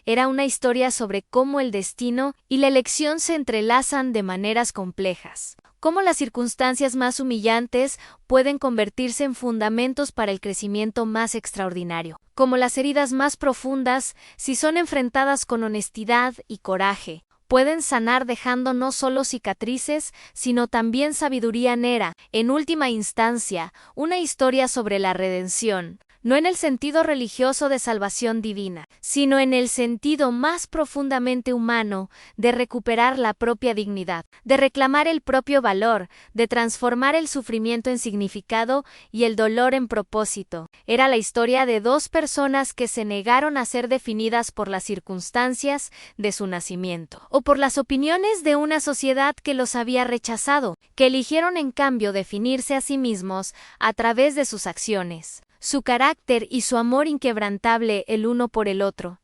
Era una historia sobre cómo el destino y la elección se entrelazan de maneras complejas, cómo las circunstancias más humillantes pueden convertirse en fundamentos para el crecimiento más extraordinario, cómo las heridas más profundas, si son enfrentadas con honestidad y coraje, pueden sanar dejando no solo cicatrices, sino también sabiduría. Era, en última instancia, una historia sobre la redención, no en el sentido religioso de salvación divina, sino en el sentido más profundamente humano de recuperar la propia dignidad, de reclamar el propio valor, de transformar el sufrimiento en significado y el dolor en propósito. Era la historia de dos personas que se negaron a ser definidas por las circunstancias de su nacimiento, o por las opiniones de una sociedad que los había rechazado, que eligieron en cambio definirse a sí mismos a través de sus acciones, su carácter y su amor inquebrantable el uno por el otro.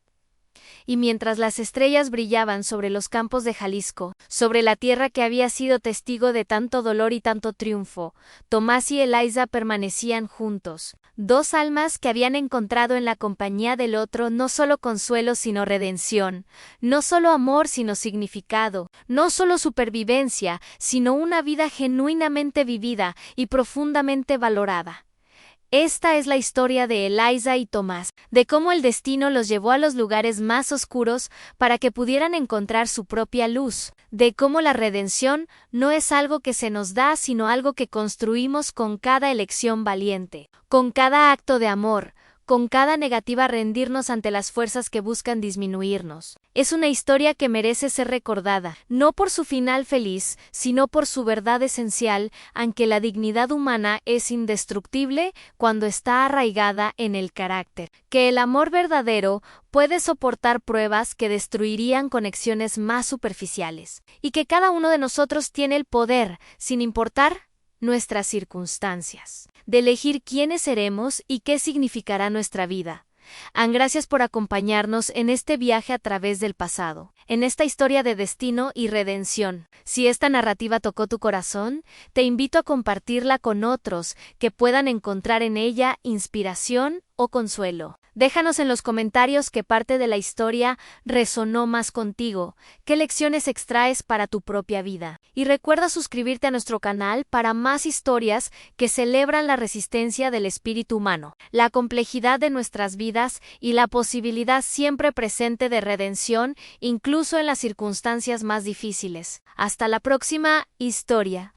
Y mientras las estrellas brillaban sobre los campos de Jalisco, sobre la tierra que había sido testigo de tanto dolor y tanto triunfo, Tomás y Eliza permanecían juntos, dos almas que habían encontrado en la compañía del otro no solo consuelo sino redención, no solo amor sino significado, no solo supervivencia, sino una vida genuinamente vivida y profundamente valorada. Esta es la historia de Eliza y Tomás, de cómo el destino los llevó a los lugares más oscuros para que pudieran encontrar su propia luz, de cómo la redención no es algo que se nos da, sino algo que construimos con cada elección valiente, con cada acto de amor, con cada negativa a rendirnos ante las fuerzas que buscan disminuirnos. Es una historia que merece ser recordada, no por su final feliz, sino por su verdad esencial, aunque la dignidad humana es indestructible cuando está arraigada en el carácter, que el amor verdadero puede soportar pruebas que destruirían conexiones más superficiales, y que cada uno de nosotros tiene el poder, sin importar nuestras circunstancias, de elegir quiénes seremos y qué significará nuestra vida. Gracias por acompañarnos en este viaje a través del pasado, en esta historia de destino y redención. Si esta narrativa tocó tu corazón, te invito a compartirla con otros que puedan encontrar en ella inspiración o consuelo. Déjanos en los comentarios qué parte de la historia resonó más contigo, qué lecciones extraes para tu propia vida. Y recuerda suscribirte a nuestro canal para más historias que celebran la resistencia del espíritu humano, la complejidad de nuestras vidas y la posibilidad siempre presente de redención, incluso en las circunstancias más difíciles. Hasta la próxima historia.